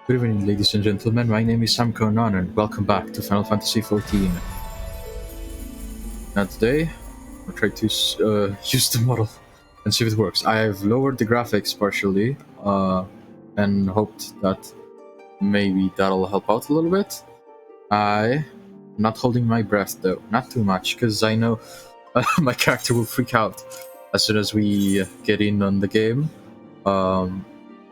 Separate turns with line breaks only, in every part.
Good evening, ladies and gentlemen. My name is Sam Conan, and welcome back to Final Fantasy XIV. Now today, I'll try to use the model and see if it works. I have lowered the graphics partially, and hoped that maybe that'll help out a little bit. I'm not holding my breath though, not too much, because I know my character will freak out as soon as we get in on the game.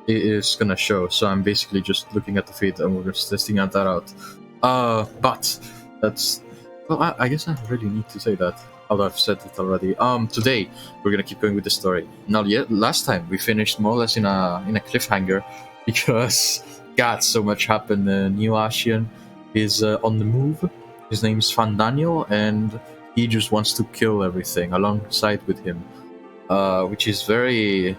It is gonna show, so I'm basically just looking at the feed and we're just testing that out. But that's, well, I guess I really need to say that, although I've said it already. Today we're gonna keep going with the story. Not yet. Last time we finished more or less in a cliffhanger because God, so much happened. New Ashian is on the move. His name's Fandaniel, and he just wants to kill everything alongside with him, which is very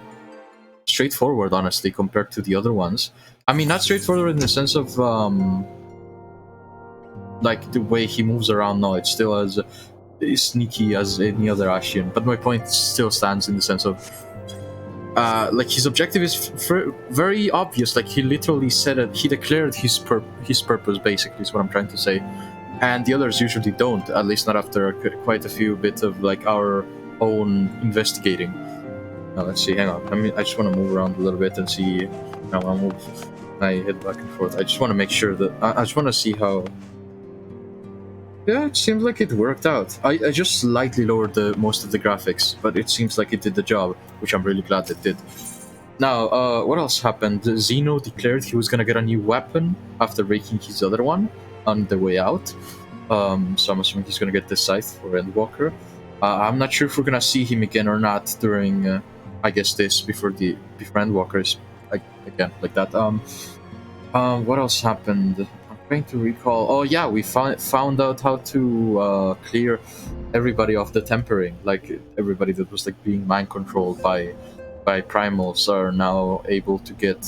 straightforward, honestly, compared to the other ones. I mean, not straightforward in the sense of like the way he moves around. No, it's still as sneaky as any other Ashian. But my point still stands in the sense of like his objective is very obvious. Like he literally said it. He declared his purpose. Basically, is what I'm trying to say. And the others usually don't. At least not after quite a few bits of like our own investigating. Now, let's see, hang on. I just want to move around a little bit and see. I'll move my head back and forth. I just want to make sure that. I just want to see how. Yeah, it seems like it worked out. I just slightly lowered most of the graphics, but it seems like it did the job, which I'm really glad it did. Now, what else happened? Zeno declared he was going to get a new weapon after breaking his other one on the way out. So I'm assuming he's going to get the scythe for Endwalker. I'm not sure if we're going to see him again or not during. I guess this before Endwalkers again like that. What else happened? I'm trying to recall. Oh yeah, we found out how to clear everybody off the tempering. Like everybody that was like being mind controlled by primals are now able to get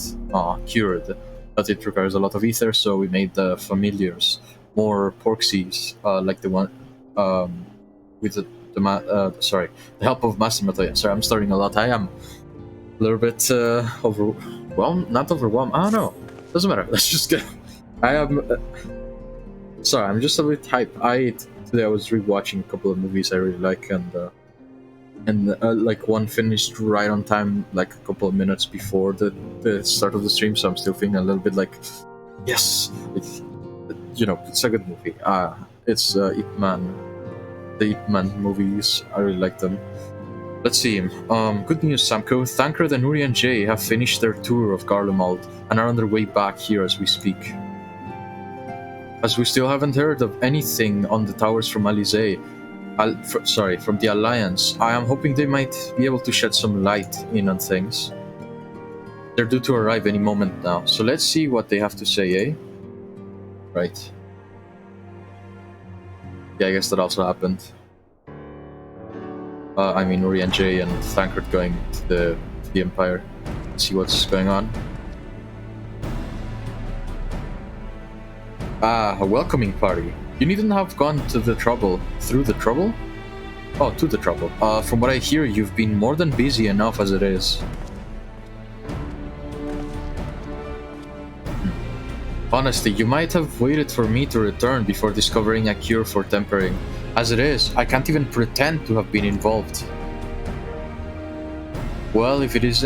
cured. But it requires a lot of ether, so we made the familiars more porksies, like the one with the help of Master Matoya. Sorry, I'm starting a lot. I am a little bit overwhelmed. Not overwhelmed. I don't know. Doesn't matter. Let's just go. I am. Sorry, I'm just a bit hype. Today I was rewatching a couple of movies I really like, and like one finished right on time, like a couple of minutes before the start of the stream. So I'm still feeling a little bit like, yes, it's a good movie. It's Ip Man. The Ip Man movies, I really like them. Let's see. Good news, Samko. Thancred and Uri and Jay have finished their tour of Garlemald and are on their way back here as we speak. As we still haven't heard of anything on the towers from Alizé, from the Alliance, I am hoping they might be able to shed some light in on things. They're due to arrive any moment now, so let's see what they have to say, eh? Right. Yeah, I guess that also happened. I mean, Uri and Jay and Thancred going to the Empire. See what's going on. A welcoming party. You needn't have gone through the trouble. Oh, to the trouble. From what I hear, you've been more than busy enough as it is. Honestly, you might have waited for me to return before discovering a cure for tempering. As it is, I can't even pretend to have been involved. Well, if it is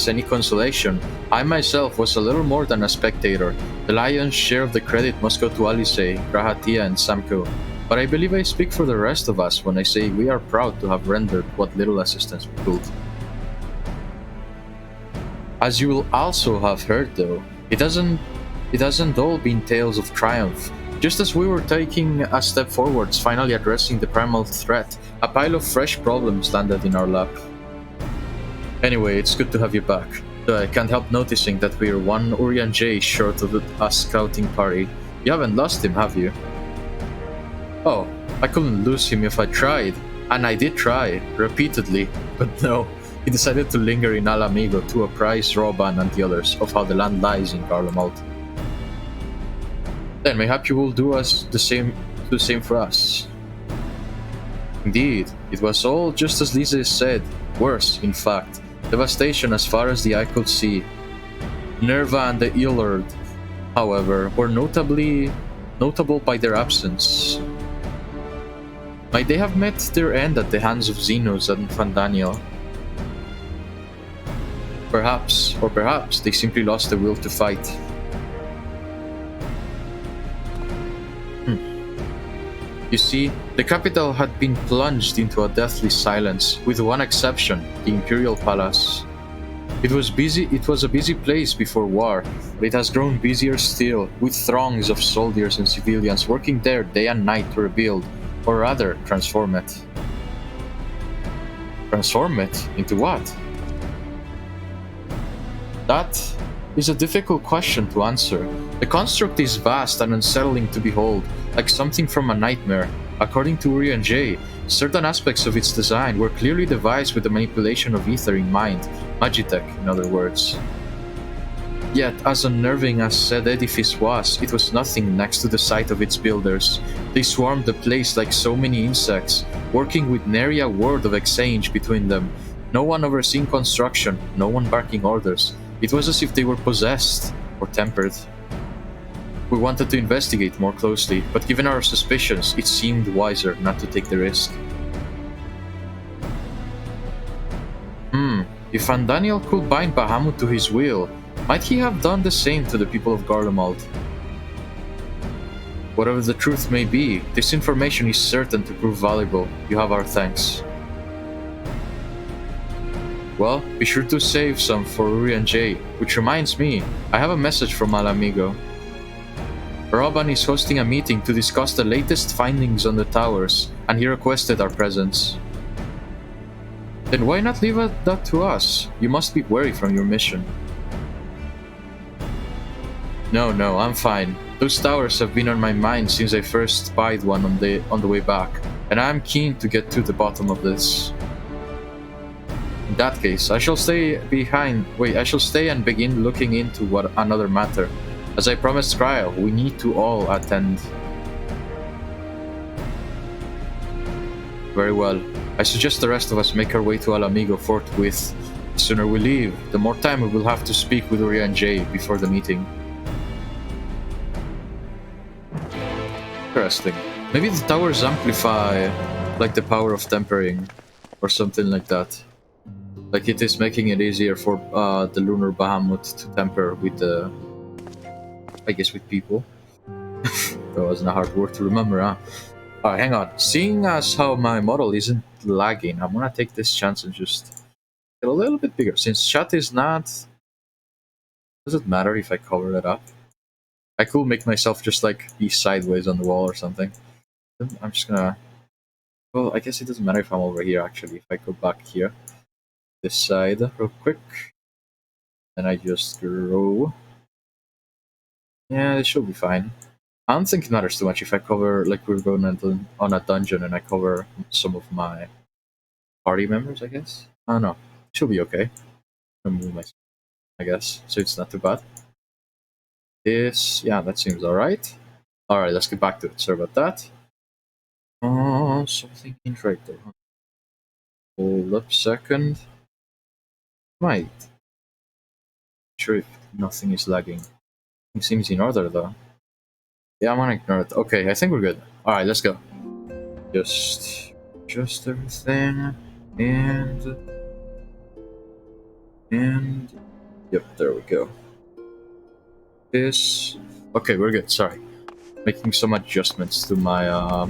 any consolation, I myself was a little more than a spectator. The lion's share of the credit must go to Alizé, Grahatia, and Samko. But I believe I speak for the rest of us when I say we are proud to have rendered what little assistance we could. As you will also have heard, though, it hasn't all been tales of triumph. Just as we were taking a step forwards, finally addressing the primal threat, a pile of fresh problems landed in our lap. Anyway, it's good to have you back. Though I can't help noticing that we're one Uri and Jay short of a scouting party. You haven't lost him, have you? Oh, I couldn't lose him if I tried. And I did try, repeatedly, but no. He decided to linger in Alamigo to apprise Roban and the others of how the land lies in Garlemald. Then mayhap you will do the same for us. Indeed, it was all just as Lisa said, worse, in fact. Devastation as far as the eye could see. Nerva and the Illard, however, were notable by their absence. Might they have met their end at the hands of Xenos and Fandaniel? Perhaps, or perhaps they simply lost the will to fight. You see, the capital had been plunged into a deathly silence, with one exception, the Imperial Palace. It was a busy place before war, but it has grown busier still, with throngs of soldiers and civilians working there day and night to rebuild, or rather, transform it. Transform it? Into what? That is a difficult question to answer. The construct is vast and unsettling to behold, like something from a nightmare. According to Urian J, certain aspects of its design were clearly devised with the manipulation of ether in mind, magitech in other words. Yet, as unnerving as said edifice was, it was nothing next to the sight of its builders. They swarmed the place like so many insects, working with nary a word of exchange between them. No one overseeing construction, no one barking orders. It was as if they were possessed, or tempered. We wanted to investigate more closely, but given our suspicions, it seemed wiser not to take the risk. If Fandaniel could bind Bahamut to his will, might he have done the same to the people of Garlemald? Whatever the truth may be, this information is certain to prove valuable. You have our thanks. Well, be sure to save some for Urian J, which reminds me, I have a message from Alamigo. Robban is hosting a meeting to discuss the latest findings on the towers, and he requested our presence. Then why not leave that to us? You must be wary from your mission. No, I'm fine. Those towers have been on my mind since I first spied one on the way back, and I am keen to get to the bottom of this. In that case, I shall stay and begin looking into another matter. As I promised Cryo, we need to all attend. Very well. I suggest the rest of us make our way to Alamigo forthwith. The sooner we leave, the more time we will have to speak with Urian J before the meeting. Interesting. Maybe the towers amplify, like the power of tempering, or something like that. Like it is making it easier for the lunar Bahamut to temper with the, I guess, with people. That wasn't a hard word to remember, huh? Alright, hang on. Seeing as how my model isn't lagging, I'm gonna take this chance and just get a little bit bigger. Since chat is not... Does it matter if I cover it up? I could make myself just like be sideways on the wall or something. I'm just gonna... Well, I guess it doesn't matter if I'm over here actually. If I go back here, this side real quick, and I just grow. Yeah, it should be fine. I don't think it matters too much if I cover, like we're going on a dungeon and I cover some of my party members, I guess. I don't know. It should be okay. I'll move myself, I guess, so it's not too bad. This, yeah, that seems alright. Alright, let's get back to it. Sorry about that. Oh, something ain't right there. Hold up a second. Right. Sure if nothing is lagging. It seems in order though. Yeah, I'm gonna ignore it. Okay, I think we're good. Alright, let's go. Just everything. And yep, there we go. This. Okay, we're good. Sorry. Making some adjustments to my how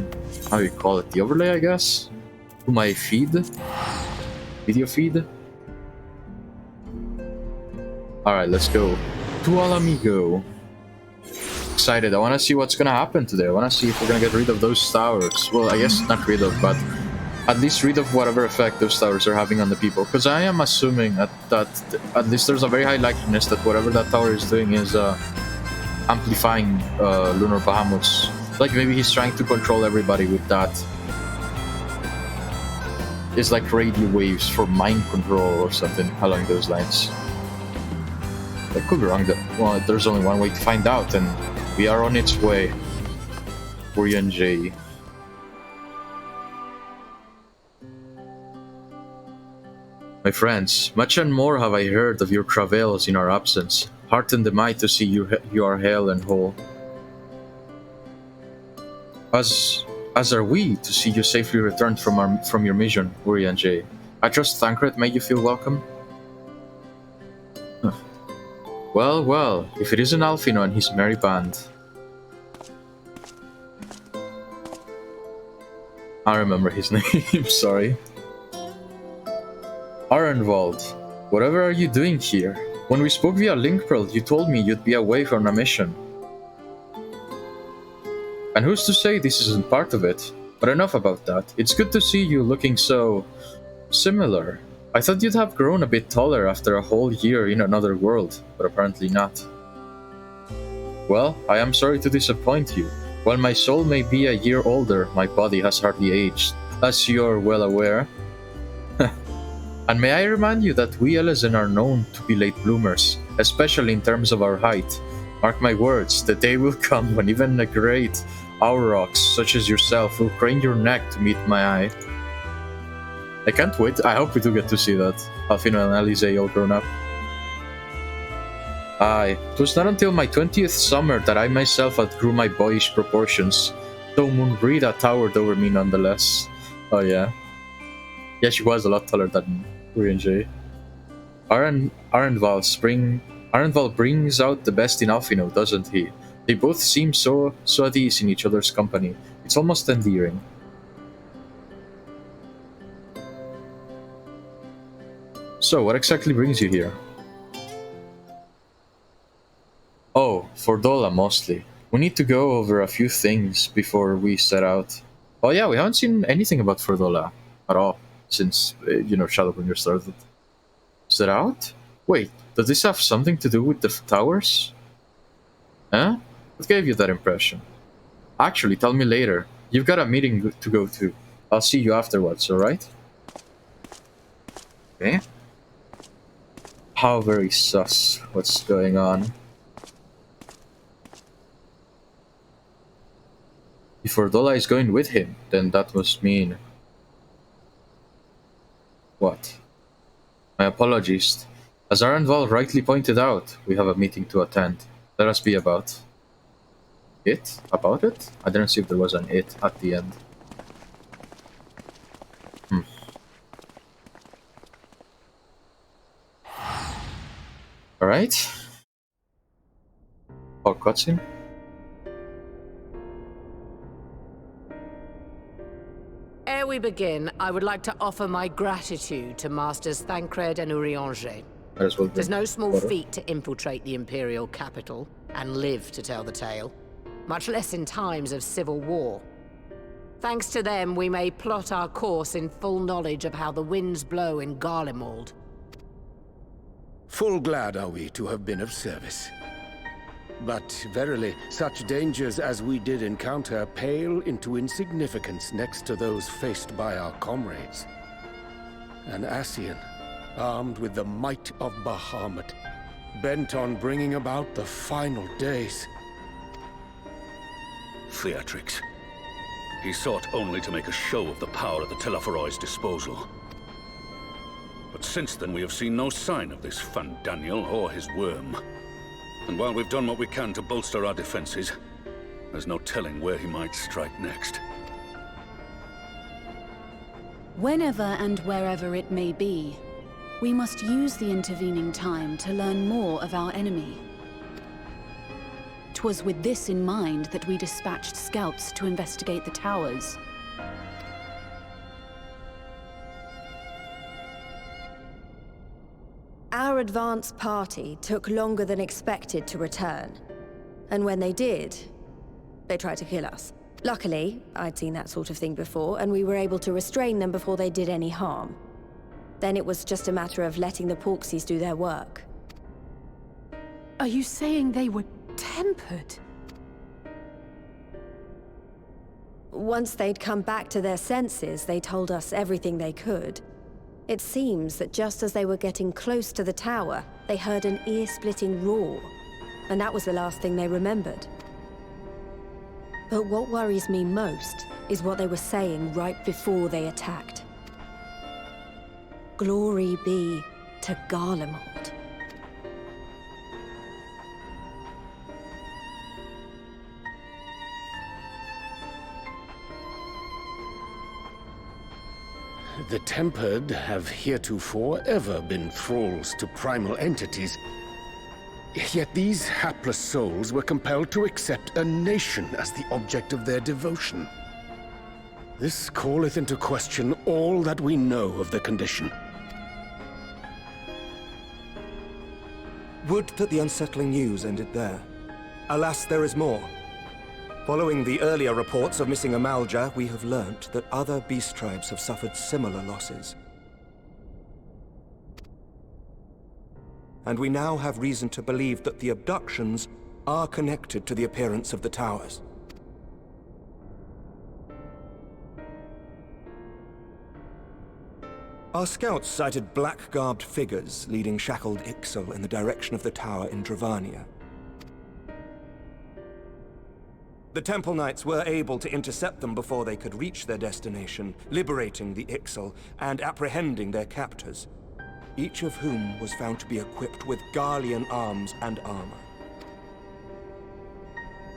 do you call it? The overlay, I guess? To my feed. Video feed. Alright, let's go. To Alamigo. Excited. I want to see what's going to happen today. I want to see if we're going to get rid of those towers. Well, I guess not rid of, but at least rid of whatever effect those towers are having on the people. Because I am assuming that at least there's a very high likeliness that whatever that tower is doing is amplifying Lunar Bahamuts. Like maybe he's trying to control everybody with that. It's like radio waves for mind control or something along those lines. I could be wrong. Well, there's only one way to find out, and we are on its way. Urian J. My friends, much and more have I heard of your travails in our absence. Heartened am I to see you are hale and whole. As are we to see you safely returned from your mission, Urianger. I trust Thancred made you feel welcome? Huh. Well, well, if it isn't Alfino and his merry band. I remember his name, sorry. Arenvald, whatever are you doing here? When we spoke via Linkpearl, you told me you'd be away from a mission. And who's to say this isn't part of it? But enough about that. It's good to see you looking so... similar. I thought you'd have grown a bit taller after a whole year in another world, but apparently not. Well, I am sorry to disappoint you. While my soul may be a year older, my body has hardly aged, as you're well aware. And may I remind you that we Elezen are known to be late bloomers, especially in terms of our height. Mark my words, the day will come when even a great Aurochs such as yourself will crane your neck to meet my eye. I can't wait. I hope we do get to see that. Alfino and Alize all grown up. Aye, it was not until my 20th summer that I myself outgrew my boyish proportions, though Moonbrida towered over me nonetheless. Oh yeah. Yeah, she was a lot taller than Urianger. Arenval brings out the best in Alfino, doesn't he? They both seem so at ease in each other's company. It's almost endearing. So, what exactly brings you here? Oh, for Dola mostly. We need to go over a few things before we set out. Oh yeah, we haven't seen anything about Fordola at all since, Shadowbringer started. Set out? Wait, does this have something to do with the towers? Huh? What gave you that impression? Actually, tell me later. You've got a meeting to go to. I'll see you afterwards, alright? Okay. How very sus. What's going on? If Fordola is going with him, then that must mean... What? My apologies. As Arenval rightly pointed out, we have a meeting to attend. Let us be about... It? About it? I didn't see if there was an it at the end. Alright. Or cutscene?
Ere we begin, I would like to offer my gratitude to Masters Thancred and Urianger. There's no small feat to infiltrate the Imperial capital and live to tell the tale, much less in times of civil war. Thanks to them, we may plot our course in full knowledge of how the winds blow in Garlemald.
Full glad are we to have been of service. But verily, such dangers as we did encounter pale into insignificance next to those faced by our comrades. An Ascian, armed with the might of Bahamut, bent on bringing about the final days.
Theatrix. He sought only to make a show of the power at the Telophoroid's disposal. But since then we have seen no sign of this Fandaniel or his worm. And while we've done what we can to bolster our defenses, there's no telling where he might strike next.
Whenever and wherever it may be, we must use the intervening time to learn more of our enemy. 'Twas with this in mind that we dispatched scouts to investigate the towers.
Our advance party took longer than expected to return. And when they did, they tried to kill us. Luckily, I'd seen that sort of thing before, and we were able to restrain them before they did any harm. Then it was just a matter of letting the Porksies do their work.
Are you saying they were tempered?
Once they'd come back to their senses, they told us everything they could. It seems that just as they were getting close to the tower, they heard an ear-splitting roar, and that was the last thing they remembered. But what worries me most is what they were saying right before they attacked. Glory be to Garlemald.
The Tempered have heretofore ever been thralls to primal entities. Yet these hapless souls were compelled to accept a nation as the object of their devotion. This calleth into question all that we know of the condition.
Would that the unsettling news ended there. Alas, there is more. Following the earlier reports of missing Amalja, we have learnt that other beast tribes have suffered similar losses. And we now have reason to believe that the abductions are connected to the appearance of the towers. Our scouts sighted black-garbed figures leading shackled Ixal in the direction of the tower in Dravania. The Temple Knights were able to intercept them before they could reach their destination, liberating the Ixal and apprehending their captors, each of whom was found to be equipped with Garlean arms and armor.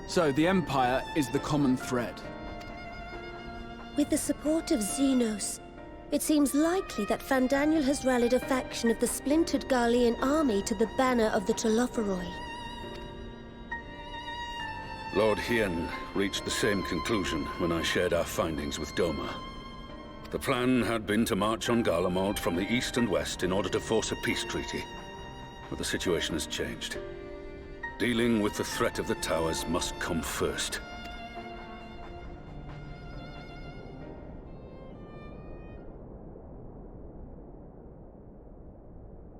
So the Empire is the common thread.
With the support of Xenos, it seems likely that Fandaniel has rallied a faction of the splintered Garlean army to the banner of the Telophoroi.
Lord Hien reached the same conclusion when I shared our findings with Doma. The plan had been to march on Garlemald from the east and west in order to force a peace treaty. But the situation has changed. Dealing with the threat of the towers must come first.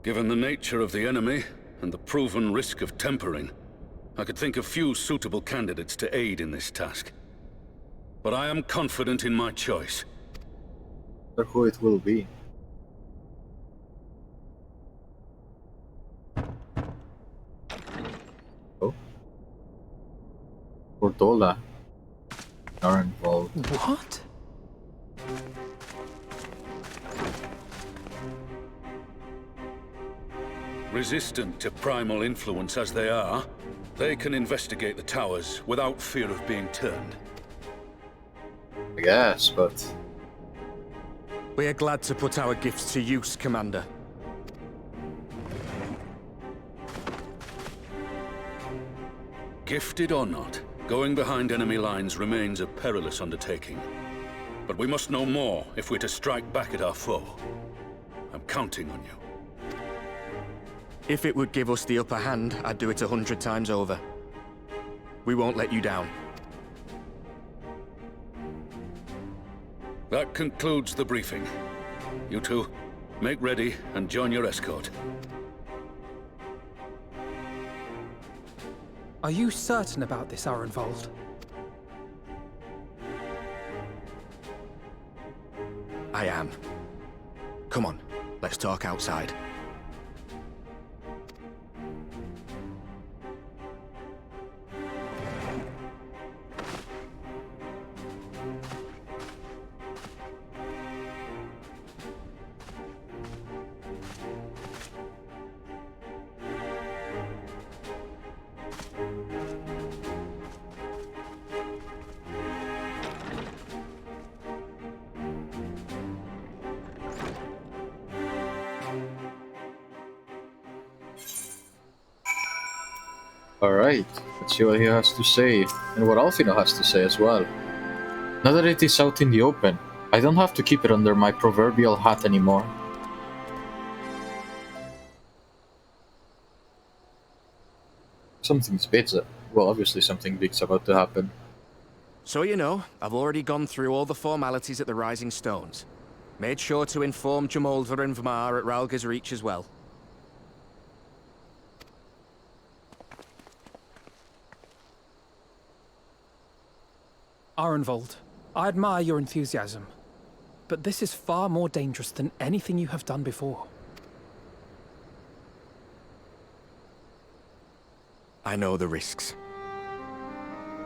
Given the nature of the enemy and the proven risk of tempering, I could think of few suitable candidates to aid in this task. But I am confident in my choice.
Or who it will be. Oh. Portola are involved.
What?
Resistant to primal influence as they are, they can investigate the towers without fear of being turned.
I guess, but...
We are glad to put our gifts to use, Commander.
Gifted or not, going behind enemy lines remains a perilous undertaking. But we must know more if we're to strike back at our foe. I'm counting on you.
If it would give us the upper hand, I'd do it 100 times over. We won't let you down.
That concludes the briefing. You two, make ready and join your escort.
Are you certain about this, Arenvold?
I am. Come on, let's talk outside.
Alright, let's see what he has to say, and what Alfino has to say as well. Now that it is out in the open, I don't have to keep it under my proverbial hat anymore. Something's big. Well, obviously something big's about to happen.
So you know, I've already gone through all the formalities at the Rising Stones. Made sure to inform Jamolver and Vmar at Ralga's Reach as well.
Arenvold, I admire your enthusiasm, but this is far more dangerous than anything you have done before.
I know the risks.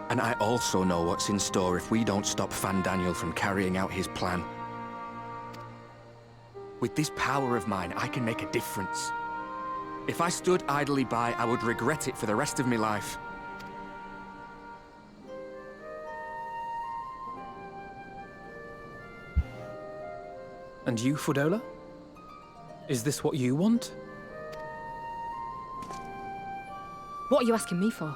And I also know what's in store if we don't stop Fandaniel from carrying out his plan. With this power of mine, I can make a difference. If I stood idly by, I would regret it for the rest of my life.
And you, Fordola? Is this what you want?
What are you asking me for?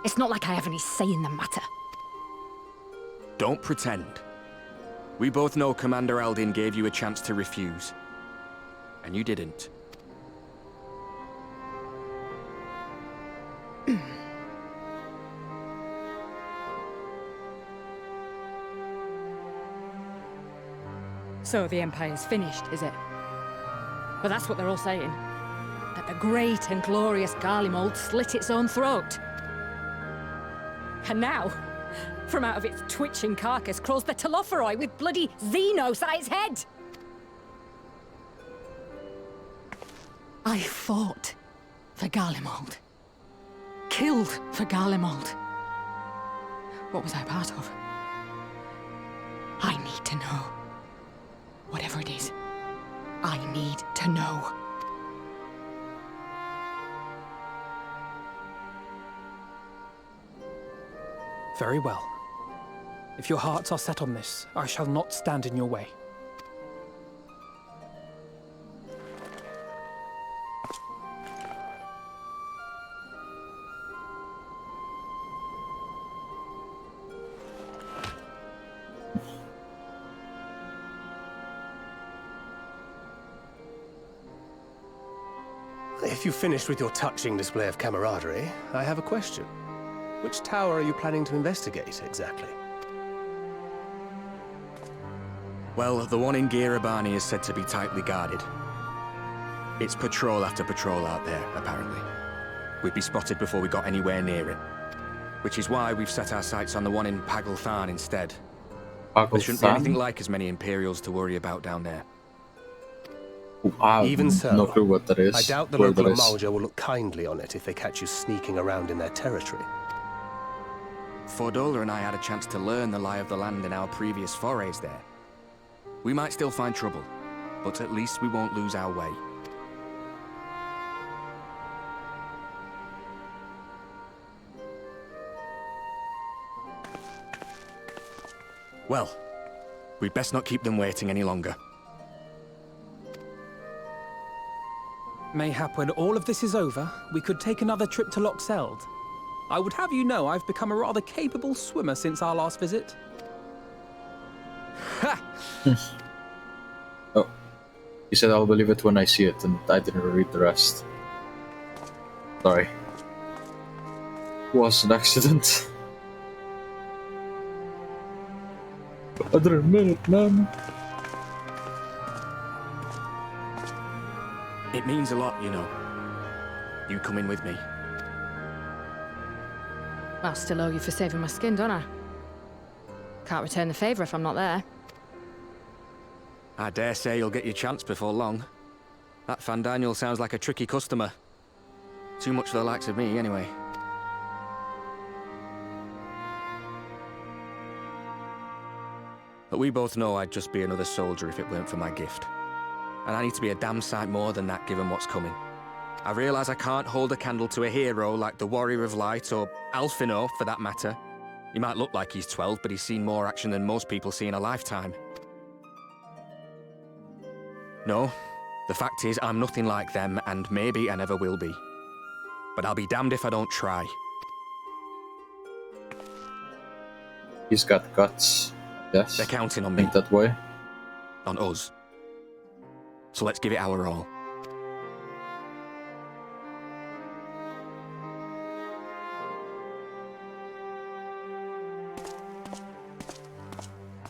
It's not like I have any say in the matter.
Don't pretend. We both know Commander Aldin gave you a chance to refuse. And you didn't.
So the Empire's finished, is it? But that's what they're all saying. That the great and glorious Garlemald slit its own throat. And now, from out of its twitching carcass crawls the Telophoroi with bloody Xenos at its head! I fought for Garlemald. Killed for Garlemald. What was I part of? I need to know. Whatever it is, I need to know.
Very well. If your hearts are set on this, I shall not stand in your way.
If you've finished with your touching display of camaraderie, I have a question. Which tower are you planning to investigate, exactly?
Well, the one in Girabani is said to be tightly guarded. It's patrol after patrol out there, apparently. We'd be spotted before we got anywhere near it. Which is why we've set our sights on the one in Paglthan instead. There shouldn't be anything like as many Imperials to worry about down there.
Even so,
no clue what that is.
I doubt the local Amalja will look kindly on it if they catch you sneaking around in their territory.
Fordola and I had a chance to learn the lie of the land in our previous forays there. We might still find trouble, but at least we won't lose our way. Well, we'd best not keep them waiting any longer.
Mayhap when all of this is over, we could take another trip to Loxeld. I would have you know I've become a rather capable swimmer since our last visit.
Ha!
Oh. He said I'll believe it when I see it, and I didn't read the rest. Sorry. Was an accident. I didn't mean it, man.
It means a lot, you know. You coming with me.
I still owe you for saving my skin, don't I? Can't return the favour if I'm not there.
I dare say you'll get your chance before long. That Fandaniel sounds like a tricky customer. Too much for the likes of me, anyway. But we both know I'd just be another soldier if it weren't for my gift. And I need to be a damn sight more than that given what's coming. I realise I can't hold a candle to a hero like the Warrior of Light, or Alphino, for that matter. He might look like he's 12, but he's seen more action than most people see in a lifetime. No, the fact is I'm nothing like them, and maybe I never will be. But I'll be damned if I don't try.
He's got guts. Yes.
They're counting on me.
Think that way.
On us. So let's give it our all.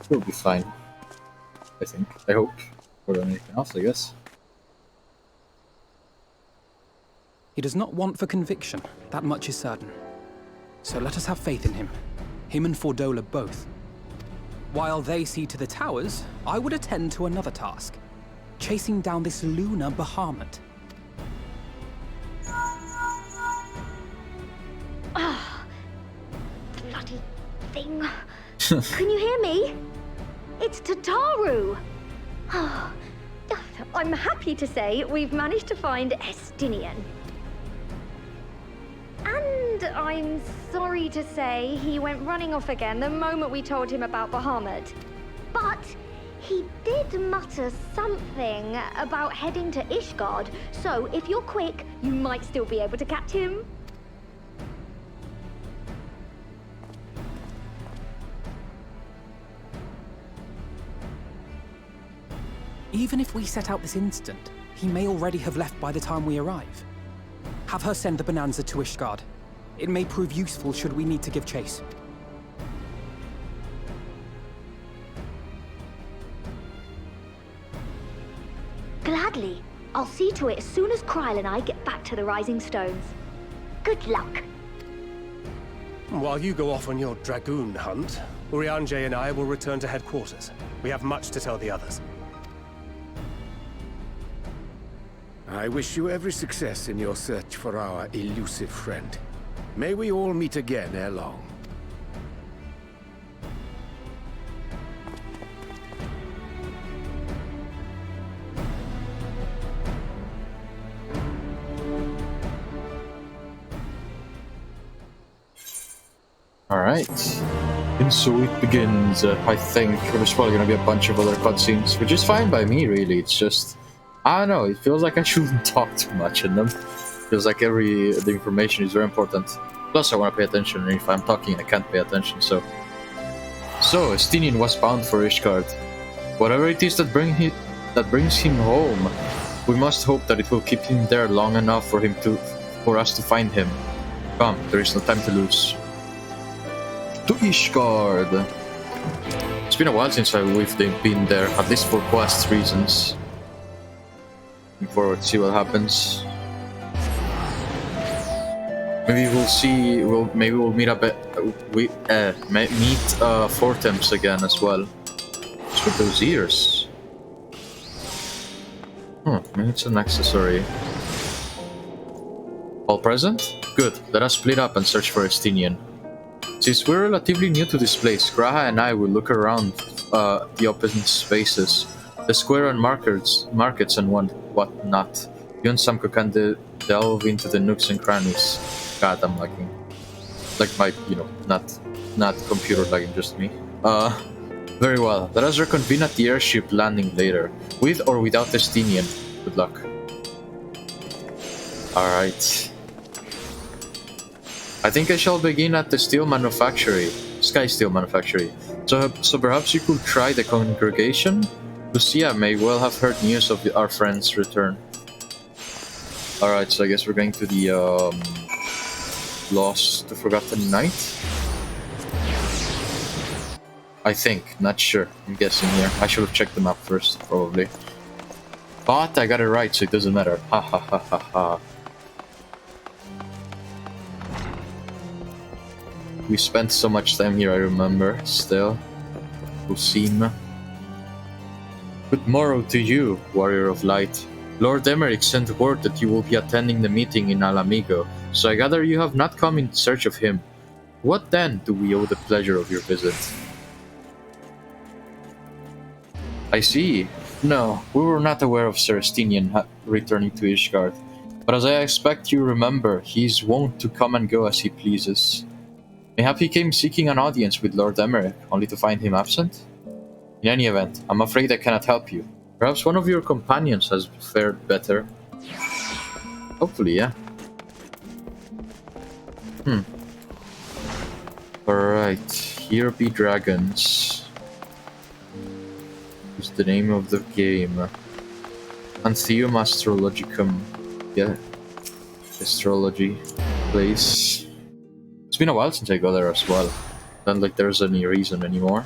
We'll be fine. I think. I hope. Or anything else, I guess.
He does not want for conviction, that much is certain. So let us have faith in him. Him and Fordola both. While they see to the towers, I would attend to another task. Chasing down this lunar Bahamut.
Ah, bloody thing. Can you hear me? It's Tataru. I'm happy to say we've managed to find Estinian. And I'm sorry to say he went running off again the moment we told him about Bahamut. But
He did mutter something about heading to Ishgard, so if you're quick, you might still be able to catch him.
Even if we set out this instant, he may already have left by the time we arrive. Have her send the Bonanza to Ishgard. It may prove useful should we need to give chase.
Gladly. I'll see to it as soon as Kryl and I get back to the Rising Stones. Good luck.
While you go off on your dragoon hunt, Urianger and I will return to headquarters. We have much to tell the others.
I wish you every success in your search for our elusive friend. May we all meet again ere long.
Alright. And so it begins. I think there's probably gonna be a bunch of other cutscenes, which is fine by me, really. It's just, I don't know, it feels like I shouldn't talk too much in them. Feels like the information is very important. Plus I want to pay attention, and if I'm talking I can't pay attention, so... So, Estinian was bound for Ishgard. Whatever it is that brings him home, we must hope that it will keep him there long enough for us to find him. Come, there is no time to lose. To Ishgard! It's been a while since we've been there, at least for quest reasons. Looking forward to see what happens. Maybe we'll see. Maybe we'll meet up. Meet Fortemps again as well. What's with those ears? Maybe it's an accessory. All present? Good. Let us split up and search for Estinian. Since we're relatively new to this place, Graha and I will look around the open spaces, the square and markets and whatnot. You and Samko can delve into the nooks and crannies. God, I'm lagging. Like my, not computer lagging, just me. Very well. Let us reconvene at the airship landing later, with or without Estinian. Good luck. Alright. I think I shall begin at the Sky Steel Manufactory. So perhaps you could try the congregation? Lucia may well have heard news of our friend's return. Alright, so I guess we're going to the Lost to Forgotten Night? I think, not sure. I'm guessing here. I should have checked the map first, probably. But I got it right, so it doesn't matter. Ha ha ha ha ha. We spent so much time here, I remember, still. Usim. Good morrow to you, Warrior of Light. Lord Emmerich sent word that you will be attending the meeting in Alamigo, so I gather you have not come in search of him. What then do we owe the pleasure of your visit? I see. No, we were not aware of Sir Estinian returning to Ishgard, but as I expect you remember, he is wont to come and go as he pleases. Mayhap he came seeking an audience with Lord Emmerich, only to find him absent? In any event, I'm afraid I cannot help you. Perhaps one of your companions has fared better. Hopefully, yeah. Alright, here be dragons. What's the name of the game? Antheum Astrologicum. Yeah. Astrology place. It's been a while since I go there as well. Not like there's any reason anymore.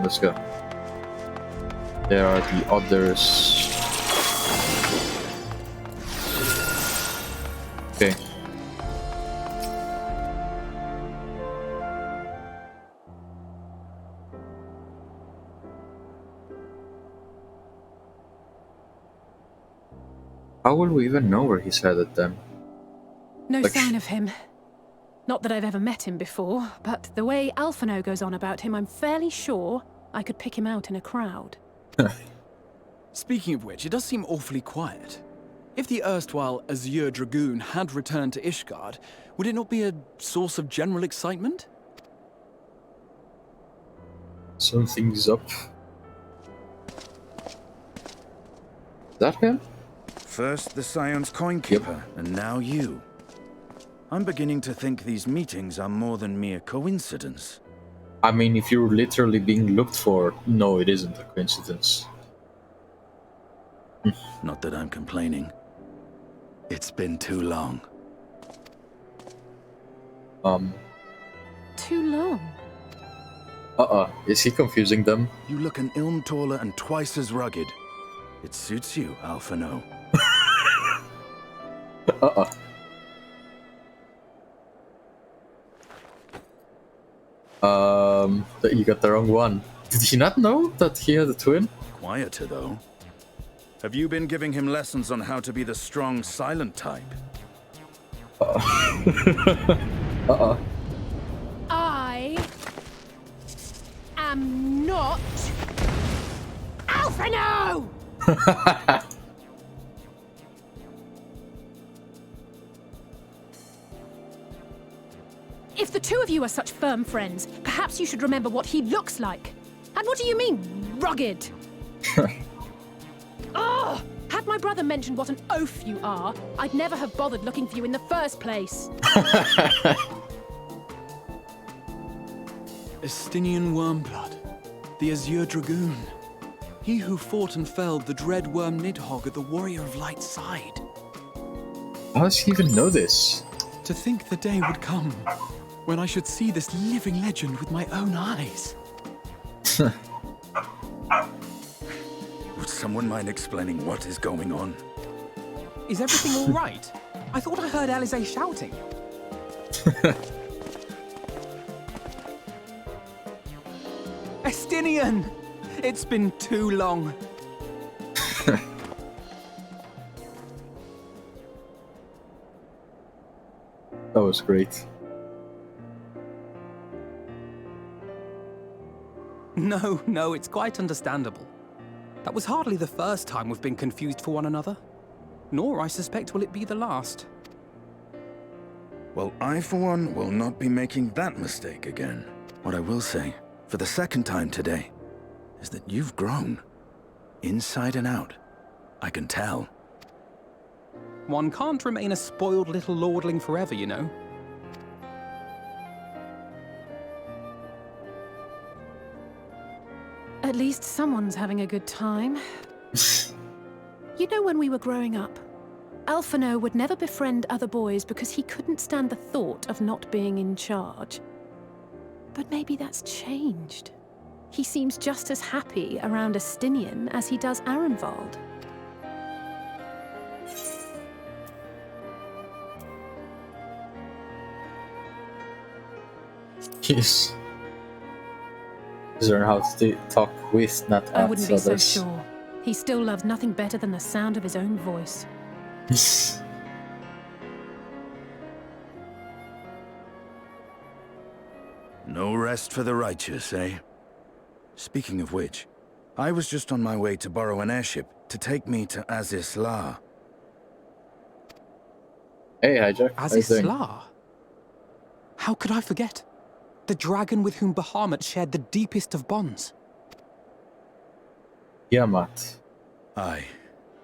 Let's go. There are the others. Okay. How will we even know where he's headed then?
No sign of him. Not that I've ever met him before, but the way Alphino goes on about him, I'm fairly sure I could pick him out in a crowd.
Speaking of which, it does seem awfully quiet. If the erstwhile Azure Dragoon had returned to Ishgard, would it not be a source of general excitement?
Something's up. Is that him?
First the Scion's Coinkeeper, and now you. I'm beginning to think these meetings are more than mere coincidence.
I mean, if you're literally being looked for, no, it isn't a coincidence.
Not that I'm complaining. It's been too long.
Too long?
Is he confusing them?
You look an ilm taller and twice as rugged. It suits you, Alphino.
You got the wrong one. Did he not know that he had a twin?
Quieter, though. Have you been giving him lessons on how to be the strong, silent type?
I am not Alphino! If the two of you are such firm friends, perhaps you should remember what he looks like. And what do you mean, rugged? Ugh! Had my brother mentioned what an oaf you are, I'd never have bothered looking for you in the first place.
Estinian Wormblood, the Azure Dragoon. He who fought and felled the dread worm Nidhogg at the Warrior of Light's side.
How does he even know this?
To think the day would come when I should see this living legend with my own eyes.
Would someone mind explaining what is going on?
Is everything all right? I thought I heard Alize shouting. Estinian! It's been too long.
That was great.
No, it's quite understandable. That was hardly the first time we've been confused for one another. Nor, I suspect, will it be the last.
Well, I, for one, will not be making that mistake again. What I will say, for the second time today, is that you've grown. Inside and out. I can tell.
One can't remain a spoiled little lordling forever, you know.
At least someone's having a good time. You know, when we were growing up, Alphino would never befriend other boys because he couldn't stand the thought of not being in charge. But maybe that's changed. He seems just as happy around Estinian as he does Arenvald.
Yes. Learn how to talk with, not at
I wouldn't be
others.
so sure. He still loves nothing better than the sound of his own voice.
No rest for the righteous, eh? Speaking of which, I was just on my way to borrow an airship to take me to Azis La.
Hey, Hijack.
Azis La? How could I forget? The dragon with whom Bahamut shared the deepest of bonds.
Tiamat.
Aye,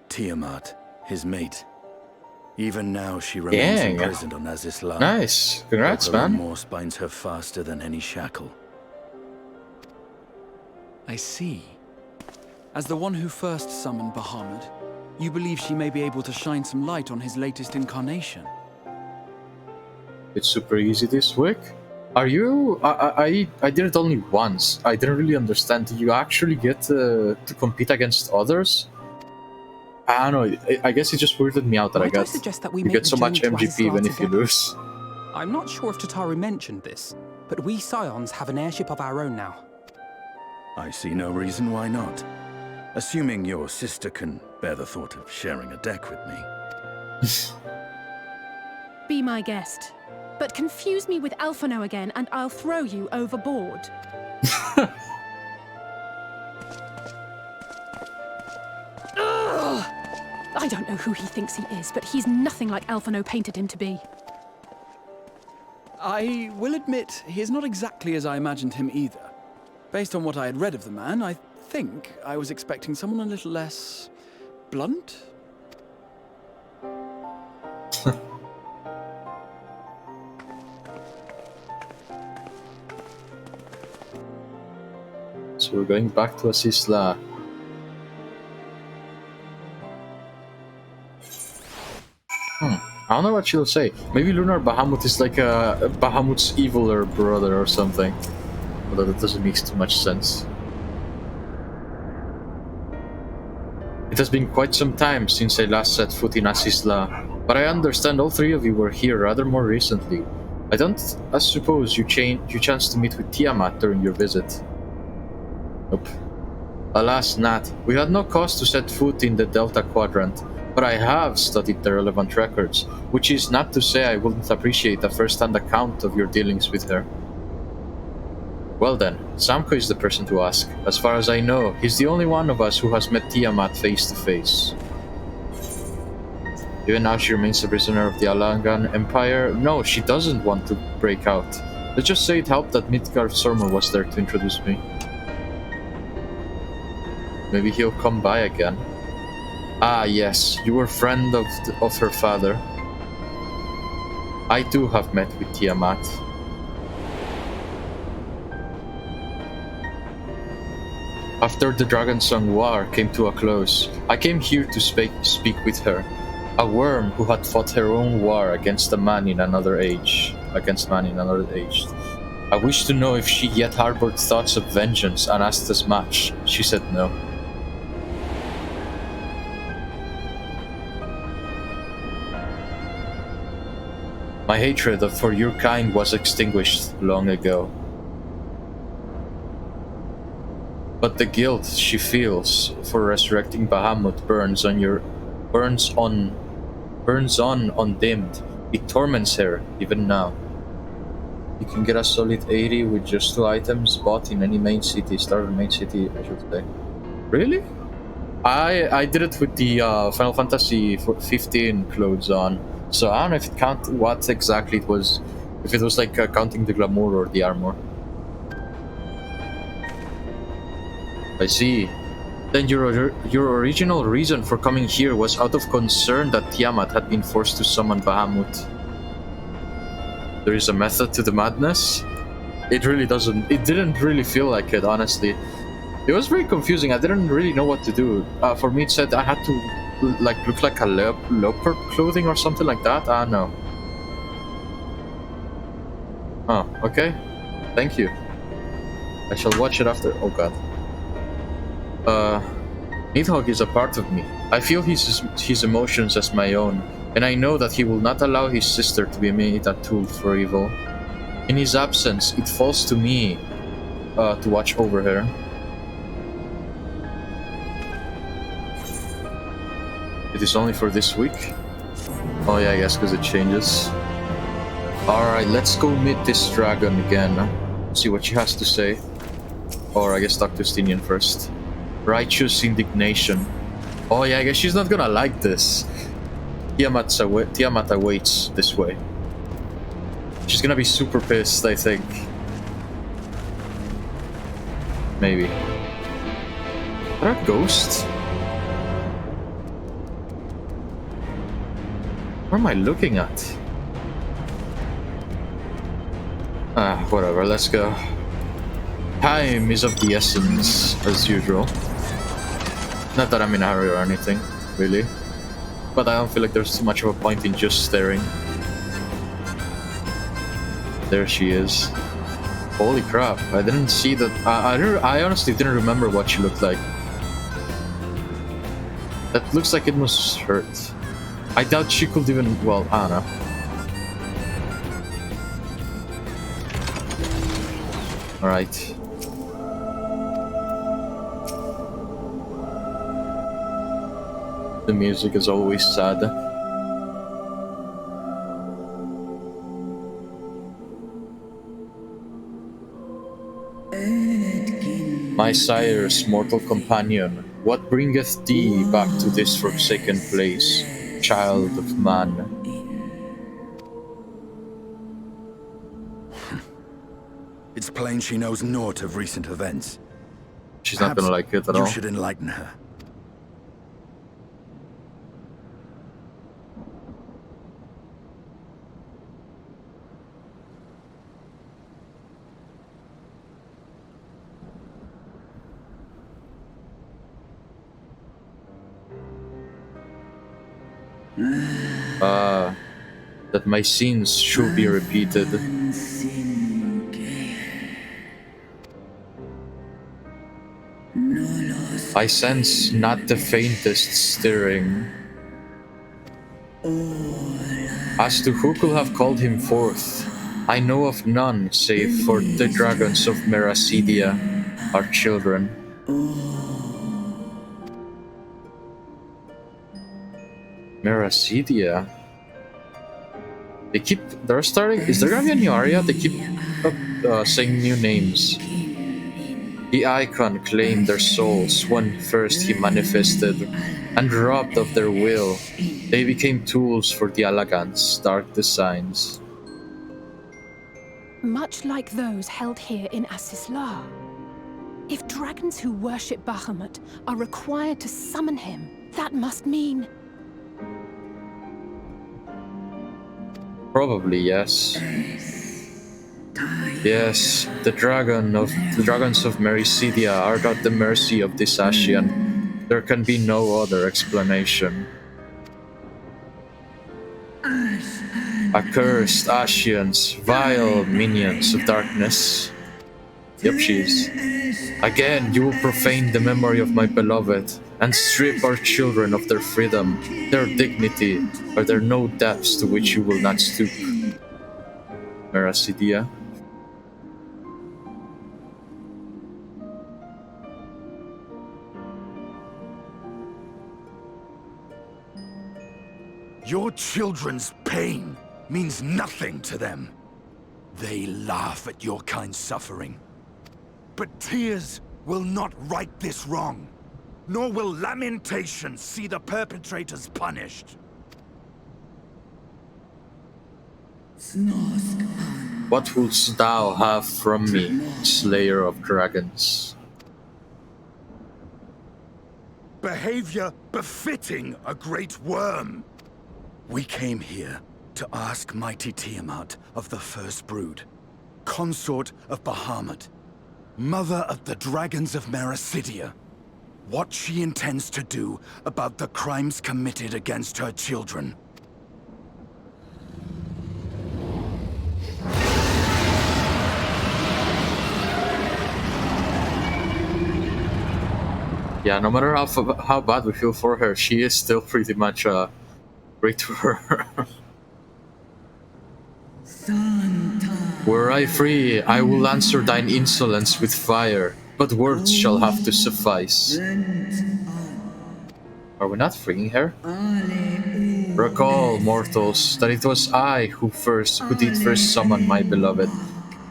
Tiamat, his mate. Even now she remains imprisoned on Azis La.
Nice. Congrats, man.
Remorse binds her faster than any shackle.
I see. As the one who first summoned Bahamut, you believe she may be able to shine some light on his latest incarnation.
It's super easy this week. Are you... I did it only once. I didn't really understand. Do you actually get to compete against others? I don't know. I guess it just weirded me out that
Might I suggest that we
you
make
get
the
so much
journey to
MGP even if you
together?
lose.
I'm not sure if Tataru mentioned this, but we Scions have an airship of our own now.
I see no reason why not. Assuming your sister can bear the thought of sharing a deck with me.
Be my guest. But confuse me with Alphino again, and I'll throw you overboard. I don't know who he thinks he is, but he's nothing like Alphino painted him to be.
I will admit, he is not exactly as I imagined him either. Based on what I had read of the man, I think I was expecting someone a little less blunt.
So we're going back to Asisla. I don't know what she'll say. Maybe Lunar Bahamut is like a Bahamut's eviler brother or something. Although that doesn't make too much sense. It has been quite some time since I last set foot in Asisla, but I understand all three of you were here rather more recently. I suppose you chanced to meet with Tiamat during your visit. Nope. Alas, Nat, we had no cause to set foot in the Delta Quadrant, but I have studied the relevant records, which is not to say I wouldn't appreciate a first-hand account of your dealings with her. Well then, Samko is the person to ask. As far as I know, he's the only one of us who has met Tiamat face to face. Even now she remains a prisoner of the Alangan Empire. No, she doesn't want to break out. Let's just say it helped that Midgard Sormer was there to introduce me. Maybe he'll come by again. Ah yes, you were friend of her father. I too have met with Tiamat. After the Dragonsong War came to a close, I came here to speak with her. A worm who had fought her own war against man in another age. I wished to know if she yet harbored thoughts of vengeance and asked as much. She said no. My hatred for your kind was extinguished long ago. But the guilt she feels for resurrecting Bahamut burns on undimmed. It torments her even now. You can get a solid 80 with just 2 items bought in any main city, starter main city, I should say. Really? I did it with the Final Fantasy XV clothes on, so I don't know if it count what exactly it was, if it was like counting the glamour or the armor. I see. Then your original reason for coming here was out of concern that Tiamat had been forced to summon Bahamut. There is a method to the madness? It didn't really feel like it, honestly. It was very confusing. I didn't really know what to do. For me, it said I had to look like a leopard clothing or something like that. I don't know. Oh, okay. Thank you. I shall watch it after. Oh god. Nidhogg is a part of me. I feel his emotions as my own, and I know that he will not allow his sister to be made a tool for evil. In his absence, it falls to me to watch over her. It is only for this week? Oh yeah, I guess because it changes. Alright, let's go meet this dragon again. See what she has to say. Or I guess talk to Stinian first. Righteous indignation. Oh yeah, I guess she's not gonna like this. Tiamat awaits this way. She's gonna be super pissed, I think. Maybe. Are there ghosts? What am I looking at? Whatever, let's go. Time is of the essence, as usual. Not that I'm in a hurry or anything, really. But I don't feel like there's too much of a point in just staring. There she is. Holy crap, I didn't see that. I honestly didn't remember what she looked like. That looks like it must hurt. I doubt she could even, well, I don't know. Alright. The music is always sad. My sire's mortal companion, what bringeth thee back to this forsaken place, child of man?
It's plain she knows naught of recent events.
She's not gonna like it at all.
You should enlighten her.
That my sins should be repeated. I sense not the faintest stirring. As to who could have called him forth, I know of none save for the dragons of Meracidia, our children. Meracidia? They're starting, is there gonna be a new area? They keep saying new names. The Icon claimed their souls when first he manifested, and robbed of their will, they became tools for the Alagant's dark designs.
Much like those held here in Asisla. If dragons who worship Bahamut are required to summon him, that must mean...
Probably, yes. Yes, the dragons of Meracidia are at the mercy of this Ascian. There can be no other explanation. Accursed Ascians, vile minions of darkness. Yep, she is. Again, you will profane the memory of my beloved, and strip our children of their freedom, their dignity. Are there no depths to which you will not stoop? Meracidia.
Your children's pain means nothing to them. They laugh at your kind suffering. But tears will not right this wrong, nor will lamentation see the perpetrators punished.
What wouldst thou have from me, Slayer of Dragons?
Behavior befitting a great worm. We came here to ask mighty Tiamat of the First Brood, consort of Bahamut, mother of the dragons of Meracidia, what she intends to do about the crimes committed against her children.
Yeah, no matter how bad we feel for her, she is still pretty much great to her. Were I free, I will answer thine insolence with fire, but words shall have to suffice. Are we not freeing her? Recall, mortals, that it was I who did first summon my beloved,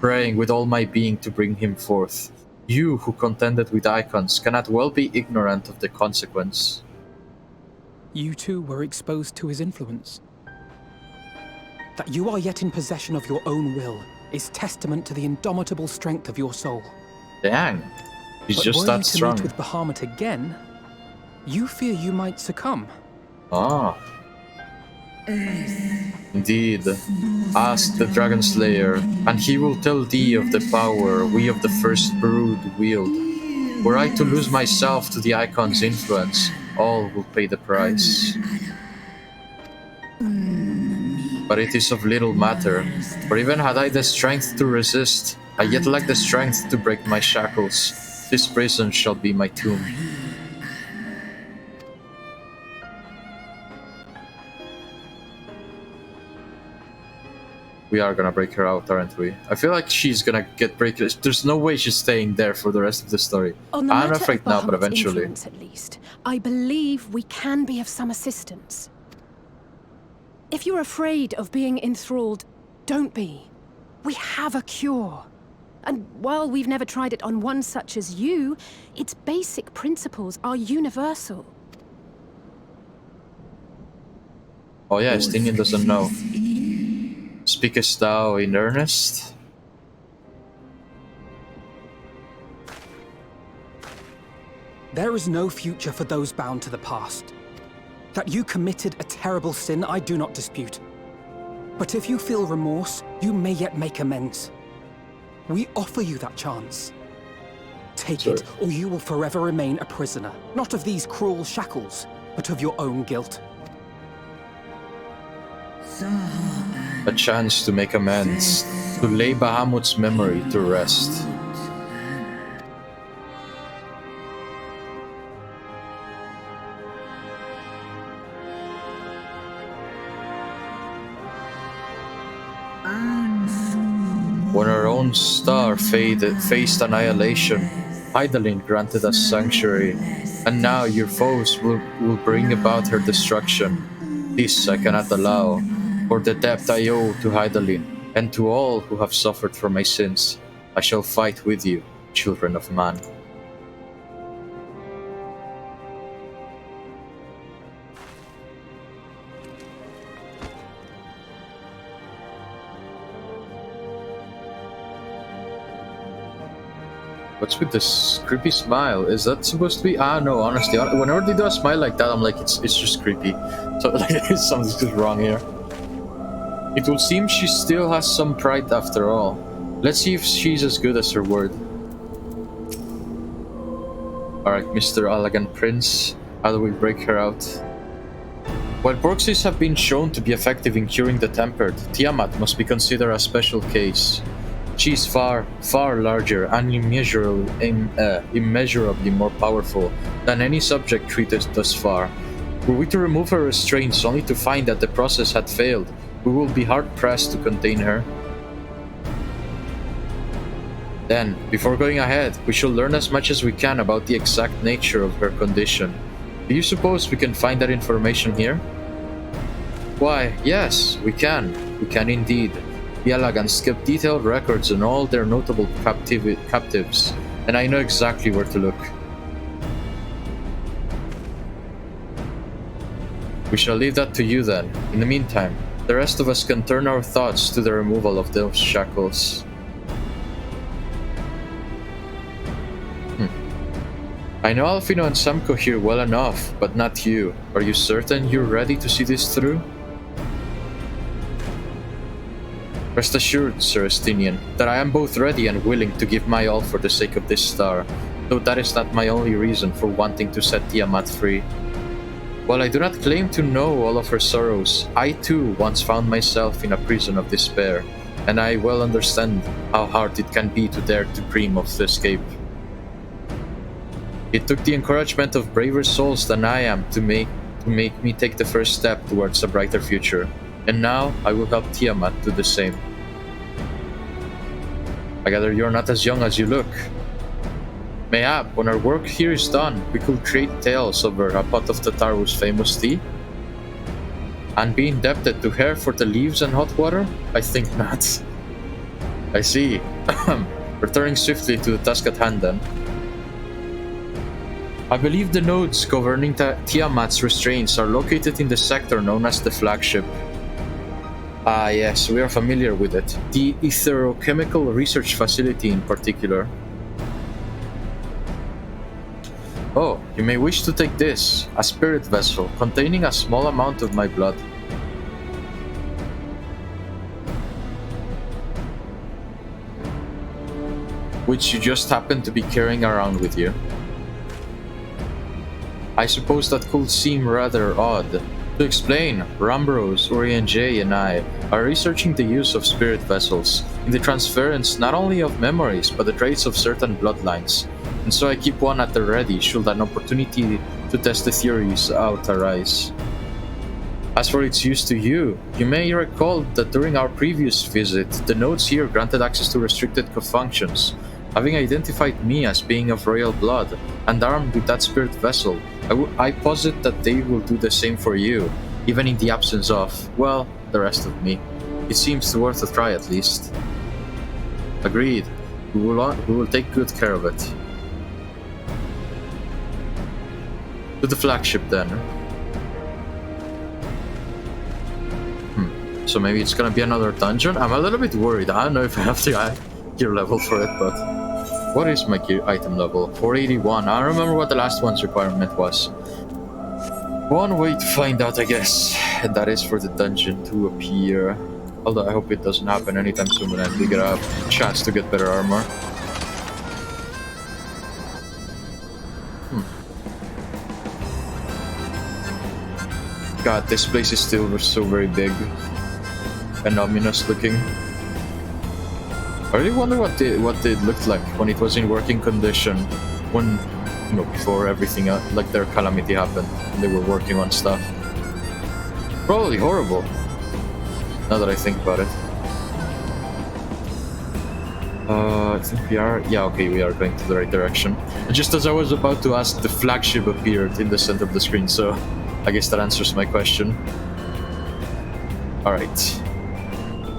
praying with all my being to bring him forth. You who contended with icons cannot well be ignorant of the consequence.
You too were exposed to his influence. That you are yet in possession of your own will is testament to the indomitable strength of your soul.
Dang, he's just that strong.
But were you to meet with Bahamut again, you fear you might succumb.
Ah. Indeed. Ask the Dragon Slayer, and he will tell thee of the power we of the First Brood wield. Were I to lose myself to the Icon's influence, all will pay the price. But it is of little matter, for even had I the strength to resist, I yet lack the strength to break my shackles. This prison shall be my tomb. We are gonna break her out, aren't we? I feel like she's gonna get breaked. There's no way she's staying there for the rest of the story. I'm afraid now, but eventually.
At least, I believe we can be of some assistance. If you're afraid of being enthralled, don't be. We have a cure. And while we've never tried it on one such as you, its basic principles are universal.
Oh yeah, Estinian doesn't know. Speakest thou in earnest?
There is no future for those bound to the past. That you committed a terrible sin, I do not dispute. But if you feel remorse, you may yet make amends. We offer you that chance. Take it, or you will forever remain a prisoner, not of these cruel shackles, but of your own guilt.
A chance to make amends, to lay Bahamut's memory to rest. When our own star faced annihilation, Hydaelyn granted us sanctuary, and now your foes will bring about her destruction. This I cannot allow, for the debt I owe to Hydaelyn, and to all who have suffered for my sins. I shall fight with you, children of man. What's with this creepy smile? Is that supposed to be? No, honestly, whenever they do a smile like that, I'm like, it's just creepy. So like, something's just wrong here. It would seem she still has some pride after all. Let's see if she's as good as her word. Alright, Mr. Elegant Prince, how do we break her out? While proxies have been shown to be effective in curing the tempered, Tiamat must be considered a special case. She is far, far larger and immeasurably more powerful than any subject treated thus far. Were we to remove her restraints only to find that the process had failed, we will be hard-pressed to contain her. Then, before going ahead, we shall learn as much as we can about the exact nature of her condition. Do you suppose we can find that information here? Why, yes, we can. We can indeed. The Elegants kept detailed records on all their notable captives, and I know exactly where to look. We shall leave that to you then. In the meantime, the rest of us can turn our thoughts to the removal of those shackles. I know Alfino and Samko here well enough, but not you. Are you certain you're ready to see this through? Rest assured, Sir Estinian, that I am both ready and willing to give my all for the sake of this star, though that is not my only reason for wanting to set Tiamat free. While I do not claim to know all of her sorrows, I too once found myself in a prison of despair, and I well understand how hard it can be to dare to dream of escape. It took the encouragement of braver souls than I am to make me take the first step towards a brighter future. And now, I will help Tiamat do the same. I gather you're not as young as you look. Mayhap, when our work here is done, we could trade tales over a pot of Tataru's famous tea? And be indebted to her for the leaves and hot water? I think not. I see. Returning swiftly to the task at hand then. I believe the nodes governing Tiamat's restraints are located in the sector known as the Flagship. Ah yes, we are familiar with it. The Etherochemical Research Facility in particular. Oh, you may wish to take this, a spirit vessel containing a small amount of my blood. Which you just happen to be carrying around with you. I suppose that could seem rather odd. To explain, Rambros, Urianger, and I are researching the use of spirit vessels in the transference not only of memories but the traits of certain bloodlines, and so I keep one at the ready should an opportunity to test the theories out arise. As for its use to you, you may recall that during our previous visit, the nodes here granted access to restricted functions. Having identified me as being of royal blood and armed with that spirit vessel, I posit that they will do the same for you, even in the absence of, well, the rest of me. It seems worth a try at least. Agreed. We will take good care of it. To the flagship then. So maybe it's gonna be another dungeon? I'm a little bit worried. I don't know if I have the gear level for it, but... What is my gear item level? 481. I don't remember what the last one's requirement was. One way to find out, I guess, and that is for the dungeon to appear. Although I hope it doesn't happen anytime soon and we get a chance to get better armor. God, this place is still so very big and ominous looking. I really wonder what it looked like when it was in working condition, when, you know, before everything like their calamity happened and they were working on stuff. Probably horrible, now that I think about it. I think we are, yeah, okay, we are going to the right direction. And just as I was about to ask, the flagship appeared in the center of the screen, so I guess that answers my question. Alright.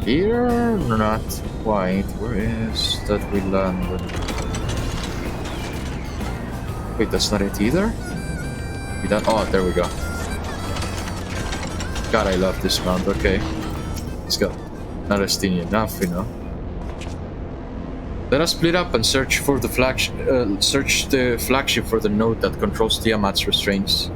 Here, not quite. Where is that we landed? Wait, that's not it either? We done? Oh, there we go. God, I love this mount. Okay. Let's go. Not Estini enough, you know. Let us split up and search for the flagship for the node that controls Tiamat's restraints.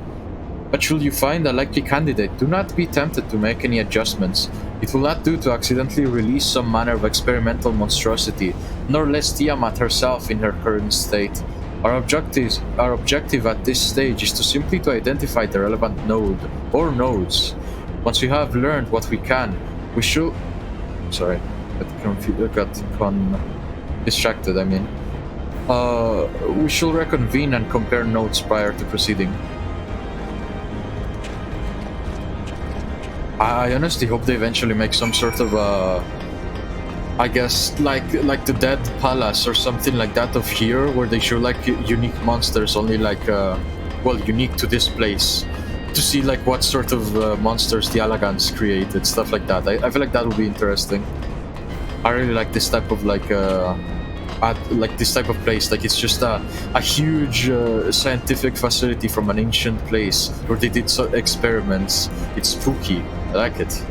But should you find a likely candidate, do not be tempted to make any adjustments. It will not do to accidentally release some manner of experimental monstrosity, nor less Tiamat herself in her current state. Our objective at this stage is to simply identify the relevant node, or nodes. Once we have learned what we can, we shall... Sorry, got distracted, I mean. We shall reconvene and compare notes prior to proceeding. I honestly hope they eventually make some sort of I guess like the Dead Palace or something like that of here, where they show like unique monsters, only like well, unique to this place, to see like what sort of monsters the Allagans created, stuff like that. I feel like that would be interesting. I really like this type of like this type of place. Like it's just a huge scientific facility from an ancient place where they did experiments. It's spooky. I like it.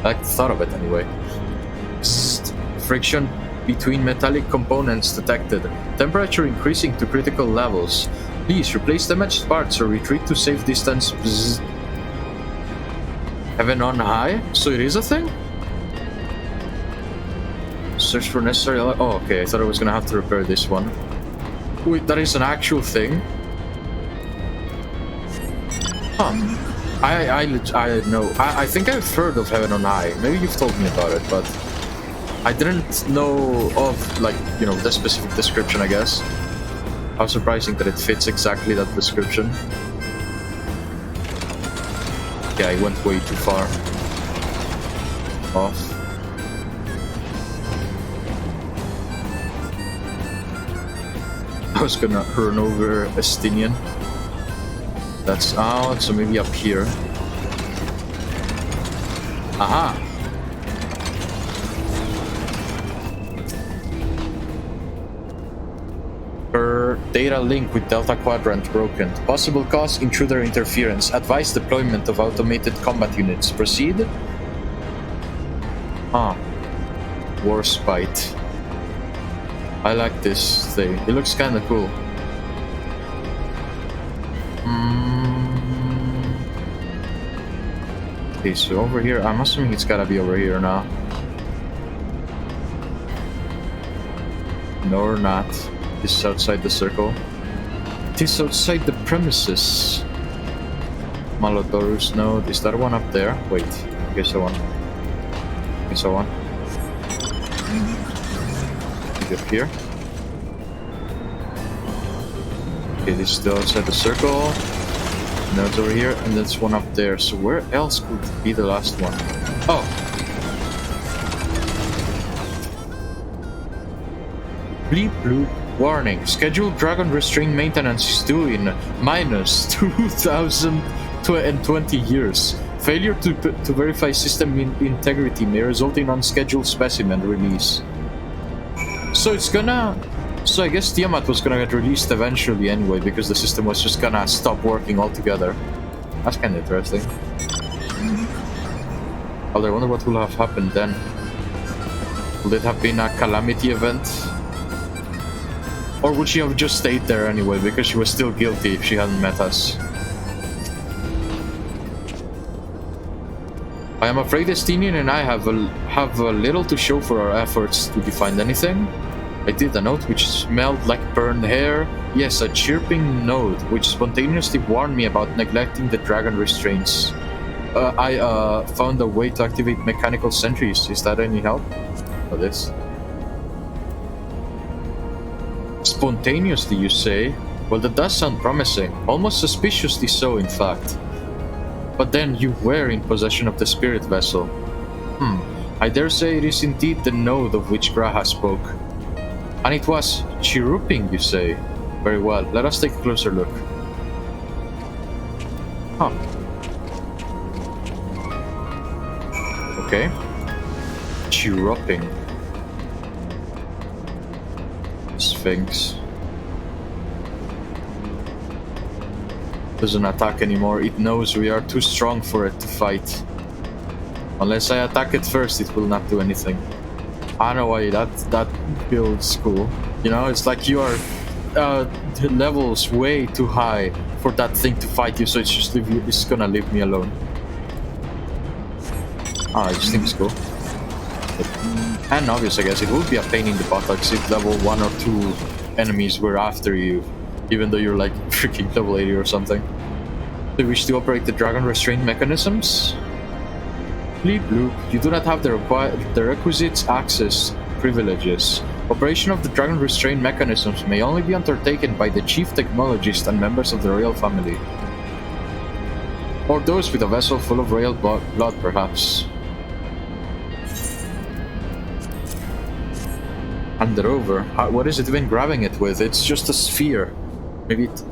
I like the thought of it anyway. Psst. Friction between metallic components detected. Temperature increasing to critical levels. Please replace damaged parts or retreat to safe distance. Bzz. Heaven on high? So it is a thing? Search for necessary... Oh, okay. I thought I was gonna have to repair this one. Wait, that is an actual thing? Huh. I know. I think I've heard of Heaven on High. Maybe you've told me about it, but I didn't know of, like, you know, the specific description, I guess. How surprising that it fits exactly that description. Yeah, I went way too far off. I was gonna run over Estinian. That's out, so maybe up here. Aha! Data link with Delta Quadrant broken. Possible cause, intruder interference. Advise deployment of automated combat units. Proceed? Ah. War Spite. I like this thing. It looks kinda cool. Okay, so over here, I'm assuming it's gotta be over here now. No, or not. This is outside the circle. It is outside the premises. Malodorus node. Is that one up there? Wait. Okay, so one. Okay, so one. Maybe up here. Okay, this is still outside the circle. Node's over here, and there's one up there. So where else could be the last one? Oh! Bleep bloop. Warning. Scheduled Dragon Restraint maintenance is due in minus 2,020 years. Failure to verify system integrity may result in unscheduled specimen release. So it's gonna... So I guess Tiamat was gonna get released eventually anyway, because the system was just gonna stop working altogether. That's kinda interesting. Although I wonder what will have happened then. Will it have been a calamity event? Or would she have just stayed there anyway, because she was still guilty if she hadn't met us? I am afraid Estinian and I have a little to show for our efforts. Did you find anything? I did. A note which smelled like burned hair. Yes, a chirping note which spontaneously warned me about neglecting the dragon restraints. I found a way to activate mechanical sentries. Is that any help? For this? Spontaneously, you say? Well, that does sound promising. Almost suspiciously so, in fact. But then you were in possession of the spirit vessel. I dare say it is indeed the node of which Graha spoke. And it was chirruping, you say? Very well, let us take a closer look. Huh. Okay. Chirruping. Sphinx. Doesn't attack anymore. It knows we are too strong for it to fight. Unless I attack it first, it will not do anything. I know why that build's cool. You know, it's like you are levels way too high for that thing to fight you, so it's gonna leave me alone. I just think it's cool. And obvious, I guess, it would be a pain in the buttocks if level 1 or 2 enemies were after you, even though you're like freaking level 80 or something. Do you wish to operate the dragon restraint mechanisms? Bleep bloop, you do not have the requisite access privileges. Operation of the dragon restraint mechanisms may only be undertaken by the chief technologist and members of the royal family. Or those with a vessel full of royal blood, perhaps. Hand it over. What is it even grabbing it with? It's just a sphere. Maybe it...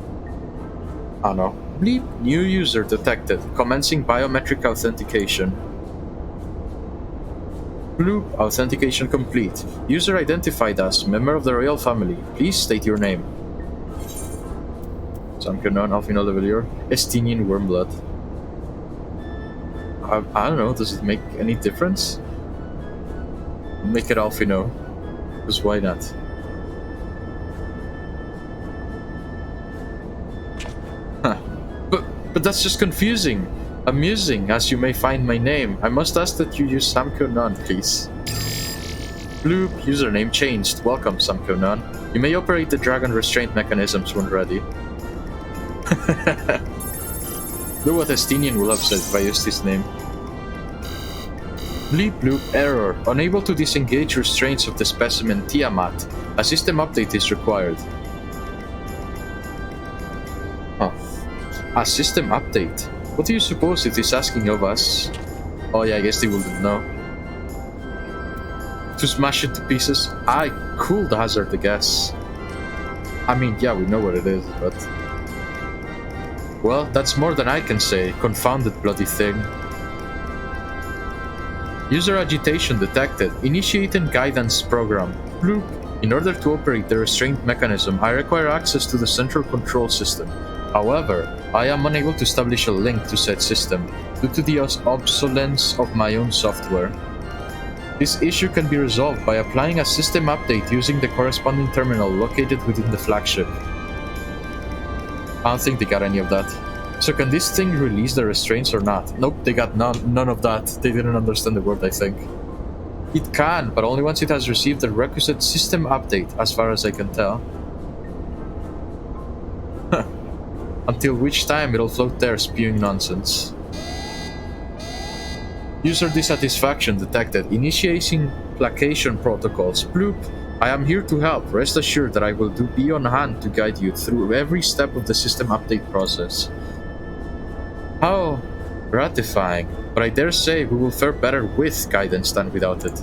I don't know. Bleep. New user detected. Commencing biometric authentication. Bloop. Authentication complete. User identified as member of the royal family. Please state your name. Samkirnon, Alfino Levelier. Estinian Wormblood. I don't know. Does it make any difference? Make it Alfino. Because why not? Huh. But that's just confusing. Amusing, as you may find my name. I must ask that you use Samkirnon, please. Bloop, username changed. Welcome, Samkirnon. You may operate the dragon restraint mechanisms when ready. Look what Estinian will have said if I used his name. Bleep bloop error. Unable to disengage restraints of the specimen Tiamat. A system update is required. Oh. A system update? What do you suppose it is asking of us? Oh yeah, I guess they wouldn't know. To smash it to pieces? I could hazard a guess. I mean, yeah, we know what it is, but... Well, that's more than I can say. Confounded bloody thing. User agitation detected. Initiating guidance program. Bloop. In order to operate the restraint mechanism, I require access to the central control system. However, I am unable to establish a link to said system due to the obsolescence of my own software. This issue can be resolved by applying a system update using the corresponding terminal located within the flagship. I don't think they got any of that. So can this thing release the restraints or not? Nope, they got none of that. They didn't understand the word, I think. It can, but only once it has received the requisite system update, as far as I can tell. Until which time it'll float there spewing nonsense. User dissatisfaction detected. Initiating placation protocols. Bloop. I am here to help. Rest assured that I will be on hand to guide you through every step of the system update process. How gratifying, but I dare say we will fare better with guidance than without it.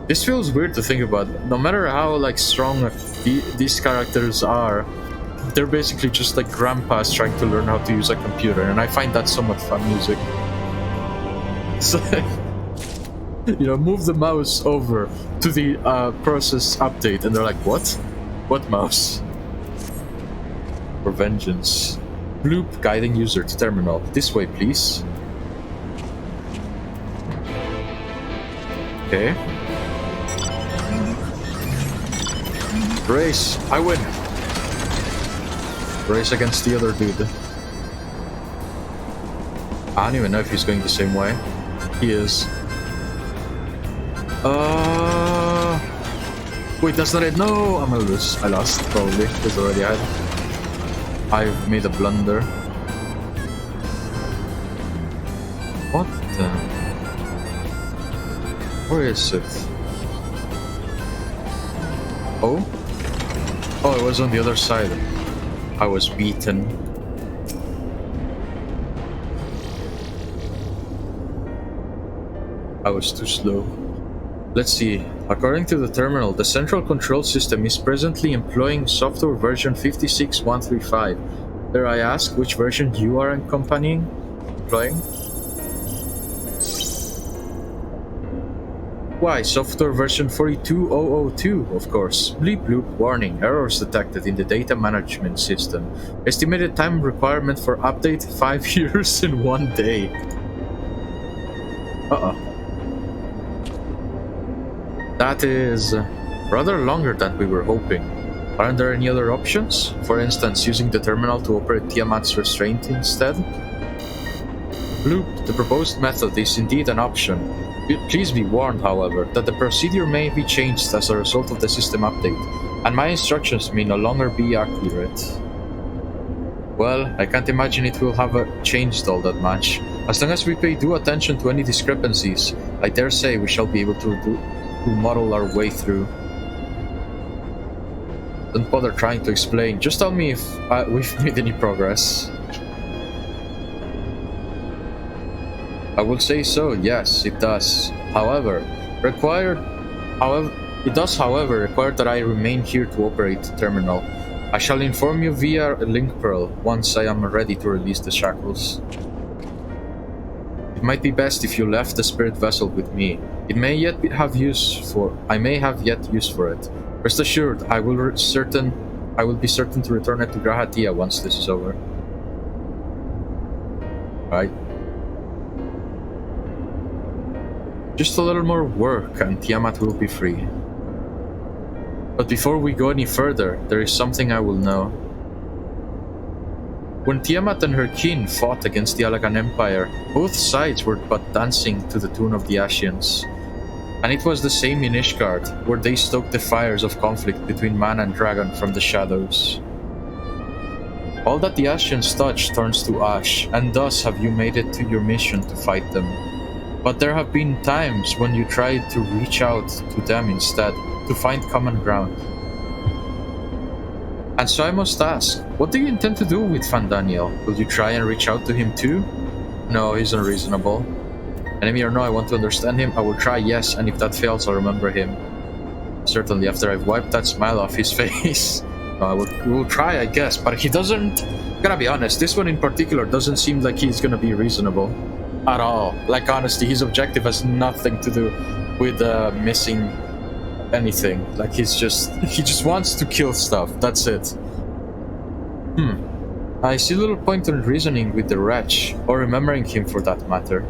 This feels weird to think about. No matter how like strong these characters are, they're basically just like grandpas trying to learn how to use a computer, and I find that somewhat fun music. So, you know, move the mouse over to the process update, and they're like, what? What mouse? For vengeance. Bloop, guiding user to terminal. This way, please. Okay. Race! I win! Race against the other dude. I don't even know if he's going the same way. He is. Wait, that's not it. No! I'm gonna lose. I lost, probably. He's already ahead. I've made a blunder. What the... Where is it? Oh? Oh, it was on the other side. I was beaten. I was too slow. Let's see. According to the terminal, the central control system is presently employing software version 56135. Dare I ask which version you are employing? Why, software version 42002, of course. Bleep bloop, warning, errors detected in the data management system. Estimated time requirement for update 5 years in 1 day. Uh-oh. That is rather longer than we were hoping. Aren't there any other options? For instance, using the terminal to operate Tiamat's restraint instead? Bloop, the proposed method is indeed an option. Please be warned, however, that the procedure may be changed as a result of the system update, and my instructions may no longer be accurate. Well, I can't imagine it will have changed all that much. As long as we pay due attention to any discrepancies, I dare say we shall be able to model our way through. Don't bother trying to explain, just tell me if we've made any progress. I will say so, yes, it does. However, it does require that I remain here to operate the terminal. I shall inform you via a link pearl once I am ready to release the shackles. It might be best if you left the spirit vessel with me. It may yet have use for it. Rest assured, I will be certain to return it to Grahatia once this is over. Right. Just a little more work and Tiamat will be free. But before we go any further, there is something I will know. When Tiamat and her kin fought against the Allagan Empire, both sides were but dancing to the tune of the Ascians. And it was the same in Ishgard, where they stoked the fires of conflict between man and dragon from the shadows. All that the Ascians touch turns to ash, and thus have you made it to your mission to fight them. But there have been times when you tried to reach out to them instead, to find common ground. And so I must ask, what do you intend to do with Fandaniel? Will you try and reach out to him too? No, he's unreasonable. Enemy or no, I want to understand him. I will try, yes, and if that fails, I'll remember him. Certainly, after I've wiped that smile off his face. No, we'll try, I guess, but he doesn't... Gotta be honest, this one in particular doesn't seem like he's gonna be reasonable. At all. Like, honestly, his objective has nothing to do with missing anything. Like, he just wants to kill stuff. That's it. I see little point in reasoning with the wretch, or remembering him for that matter.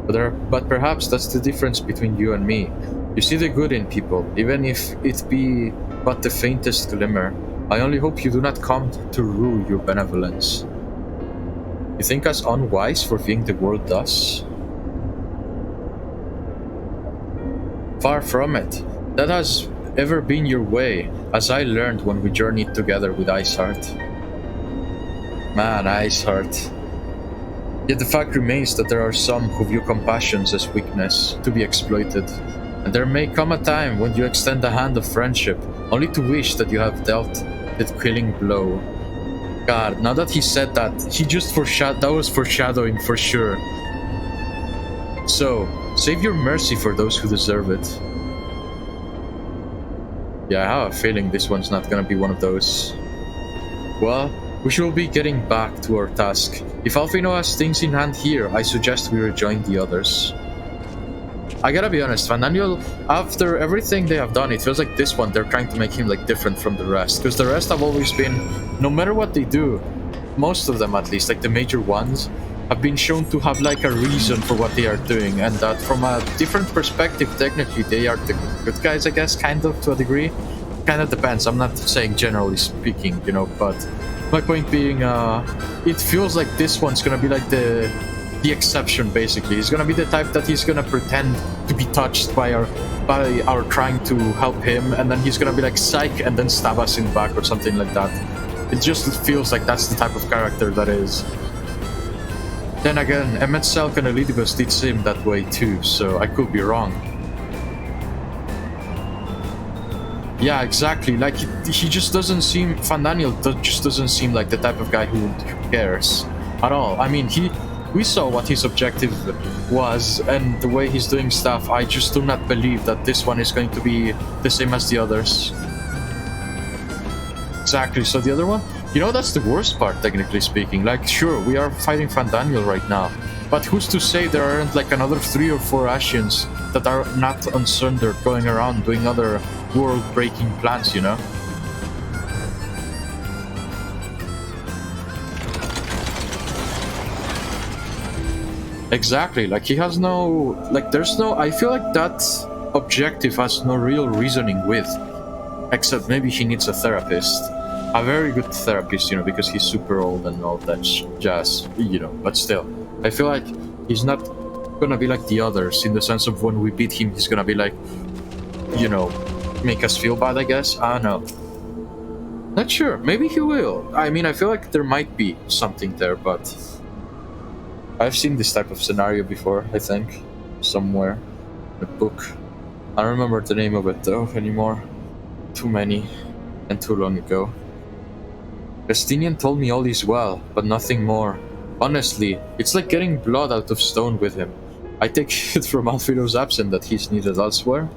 But perhaps that's the difference between you and me. You see the good in people, even if it be but the faintest glimmer. I only hope you do not come to rue your benevolence. You think us unwise for viewing the world thus? Far from it. That has ever been your way, as I learned when we journeyed together with Iceheart. Man, Iceheart. Yet the fact remains that there are some who view compassion as weakness, to be exploited. And there may come a time when you extend a hand of friendship, only to wish that you have dealt that killing blow. God, now that he said that, that was foreshadowing for sure. So, save your mercy for those who deserve it. Yeah, I have a feeling this one's not gonna be one of those. Well, we shall be getting back to our task. If Alphino has things in hand here, I suggest we rejoin the others. I gotta be honest, Fandaniel, after everything they have done, it feels like this one, they're trying to make him like different from the rest. Because the rest have always been, no matter what they do, most of them at least, like the major ones, have been shown to have like a reason for what they are doing, and that from a different perspective, technically they are the good guys, I guess, kind of, to a degree. Kind of depends. I'm not saying generally speaking, you know, but my point being, it feels like this one's gonna be like the exception, basically. He's gonna be the type that he's gonna pretend to be touched by our trying to help him, and then he's gonna be like psych and then stab us in the back or something like that. It just feels like that's the type of character that is. Then again, Emmett Selk and Elidibus did seem that way too, so I could be wrong. Yeah, exactly. Like, he just doesn't seem... Fandaniel just doesn't seem like the type of guy who cares at all. I mean, we saw what his objective was, and the way he's doing stuff, I just do not believe that this one is going to be the same as the others. Exactly, so the other one? You know, that's the worst part, technically speaking. Like, sure, we are fighting Fandaniel right now, but who's to say there aren't like another 3 or 4 Ashians that are not unsundered going around doing other world-breaking plans, you know? Exactly, like he has no... Like, there's no... I feel like that objective has no real reasoning with. Except maybe he needs a therapist. A very good therapist, you know, because he's super old and all that jazz, you know, but still. I feel like he's not gonna be like the others, in the sense of when we beat him, he's gonna be like, you know, make us feel bad, I guess? I don't know. Not sure, maybe he will. I mean, I feel like there might be something there, but... I've seen this type of scenario before, I think, somewhere in a book. I don't remember the name of it, though, anymore. Too many, and too long ago. Justinian told me all is well, but nothing more. Honestly, it's like getting blood out of stone with him. I take it from Alfido's absent that he's needed elsewhere.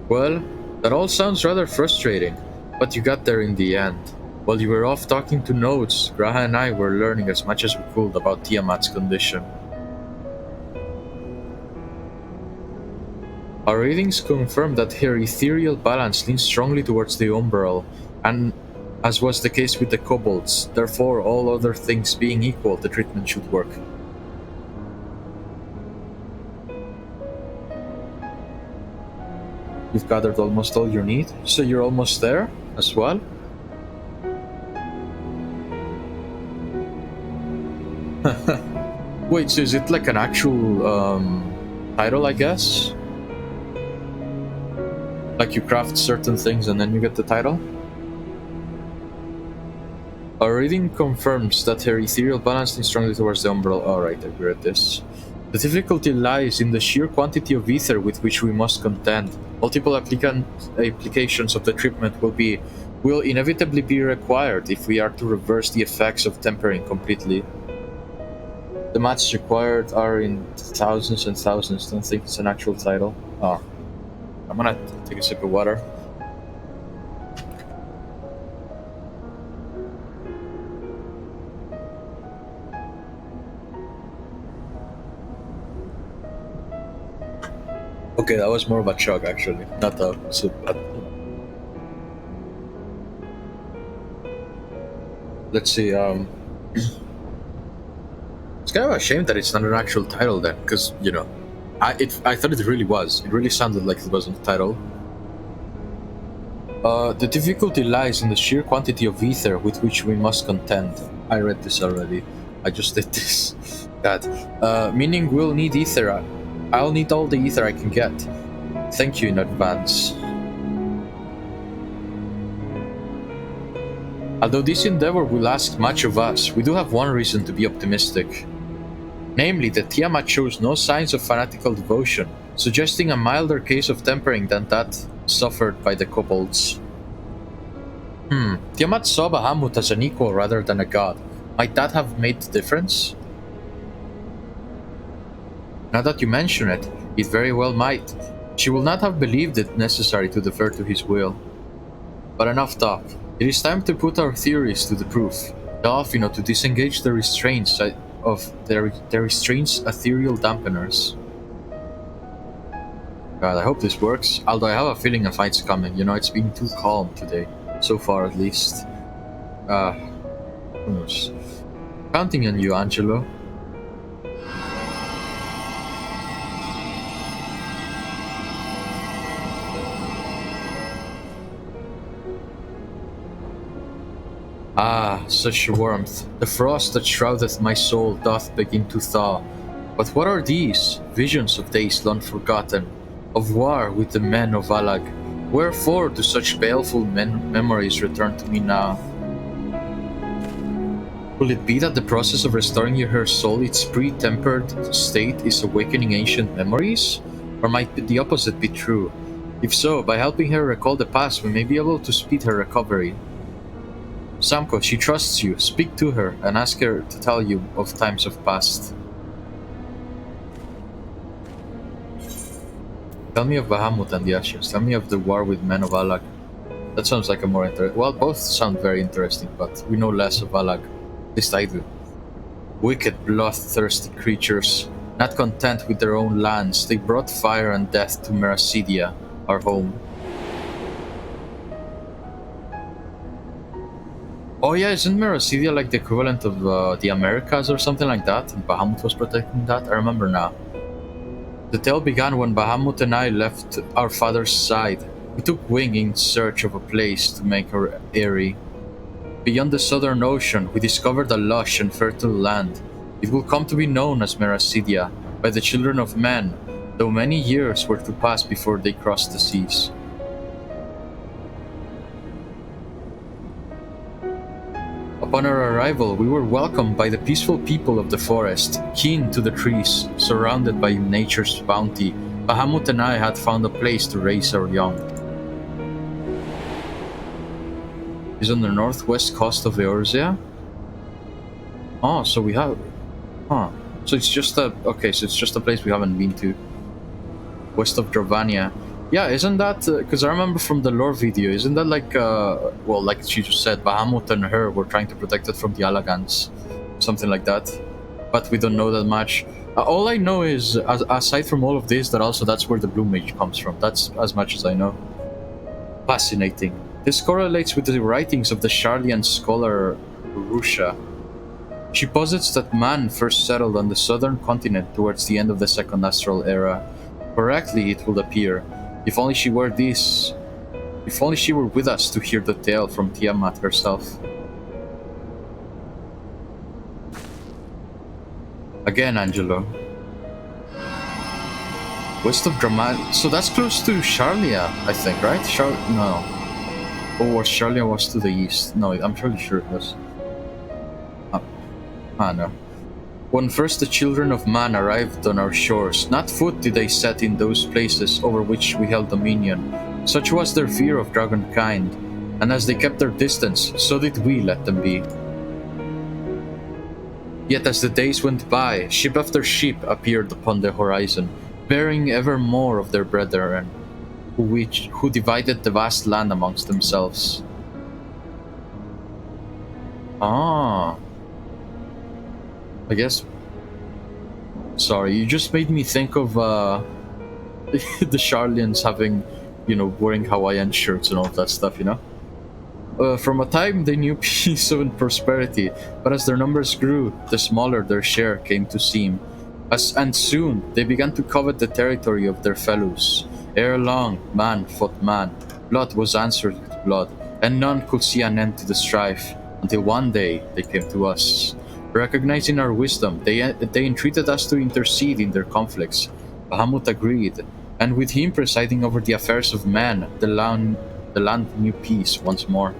Well, that all sounds rather frustrating, but you got there in the end. While you were off talking to Nodes, Graha and I were learning as much as we could about Tiamat's condition. Our readings confirm that her ethereal balance leans strongly towards the umbral, and as was the case with the kobolds, therefore all other things being equal, the treatment should work. You've gathered almost all you need, so you're almost there as well? Wait, so is it like an actual title, I guess? Like you craft certain things and then you get the title? Our reading confirms that her ethereal balance leans strongly towards the umbral. Alright, I read this. The difficulty lies in the sheer quantity of ether with which we must contend. Multiple applications of the treatment will inevitably be required if we are to reverse the effects of tempering completely. The mats required are in thousands and thousands. Don't think it's an actual title. Oh. I'm gonna take a sip of water. Okay, that was more of a chug actually, not a sip. Let's see, it's kind of a shame that it's not an actual title then, because, you know, I thought it really was. It really sounded like it wasn't a title. The difficulty lies in the sheer quantity of ether with which we must contend. I read this already. I just did this. God. Meaning we'll need ether. I'll need all the ether I can get. Thank you in advance. Although this endeavor will ask much of us, we do have one reason to be optimistic. Namely, that Tiamat shows no signs of fanatical devotion, suggesting a milder case of tempering than that suffered by the kobolds. Tiamat saw Bahamut as an equal rather than a god. Might that have made the difference? Now that you mention it, it very well might. She will not have believed it necessary to defer to his will. But enough talk. It is time to put our theories to the proof. Tell Alfino to disengage the restraints of their restraints ethereal dampeners. God, I hope this works. Although I have a feeling a fight's coming. You know, it's been too calm today. So far, at least. Who knows? Counting on you, Angelo. Ah, such warmth. The frost that shroudeth my soul doth begin to thaw. But what are these? Visions of days long forgotten, of war with the men of Alag. Wherefore do such baleful memories return to me now? Will it be that the process of restoring her soul its pre-tempered state is awakening ancient memories? Or might the opposite be true? If so, by helping her recall the past, we may be able to speed her recovery. Samko, she trusts you. Speak to her and ask her to tell you of times of past. Tell me of Bahamut and the Ashes. Tell me of the war with men of Alag. That sounds like a more well, both sound very interesting, but we know less of Alag. At least I do. Wicked, bloodthirsty creatures. Not content with their own lands, they brought fire and death to Meracidia, our home. Oh yeah, isn't Meracidia like the equivalent of the Americas or something like that? And Bahamut was protecting that? I remember now. The tale began when Bahamut and I left our father's side. We took wing in search of a place to make our eyrie. Beyond the southern ocean, we discovered a lush and fertile land. It will come to be known as Meracidia by the children of men, though many years were to pass before they crossed the seas. Upon our arrival, we were welcomed by the peaceful people of the forest, keen to the trees, surrounded by nature's bounty. Bahamut and I had found a place to raise our young. Is on the northwest coast of Eorzea? Oh, so we have... Huh. So it's just a... Okay, so it's just a place we haven't been to. West of Dravania. Yeah, isn't that... Because I remember from the lore video, isn't that like... well, like she just said, Bahamut and her were trying to protect it from the Alagans. Something like that. But we don't know that much. All I know is, aside from all of this, that also that's where the Blue Mage comes from. That's as much as I know. Fascinating. This correlates with the writings of the Sharlian scholar Rusha. She posits that man first settled on the southern continent towards the end of the Second Astral Era. Correctly, it would appear. If only she were with us to hear the tale from Tiamat herself. Again, Angelo. West of Draman... So that's close to Sharlia, I think, right? No. Or Sharlia was to the east. No, I'm fairly sure it was. No. When first the children of man arrived on our shores, not foot did they set in those places over which we held dominion. Such was their fear of dragonkind, and as they kept their distance, so did we let them be. Yet as the days went by, ship after ship appeared upon the horizon, bearing ever more of their brethren, who divided the vast land amongst themselves. Ah. I guess... Sorry, you just made me think of the Sharlians having, you know, wearing Hawaiian shirts and all that stuff, you know? From a time they knew peace and prosperity, but as their numbers grew, the smaller their share came to seem. And soon, they began to covet the territory of their fellows. Ere long, man fought man, blood was answered with blood, and none could see an end to the strife, until one day they came to us. Recognizing our wisdom, they entreated us to intercede in their conflicts. Bahamut agreed, and with him presiding over the affairs of man, the land knew peace once more.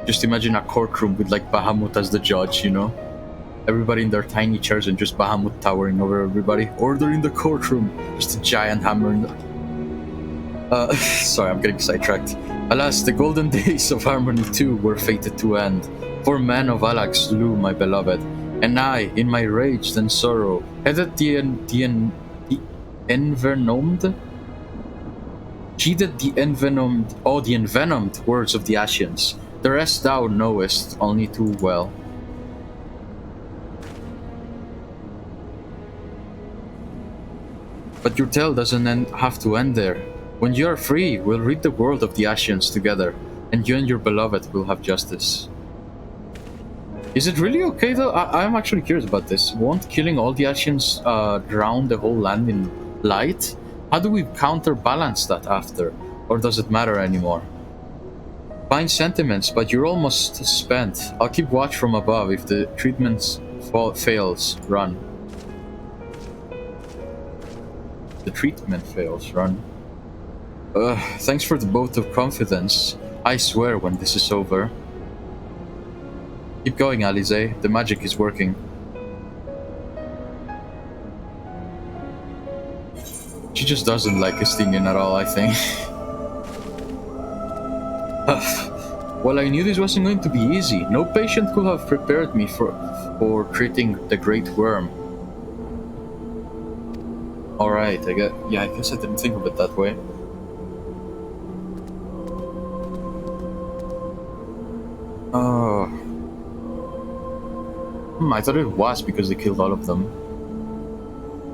Just imagine a courtroom with like Bahamut as the judge, you know? Everybody in their tiny chairs and just Bahamut towering over everybody. Order in the courtroom! Just a giant hammer in the... Sorry, I'm getting sidetracked. Alas, the golden days of Harmony too were fated to end, for men of Alag slew my beloved, and I, in my rage and sorrow, headed the envenomed words of the Ascians. The rest thou knowest only too well. But your tale doesn't have to end there. When you are free, we'll rid the world of the Ascians together, and you and your beloved will have justice. Is it really okay though? I'm actually curious about this. Won't killing all the Ascians drown the whole land in light? How do we counterbalance that after? Or does it matter anymore? Fine sentiments, but you're almost spent. I'll keep watch from above. If the treatment fails, run. The treatment fails, run. Thanks for the vote of confidence. I swear when this is over. Keep going, Alize. The magic is working. She just doesn't like Estinian at all, I think. Well, I knew this wasn't going to be easy. No patient could have prepared me for treating the Great Worm. Alright, I guess I didn't think of it that way. Oh. I thought it was because they killed all of them.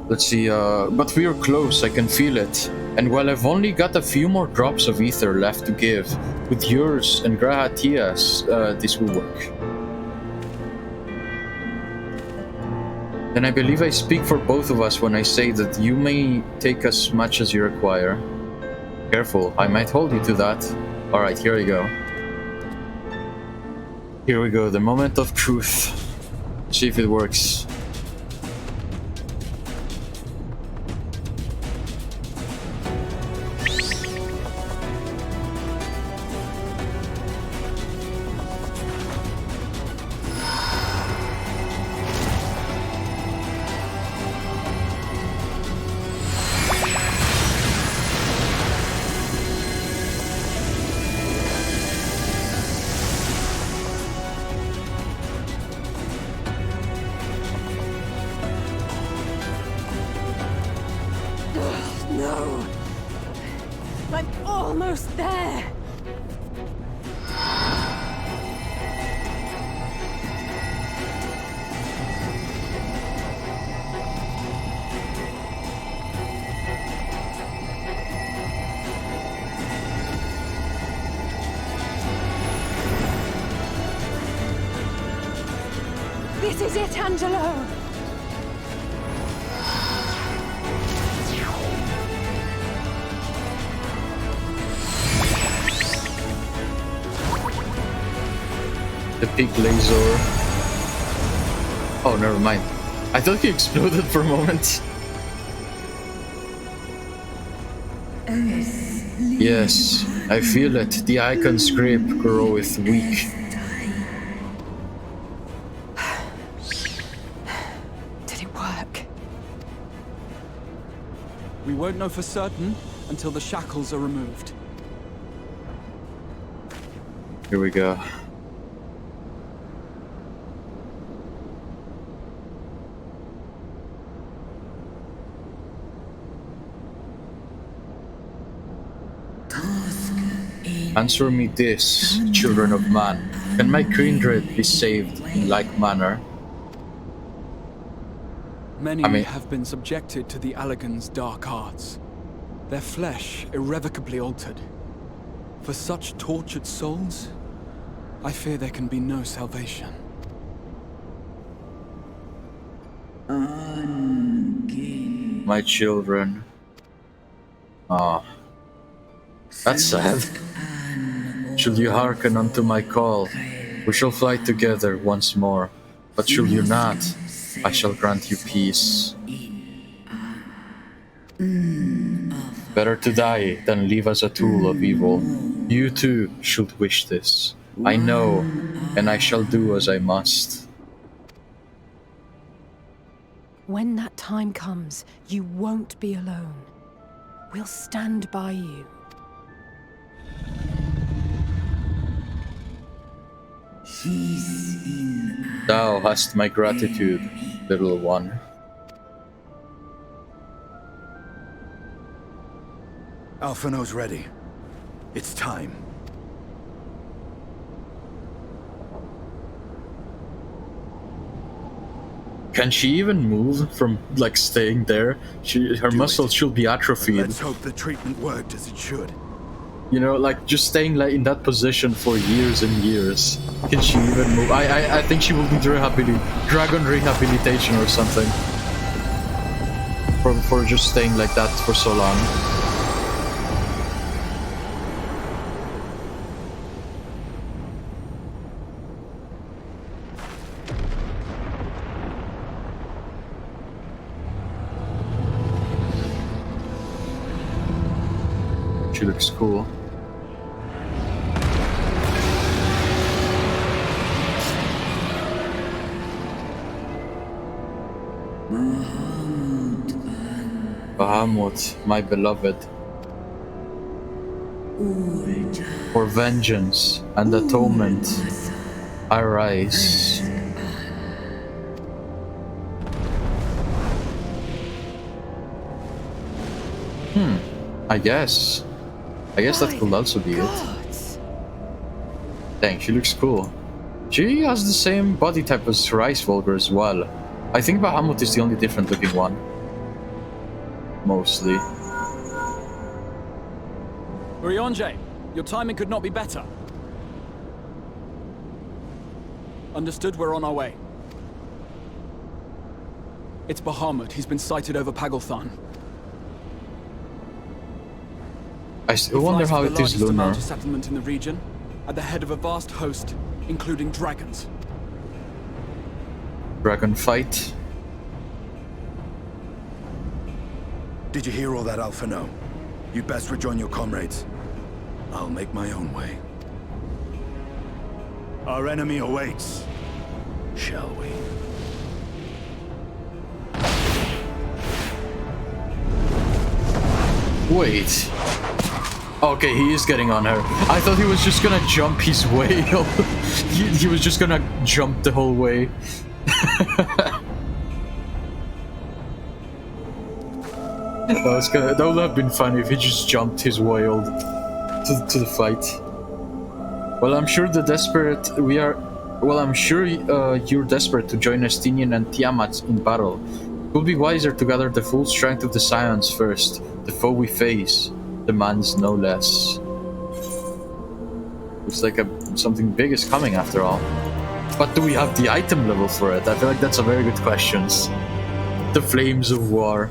Let's see, but we are close, I can feel it. And while I've only got a few more drops of ether left to give, with yours and Grahatia's, this will work. And I believe I speak for both of us when I say that you may take as much as you require. Careful, I might hold you to that. Alright, here we go. Here we go, the moment of truth. See if it works.
No! I'm almost there! This is it, Angelo!
The big laser. Oh, never mind. I thought he exploded for a moment. Yes, I feel it. The icon's grip groweth weak.
Did it work?
We won't know for certain until the shackles are removed.
Here we go. Answer me this, children of man. Can my kindred be saved in like manner?
Many have been subjected to the Allagan's dark arts. Their flesh irrevocably altered. For such tortured souls, I fear there can be no salvation.
My children. Ah. That's sad. Should you hearken unto my call, we shall fly together once more. But should you not, I shall grant you peace. Better to die than live as a tool of evil. You too should wish this. I know, and I shall do as I must.
When that time comes, you won't be alone. We'll stand by you.
Thou hast my gratitude, little one.
Alphino's ready. It's time.
can she even move from like staying there? Her muscles should be atrophied.
Let's hope the treatment worked as it should.
You know, like just staying like in that position for years and years. Can she even move? I think she will need dragon rehabilitation or something. For just staying like that for so long. She looks cool. Bahamut, my beloved. For vengeance and atonement, I rise. I guess that could also be it. Dang, she looks cool. She has the same body type as Rice Vulgar as well. I think Bahamut is the only different looking one. Mostly.
Urianger, your timing could not be better. Understood, we're on our way. It's Bahamut. He's been sighted over Pagalthan.
I still wonder how it is lunar.
Largest settlement in the region, at the head of a vast host, including dragons.
Dragon fight.
Did you hear all that, Alphino? You best rejoin your comrades. I'll make my own way. Our enemy awaits. Shall we?
Wait. Okay, he is getting on her. I thought he was just gonna jump his way. he was just gonna jump the whole way. That would have been funny if he just jumped his way all to the fight. Well, I'm sure you're desperate to join Estinian and Tiamat in battle. It would be wiser to gather the full strength of the Scions first. The foe we face demands no less. Looks like something big is coming after all. But do we have the item level for it? I feel like that's a very good question. The Flames of War.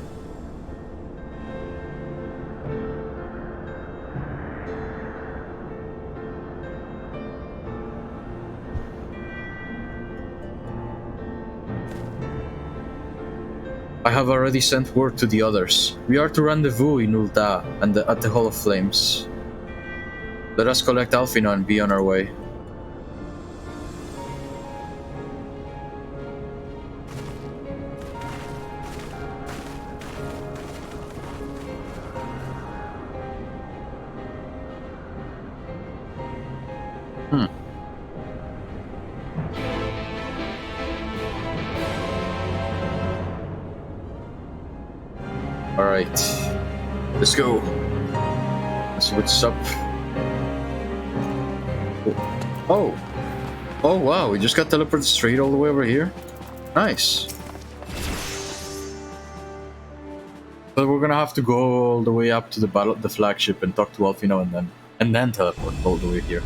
I have already sent word to the others. We are to rendezvous in Ul'dah and at the Hall of Flames. Let us collect Alphino and be on our way. Alright, let's go. Let's see what's up. Oh wow, we just got teleported straight all the way over here. Nice. But we're gonna have to go all the way up to the flagship and talk to Alphino and then teleport all the way here.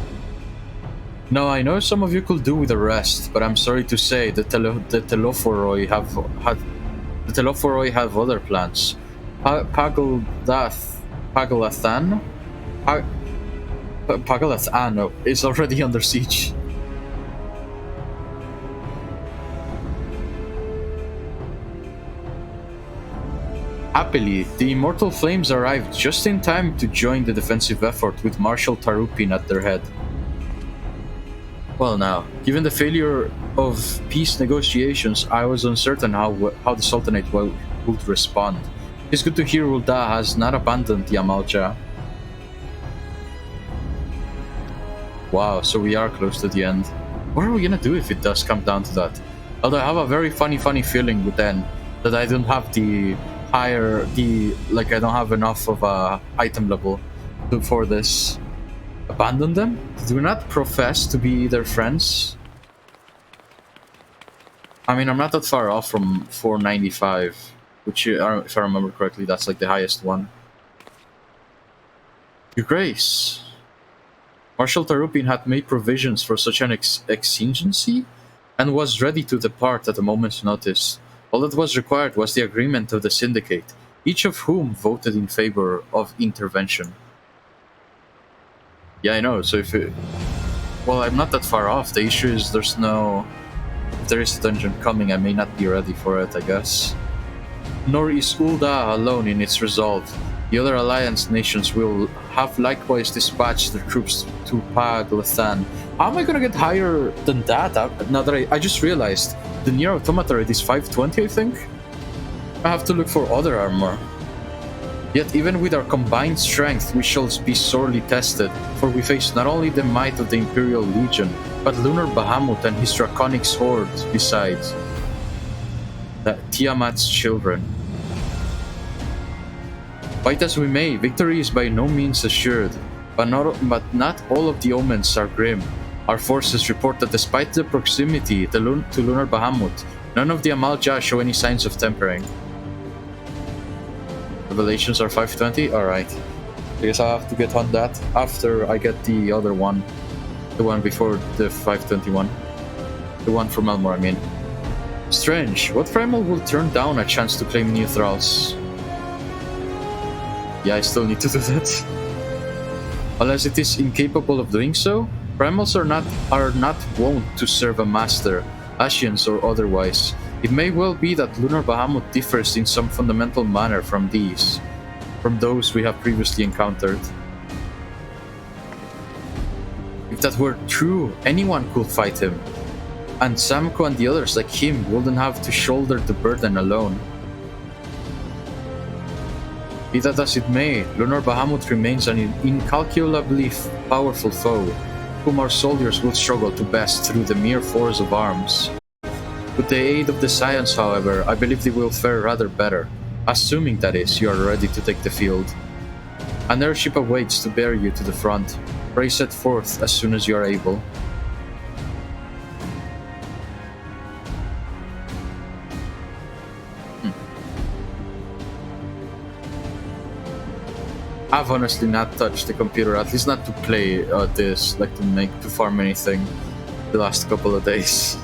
Now I know some of you could do with the rest, but I'm sorry to say the Telophoroi have other plans. Pagalthan is already under siege. Happily, the Immortal Flames arrived just in time to join the defensive effort with Marshal Tarupin at their head. Well now, given the failure of peace negotiations, I was uncertain how the Sultanate would respond. It's good to hear Ul'dah has not abandoned the Amalja. Wow, so we are close to the end. What are we gonna do if it does come down to that? Although I have a very funny feeling with then that I don't have I don't have enough of a item level for this. Abandon them? Do not profess to be their friends? I mean, I'm not that far off from 495, which, if I remember correctly, that's like the highest one. Your Grace, Marshal Tarupin had made provisions for such an exigency, and was ready to depart at a moment's notice. All that was required was the agreement of the Syndicate, each of whom voted in favor of intervention. Yeah, I know, so if it... Well, I'm not that far off. The issue is there's no... If there is a dungeon coming, I may not be ready for it, I guess. Nor is Ul'dah alone in its resolve. The other Alliance nations will have likewise dispatched their troops to Pag-Lathan. How am I gonna get higher than that? Now that I just realized, the Nier Automata rate is 520, I think? I have to look for other armor. Yet even with our combined strength, we shall be sorely tested, for we face not only the might of the Imperial Legion, but Lunar Bahamut and his draconic sword besides. Tiamat's children. Fight as we may, victory is by no means assured, but not all of the omens are grim. Our forces report that despite the proximity to Lunar Bahamut, none of the Amalja show any signs of tempering. Revelations are 520? Alright. I guess I'll have to get on that after I get the other one. The one before the 521. The one from Elmore, I mean. Strange. What primal will turn down a chance to claim new thralls? Yeah, I still need to do that. Unless it is incapable of doing so, primals are not wont to serve a master, Ascians or otherwise. It may well be that Lunar Bahamut differs in some fundamental manner from those we have previously encountered. If that were true, anyone could fight him, and Samko and the others like him wouldn't have to shoulder the burden alone. Be that as it may, Lunar Bahamut remains an incalculably powerful foe, whom our soldiers will struggle to best through the mere force of arms. With the aid of the science, however, I believe they will fare rather better, assuming, that is, you are ready to take the field. An airship awaits to bear you to the front. Pray set forth as soon as you are able. I've honestly not touched the computer, at least not to play this, like to farm anything, the last couple of days.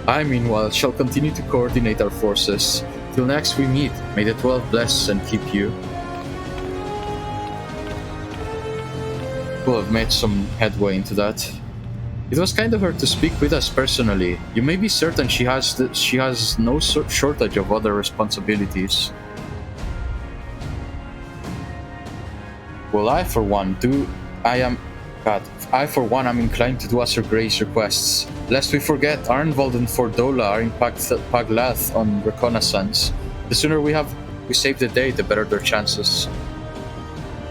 I, meanwhile, shall continue to coordinate our forces. Till next we meet, may the 12 bless and keep you. We'll have made some headway into that. It was kind of her to speak with us personally. You may be certain she has no shortage of other responsibilities. Well, I for one am inclined to do as her grace requests. Lest we forget, Arnvald and Fordola are in Paglath on reconnaissance. The sooner we save the day, the better their chances.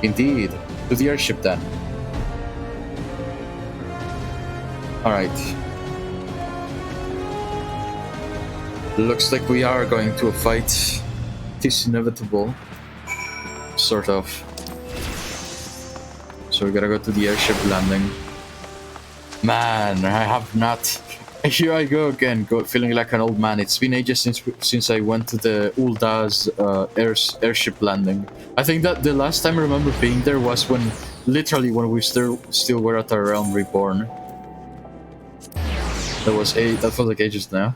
Indeed. To the airship then. Alright. Looks like we are going to a fight. It is inevitable. Sort of. So we gotta go to the airship landing. Man, I have not... Here I go again, feeling like an old man. It's been ages since I went to the Ul'dah's airship landing. I think that the last time I remember being there was when we still were at our realm reborn. That felt like ages now.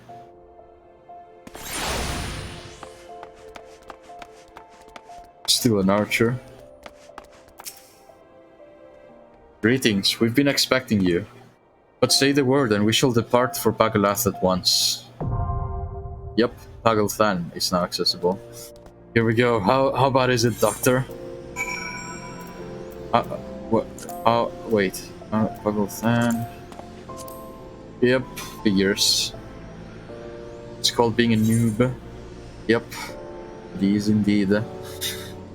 Still an archer. Greetings, we've been expecting you. But say the word and we shall depart for Pagalath at once. Yep, Pag-Lathan is now accessible. Here we go. How bad is it, Doctor? What? Oh, wait. Pag-Lathan. Yep, figures. It's called being a noob. Yep, it is indeed.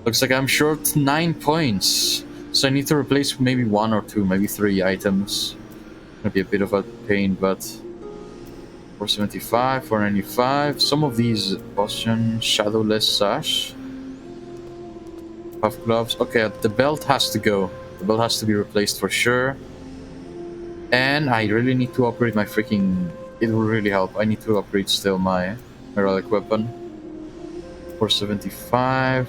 Looks like I'm short 9 points. So I need to replace maybe 1 or 2, maybe 3 items. Gonna be a bit of a pain, but 475, 495. Some of these Boston Shadowless Sash. Puff gloves. Okay, the belt has to go. The belt has to be replaced for sure. And I really need to upgrade my freaking it will really help. I need to upgrade still my relic weapon. 475,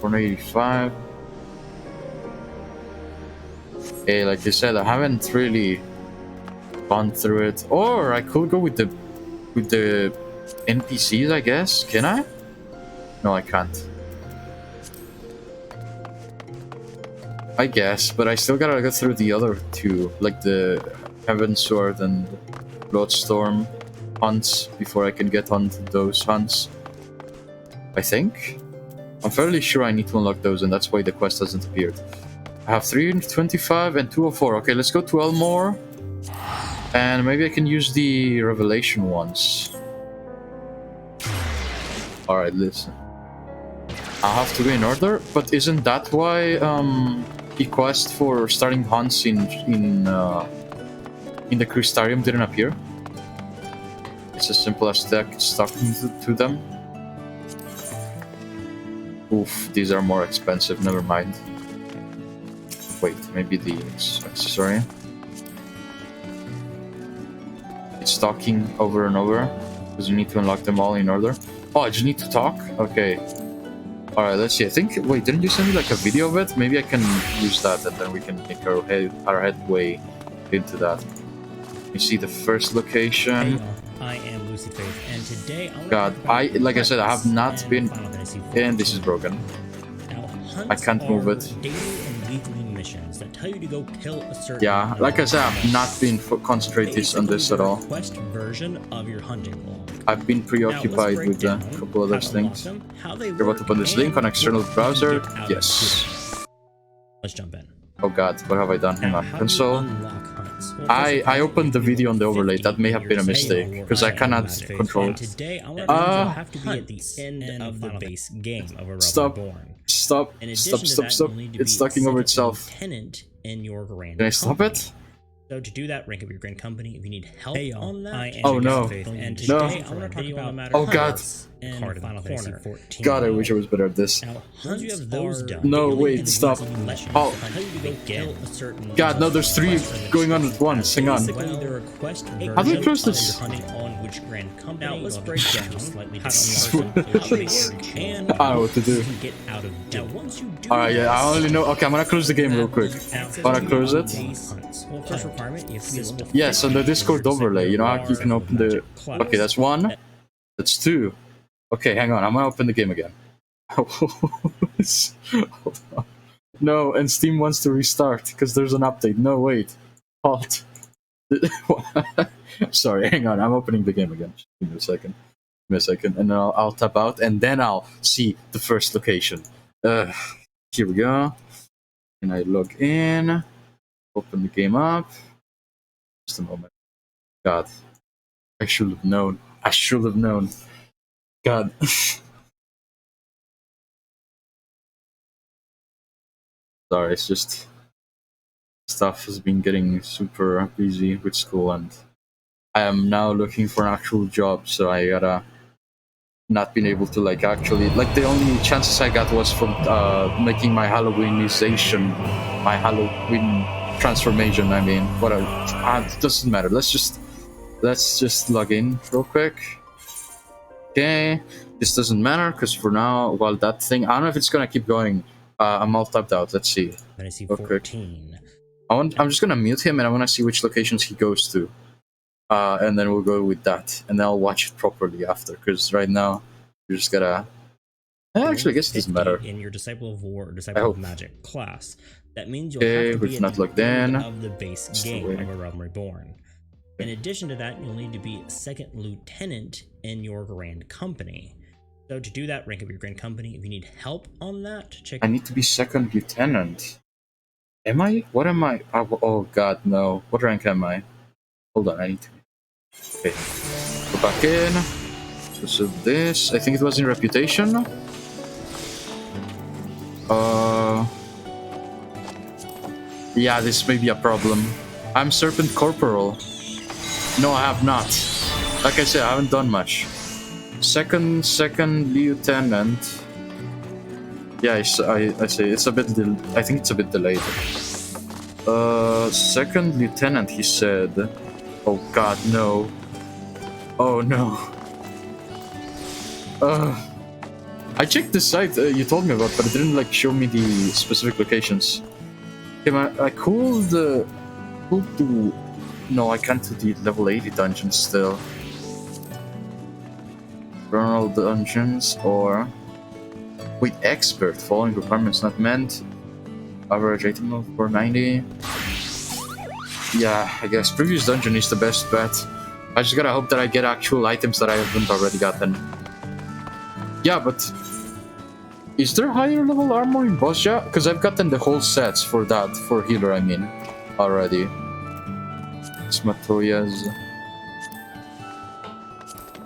485. Hey, like you said, I haven't really gone through it. Or I could go with the NPCs, I guess. Can I? No, I can't. I guess, but I still gotta go through the other two, like the Heaven Sword and Bloodstorm hunts before I can get onto those hunts. I think. I'm fairly sure I need to unlock those, and that's why the quest hasn't appeared. I have 325 and 204. Okay, let's go to Elmore. And maybe I can use the Revelation ones. Alright, listen. I'll have to go in order, but isn't that why the quest for starting hunts in the Crystarium didn't appear? It's as simple as talking to them. Oof, these are more expensive, never mind. Wait, maybe the accessory. It's talking over and over, because you need to unlock them all in order. Oh, I just need to talk? Okay. Alright, let's see. I think... Wait, didn't you send me like a video of it? Maybe I can use that and then we can make our headway into that. You see the first location.
Hey, I am Lucy Faith, and today
God, like I said, I have not been... And this is broken. I can't move it.
That tell you to go kill a certain
yeah, like I said, I've not been concentrated on this at all.
Version of your hunting log.
I've been preoccupied with a couple other things. You're about to put this link on external browser? Yes.
Let's jump in.
Oh god, what have I done? Hang on. Console. I opened the video on the overlay. That may have been a mistake because I cannot control it.
Today I want to have to be at the end of the base game of a
Stop. Stop. Stop. It's talking over itself.
Tenant in your grand
Can I stop it?
So to do that, rank up your grand company. If you need help on that,
oh no,
and
no.
I want to talk about
oh god.
Part of Final Fantasy XIV.
God, I wish I was better at this.
Now, once you have those done,
no, wait, stop. Oh. God, no, there's 3 going on at once. Hang on. How do I close this?
Now, let's break down slightly how
I don't know what to do. Alright, yeah, I only know. Okay, I'm gonna close the game real quick. Wanna close it? Yes, on the Discord overlay. You know how you can open the. Okay, that's 1. That's 2. Okay, hang on. I'm gonna open the game again. Hold on. No, and Steam wants to restart because there's an update. No, wait. Halt. Sorry, hang on. I'm opening the game again. Give me a second. And then I'll tap out, and then I'll see the first location. Here we go. And I log in. Open the game up. Just a moment. God. I should have known. I should have known. God. Sorry, it's just stuff has been getting super busy with school, and I am now looking for an actual job, so I gotta not been able to like actually like the only chances I got was from making my Halloweenization, my Halloween transformation. I mean, whatever. It doesn't matter. Let's just log in real quick. Okay, this doesn't matter because for now, while that thing, I don't know if it's gonna keep going. I'm all tapped out. Let's see. Real quick. I'm just gonna mute him and I want to see which locations he goes to, and then we'll go with that, and then I'll watch it properly after. Because right now, you just gotta. Actually, I guess it doesn't matter.
In your Disciple of War or Disciple of Magic class, that means you'll
have
to be
not logged in.
Of the base game of A Realm Reborn. In addition to that, you'll need to be second lieutenant in your grand company. So to do that, rank up your grand company. If you need help on that, check.
I need to be second lieutenant. Am I? What am I? Oh god, no. What rank am I? Hold on, I need to. Okay. Go back in. So this, I think it was in reputation. Yeah, this may be a problem. I'm Serpent Corporal. No, I have not. Like I said, I haven't done much. Second lieutenant. Yeah, I say it's a bit. I think it's a bit delayed. Second lieutenant, he said. Oh God, no. Oh no. I checked the site you told me about, but it didn't like show me the specific locations. Okay, I could do... No, I can't do the level 80 dungeons still. Journal dungeons or... Wait, expert. Following requirements not meant. Average item level 490. Yeah, I guess previous dungeon is the best bet. I just gotta hope that I get actual items that I haven't already gotten. Yeah, but... Is there higher level armor in Bosja? Because I've gotten the whole sets for that, for healer I mean, already. Smatoya's.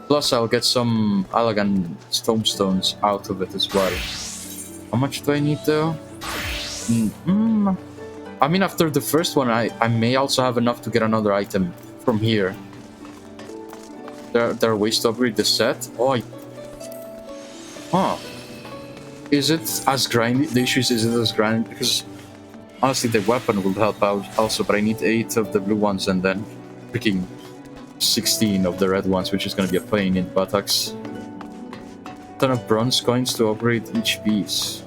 Plus I'll get some elegant tombstones out of it as well. How much do I need though? I mean after the first one I may also have enough to get another item from here. There are ways to upgrade the set? Oh, Huh. Is it as grindy? The issue is it as grindy? Because honestly the weapon will help out also, but I need 8 of the blue ones and then freaking 16 of the red ones, which is gonna be a pain in buttocks. Ton of bronze coins to upgrade each piece.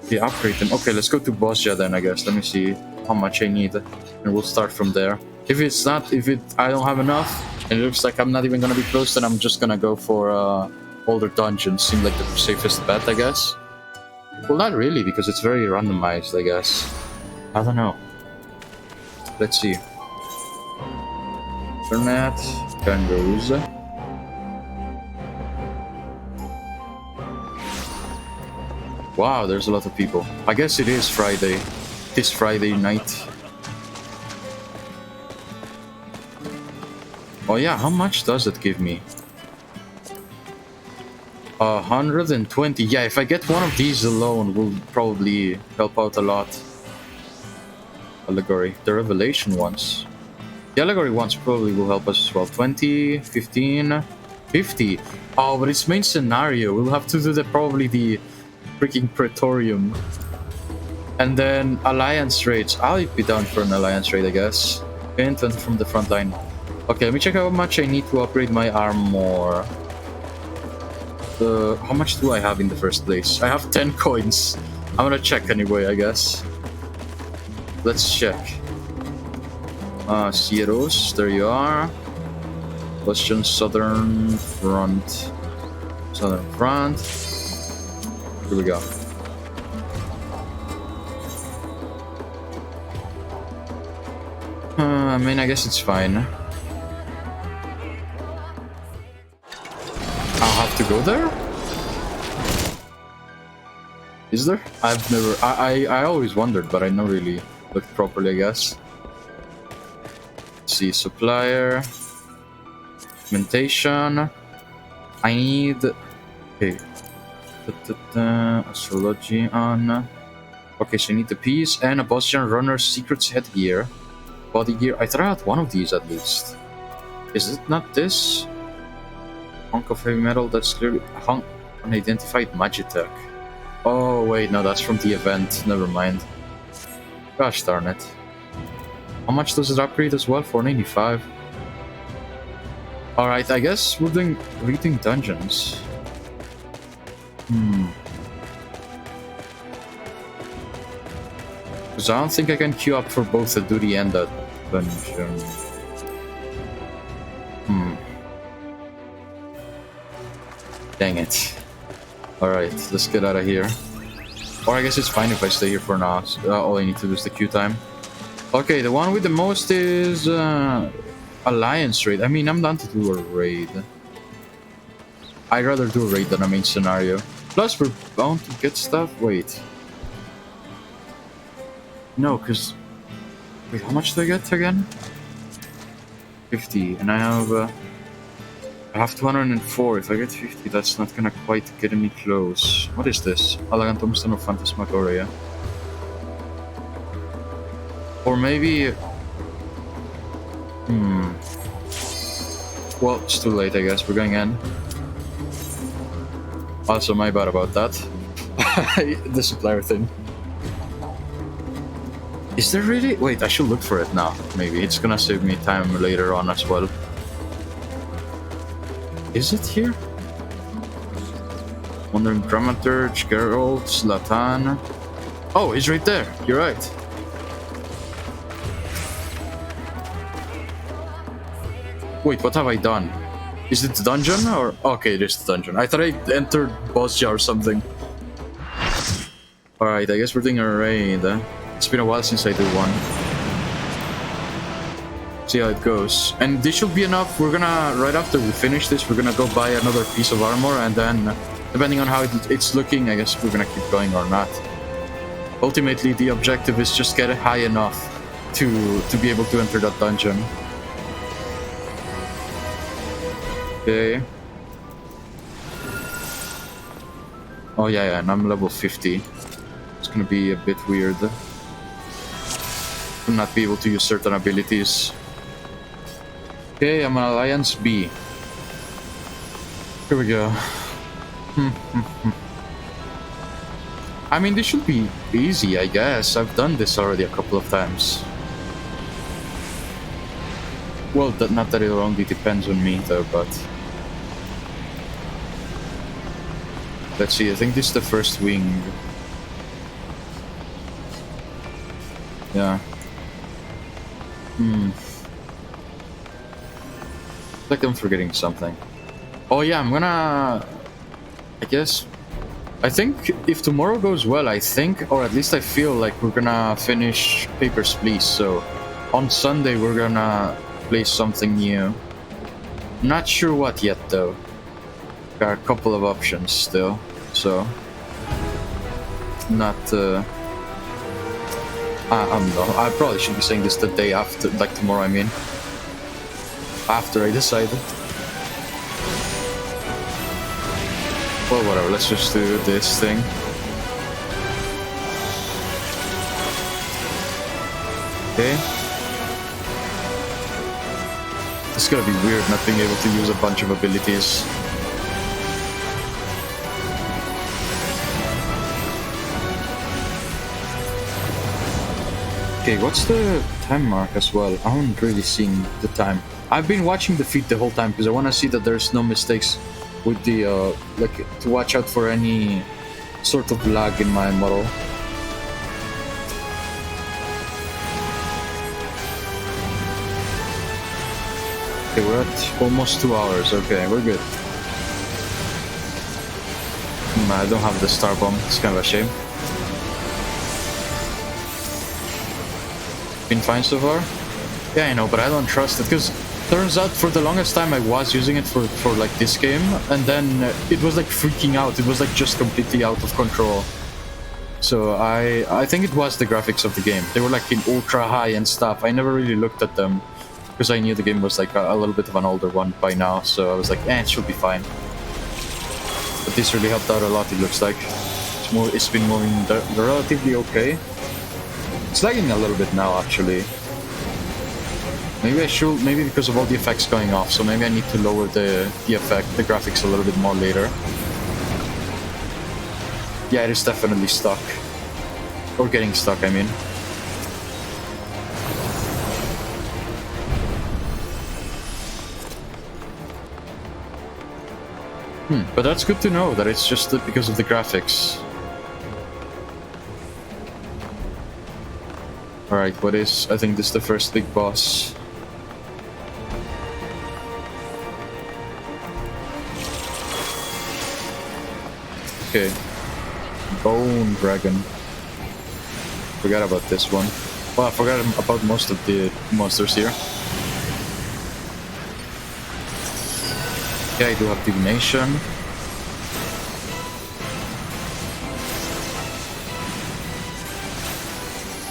Yeah, upgrade them. Okay, let's go to Bosja then, I guess. Let me see how much I need, and we'll start from there. If I don't have enough, and it looks like I'm not even gonna be close, then I'm just gonna go for older dungeons. Seem like the safest bet, I guess. Well, not really, because it's very randomized, I guess. I don't know. Let's see. Internet, kangaroos. Wow, there's a lot of people. I guess it is Friday. This Friday night. Oh yeah, how much does it give me? 120. Yeah, if I get one of these alone, will probably help out a lot. Allegory. The revelation ones. The allegory ones probably will help us as well. 20, 15, 50. Oh, but it's main scenario. We'll have to do probably the freaking Praetorium. And then Alliance raids. I'll be down for an Alliance raid, I guess. And from the front line. Okay, let me check how much I need to upgrade my armor. How much do I have in the first place? I have 10 coins. I'm gonna check anyway, I guess. Let's check. Sierros, there you are. Question Southern Front. Southern Front. Here we go. I mean, I guess it's fine. I'll have to go there? Is there? I've never... I always wondered, but I never really looked properly, I guess. Let's see, supplier... Documentation... I need... Okay. Astrology on... Okay, so I need the piece and a Bosnian Runner's Secrets headgear. Body gear. I thought I had one of these at least. Is it not this? Hunk of heavy metal that's clearly unidentified Magitech. Oh wait, no, that's from the event. Never mind. Gosh darn it. How much does it upgrade as well? 495. Alright, I guess we're reading dungeons. Because I don't think I can queue up for both the duty and the dungeon. Dang it. Alright, let's get out of here. Or I guess it's fine if I stay here for now. All I need to do is the queue time. Okay, the one with the most is Alliance raid. I mean, I'm down to do a raid. I'd rather do a raid than a main scenario. Plus, we're bound to get stuff. Wait. No, because... Wait, how much do I get again? 50, and I have 204. If I get 50, that's not gonna quite get me close. What is this? Elegant Tombstone of Phantasmagoria. Or maybe... Well, it's too late, I guess. We're going in. Also, my bad about that. The supplier thing. Is there really? Wait, I should look for it now. Maybe it's gonna save me time later on as well. Is it here? Wandering Dramaturge, Geralt, Zlatan. Oh, he's right there. You're right. Wait, what have I done? Is it the dungeon or... Okay, it is the dungeon. I thought I entered Bosja or something. Alright, I guess we're doing a raid. It's been a while since I did one. See how it goes. And this should be enough. We're gonna, right after we finish this, we're gonna go buy another piece of armor, and then, depending on how it's looking, I guess we're gonna keep going or not. Ultimately, the objective is just get it high enough to be able to enter that dungeon. Okay. Oh yeah, and I'm level 50. It's gonna be a bit weird to not be able to use certain abilities. Okay, I'm on Alliance B. Here we go. I mean, this should be easy, I guess. I've done this already a couple of times. Well, not that it only depends on me, though, but... Let's see, I think this is the first wing. Yeah. Like I'm forgetting something. Oh yeah, I'm gonna... I guess... I think if tomorrow goes well, I think, or at least I feel like we're gonna finish Papers, Please, so... On Sunday we're gonna play something new. Not sure what yet, though. There are a couple of options still, so... Not, I don't know, I probably should be saying this the day after, like tomorrow, I mean. After I decide. Well, whatever, let's just do this thing. Okay. It's gonna be weird not being able to use a bunch of abilities. Okay, what's the time mark as well? I haven't really seen the time. I've been watching the feed the whole time because I want to see that there's no mistakes with the, like, to watch out for any sort of lag in my model. Okay, we're at almost 2 hours. Okay, we're good. I don't have the star bomb. It's kind of a shame. Been fine so far? Yeah, I know, but I don't trust it because turns out for the longest time I was using it for like this game, and then it was like freaking out. It was like just completely out of control. So I think it was the graphics of the game. They were like in ultra high and stuff. I never really looked at them because I knew the game was like a little bit of an older one by now. So I was like, it should be fine. But this really helped out a lot. It looks like it's been moving relatively okay. It's lagging a little bit now, actually. Maybe I should, maybe because of all the effects going off, so maybe I need to lower the graphics a little bit more later. Yeah, it is definitely stuck. Or getting stuck, I mean. But that's good to know, that it's just because of the graphics. Alright, what is... I think this is the first big boss. Okay. Bone Dragon. Forgot about this one. Well, I forgot about most of the monsters here. Okay, I do have divination.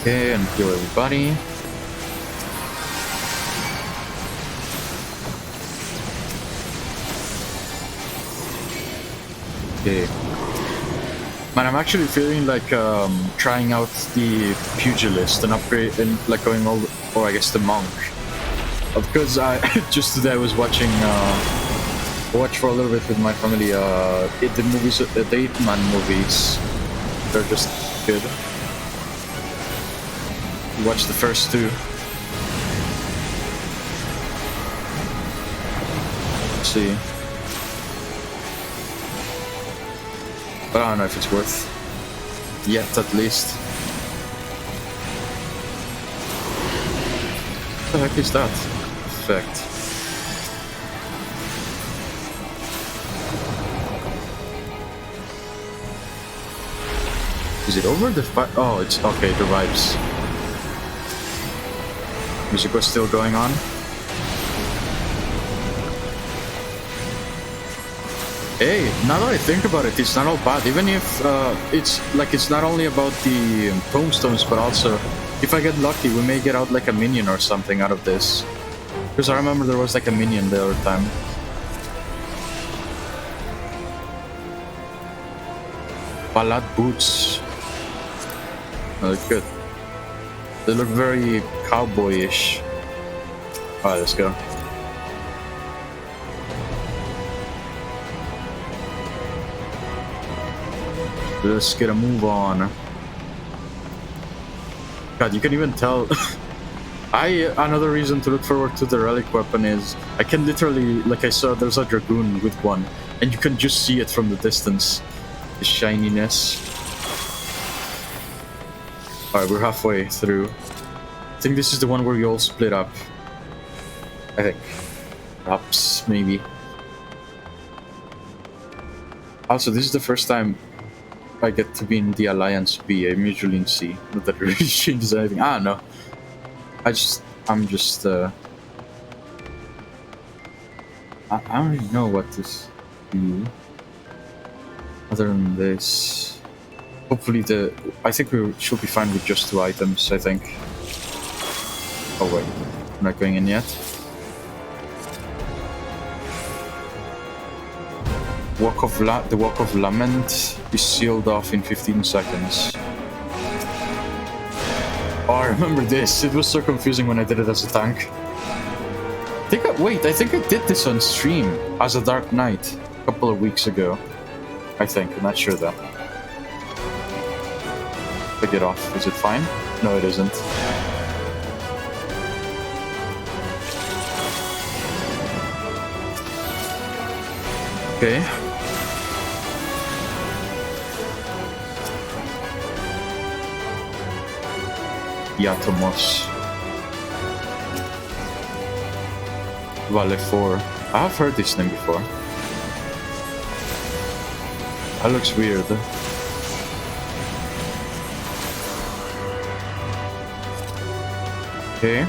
Okay, and kill everybody. Okay. Man, I'm actually feeling like trying out the pugilist and upgrade and like going all, or I guess the monk. Because I just today I was watching watch for a little bit with my family the movies, the 8-man movies. They're just good. Watch the first two. Let's see. But I don't know if it's worth yet, at least. What the heck is that effect? Is it over the fight? Oh, it's okay, it revives. Music was still going on. Hey, now that I think about it, it's not all bad. Even if it's not only about the tombstones, but also if I get lucky, we may get out like a minion or something out of this. Because I remember there was like a minion the other time. Ballad boots. They look good. They look very cowboyish. Alright, let's go. Let's get a move on. God, you can even tell. Another reason to look forward to the relic weapon is I can literally, like I saw, there's a dragoon with one, and you can just see it from the distance. The shininess. Alright, we're halfway through. I think this is the one where we all split up. I think. Perhaps, maybe. Also, this is the first time I get to be in the Alliance B. I'm usually in C. Not that it really changes anything. I don't know. I'm just I don't really know what to do. Other than this. Hopefully I think we should be fine with just 2 items, I think. Oh wait, I'm not going in yet. The Walk of Lament is sealed off in 15 seconds. Oh, I remember this. It was so confusing when I did it as a tank. I think I did this on stream as a Dark Knight a couple of weeks ago. I think, I'm not sure though. Pick it off. Is it fine? No, it isn't. Okay. Yatomos. Vale 4. I have heard this name before. That looks weird. Okay.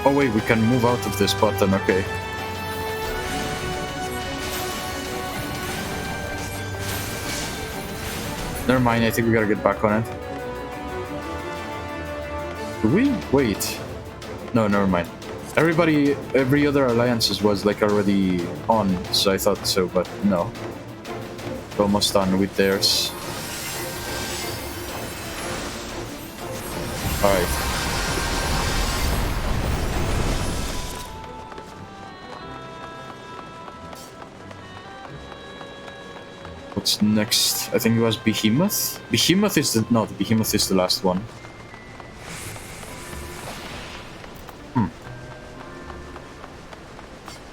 Oh wait, we can move out of this button, okay. Never mind, I think we gotta get back on it. Do we? Wait. No, never mind. Every other alliances was like already on, so I thought so, but no. We're almost done with theirs. Alright. What's next? I think it was Behemoth? Behemoth is the Behemoth is the last one.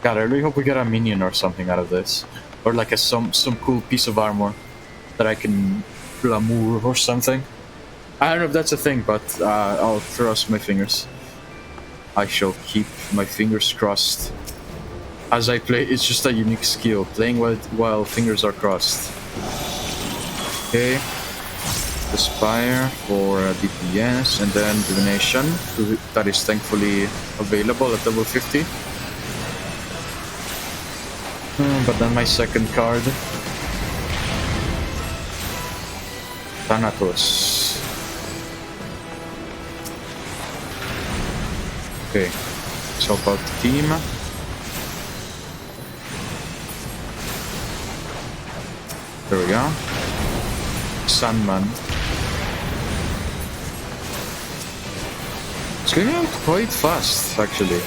God, I really hope we get a minion or something out of this. Or like some cool piece of armor that I can glamour or something. I don't know if that's a thing, but I'll cross my fingers. I shall keep my fingers crossed. As I play, it's just a unique skill. Playing while fingers are crossed. Okay. Aspire for DPS, and then Divination. That is thankfully available at level 50. But then my second card. Thanatos. Okay. Let's help out the team. There we go. Sandman. It's going out quite fast, actually.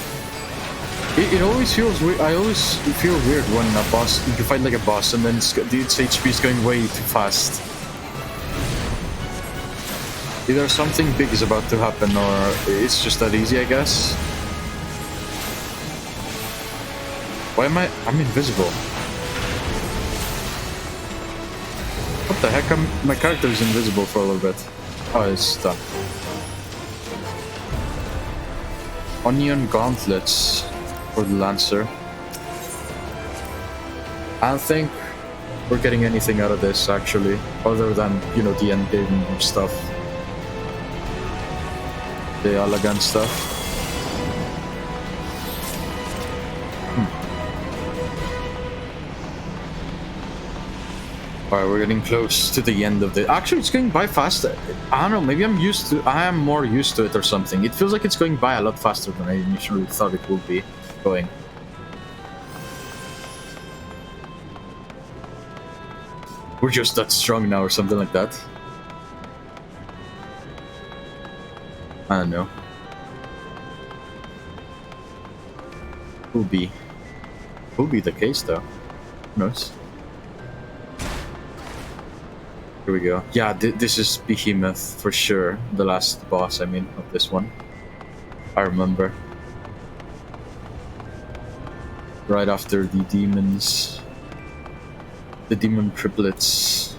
It always feels weird. I always feel weird when a boss, you fight like a boss, and then its HP is going way too fast. Either something big is about to happen, or it's just that easy, I guess. Why am I'm invisible. What the heck? My character is invisible for a little bit. Oh, it's done. Onion gauntlets for the Lancer. I don't think we're getting anything out of this, actually, other than, you know, the end game stuff. The elegant stuff. Alright, we're getting close to the end of the... Actually, it's going by fast. I don't know, maybe I am more used to it or something. It feels like it's going by a lot faster than I initially thought it would be going. We're just that strong now or something like that. I don't know. Will be the case though. Who knows? Here we go. Yeah, this is Behemoth for sure. The last boss, I mean, of this one. I remember. Right after the demons. The demon triplets.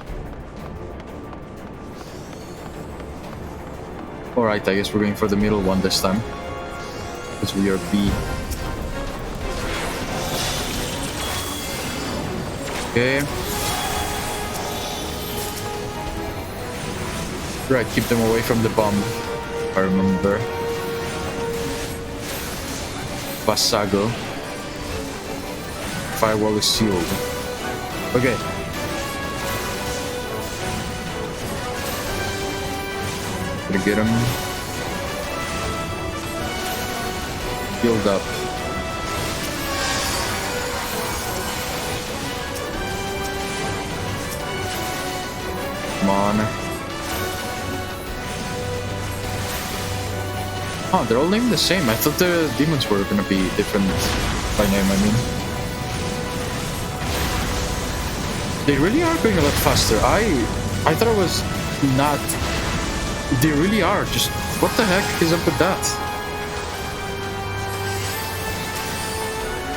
Alright, I guess we're going for the middle one this time. Because we are B. Okay. Right, keep them away from the bomb. I remember. Basago. Firewall is sealed. Okay. Gonna get him. Healed up. Come on. Oh, they're all named the same. I thought the demons were gonna be different by name, I mean. They really are going a lot faster. I thought it was not... They really are. Just, what the heck is up with that?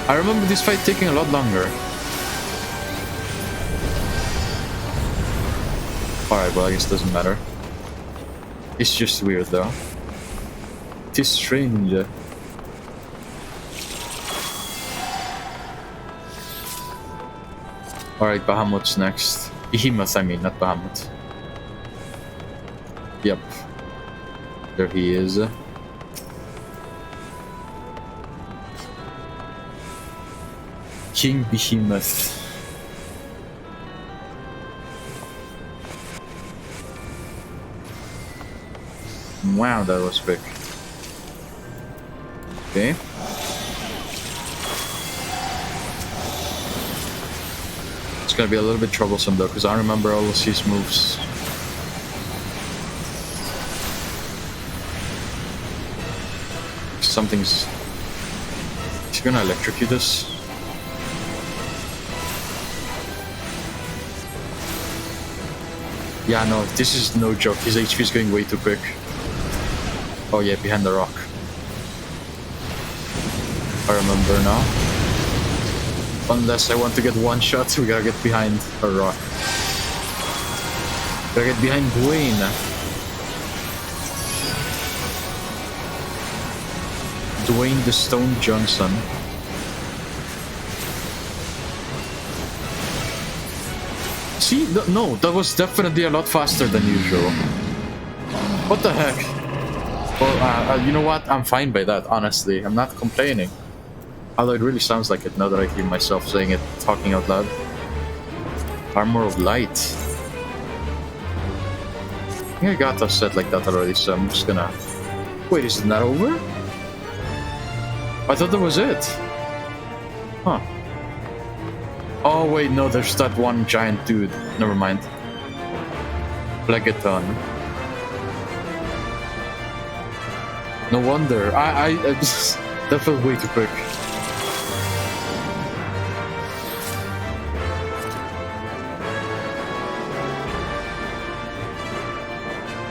I remember this fight taking a lot longer. Alright, well, I guess it doesn't matter. It's just weird, though. It is strange. Alright, Bahamut's next. Behemoth, I mean, not Bahamut. Yep. There he is. King Behemoth. Wow, that was quick. Okay. It's gonna be a little bit troublesome though, because I remember all of his moves. Something's... Is he gonna electrocute us? Yeah, no, this is no joke. His HP is going way too quick. Oh yeah, behind the rock. I remember now. Unless I want to get one shot, we gotta get behind a rock. Gotta get behind Dwayne. Dwayne the Stone Johnson. See? No, that was definitely a lot faster than usual. What the heck? Well, you know what? I'm fine by that, honestly. I'm not complaining. Although it really sounds like it now that I hear myself saying it, talking out loud. Armor of Light. I think I got a set like that already, so I'm just gonna... Wait, isn't that over? I thought that was it. Huh. Oh wait, no, there's that one giant dude. Never mind. Phlegaton. No wonder. I just... That felt way too quick.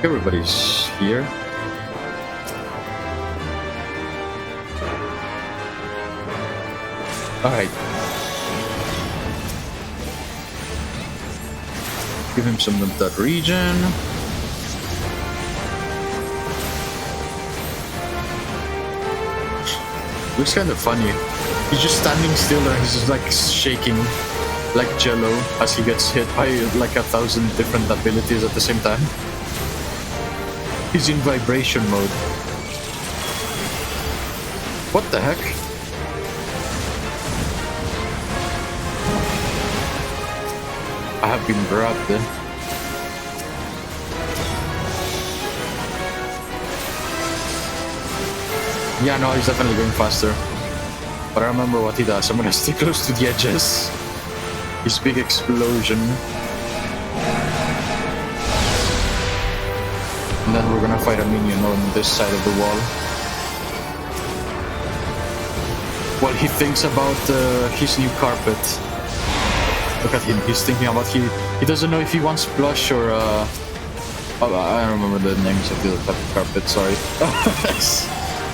Everybody's here. Alright. Give him some of that region. Looks kind of funny. He's just standing still and he's just like shaking like jello as he gets hit by like 1,000 different abilities at the same time. He's in vibration mode. What the heck? I have been grabbed. Yeah, no, he's definitely going faster. But I remember what he does. I'm gonna stay close to the edges. His big explosion. And then we're gonna fight a minion on this side of the wall. While he thinks about his new carpet. Look at him, he's thinking about he doesn't know if he wants plush or oh, I don't remember the names of the other type of carpet, sorry.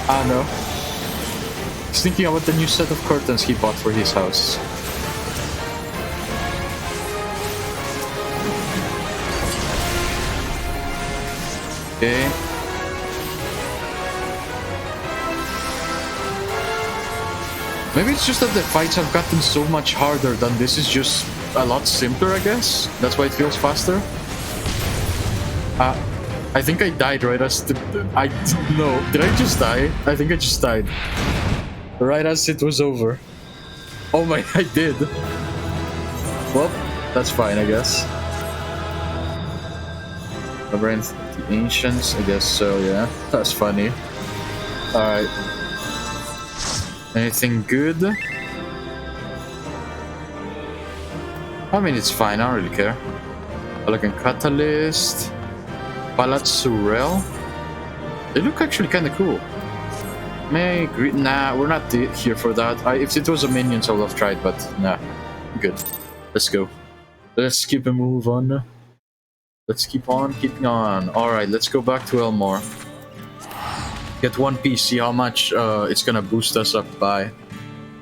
I don't know. He's thinking about the new set of curtains he bought for his house. Okay. Maybe it's just that the fights have gotten so much harder than this is just a lot simpler, I guess. That's why it feels faster. I think I died right as I don't know. Did I just die? I think I just died. Right as it was over. Oh my, I did. Well, that's fine, I guess. Labyrinth of the Ancients, I guess so, yeah. That's funny. Alright. Anything good? I mean, it's fine, I don't really care. Elegant Catalyst. Palatsurel. They look actually kind of cool. Nah, we're not here for that. If it was a minions, I would have tried, but nah. Good. Let's go. Let's keep a move on. Let's keep on keeping on. Alright, let's go back to Elmore. Get one piece, see how much it's gonna boost us up by.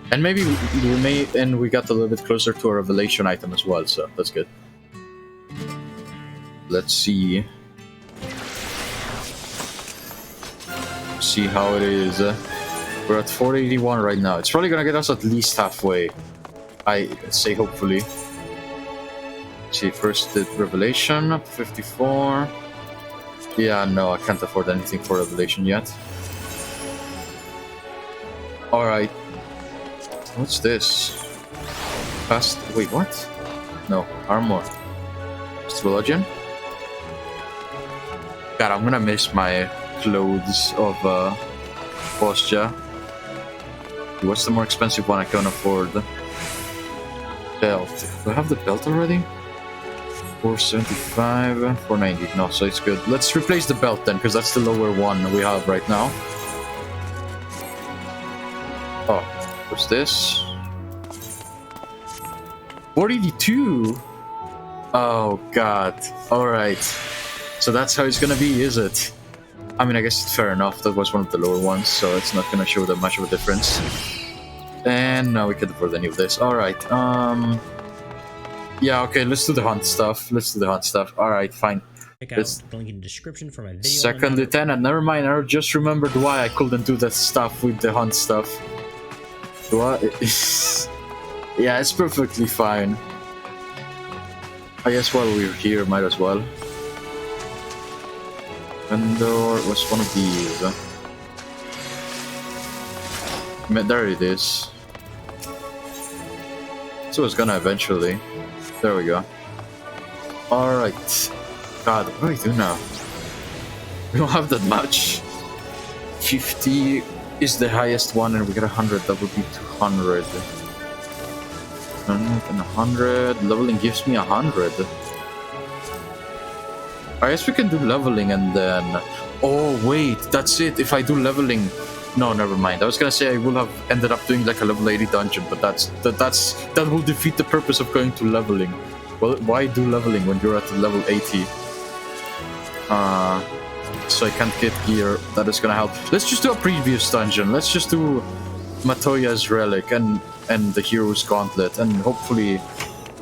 And maybe we got a little bit closer to a revelation item as well, so that's good. Let's see. See how it is. We're at 481 right now. It's probably gonna get us at least halfway. I say hopefully. See, first the revelation up 54. Yeah, no, I can't afford anything for revelation yet. Alright. What's this? Fast. Wait, what? No, armor. Astrologian? God, I'm gonna miss my clothes of posture. What's the more expensive one I can afford? Belt. Do I have the belt already? 475, 490. No, so it's good. Let's replace the belt then, because that's the lower one we have right now. Oh, what's this? 482. Oh god. Alright. So that's how it's gonna be, is it? I mean, I guess it's fair enough. That was one of the lower ones, so it's not gonna show that much of a difference. And now we can't afford any of this. Alright, yeah, okay, let's do the hunt stuff. Alright, fine.
Check out the link in the description for my video.
Second lieutenant, never mind, I just remembered why I couldn't do that stuff with the hunt stuff. What? Yeah, it's perfectly fine. I guess while we're here, might as well. Vendor was one of these. There it is. So it's gonna eventually. There we go. Alright. God, what do we do now? We don't have that much. 50 is the highest one, and we get 100. That would be 200. And 100. Leveling gives me 100. I guess we can do leveling and then... Oh, wait, that's it. If I do leveling... No, never mind. I was gonna say I would have ended up doing like a level 80 dungeon, but that will defeat the purpose of going to leveling. Well, why do leveling when you're at level 80? So I can't get gear. That is gonna help. Let's just do a previous dungeon. Let's just do Matoya's relic and the hero's gauntlet, and hopefully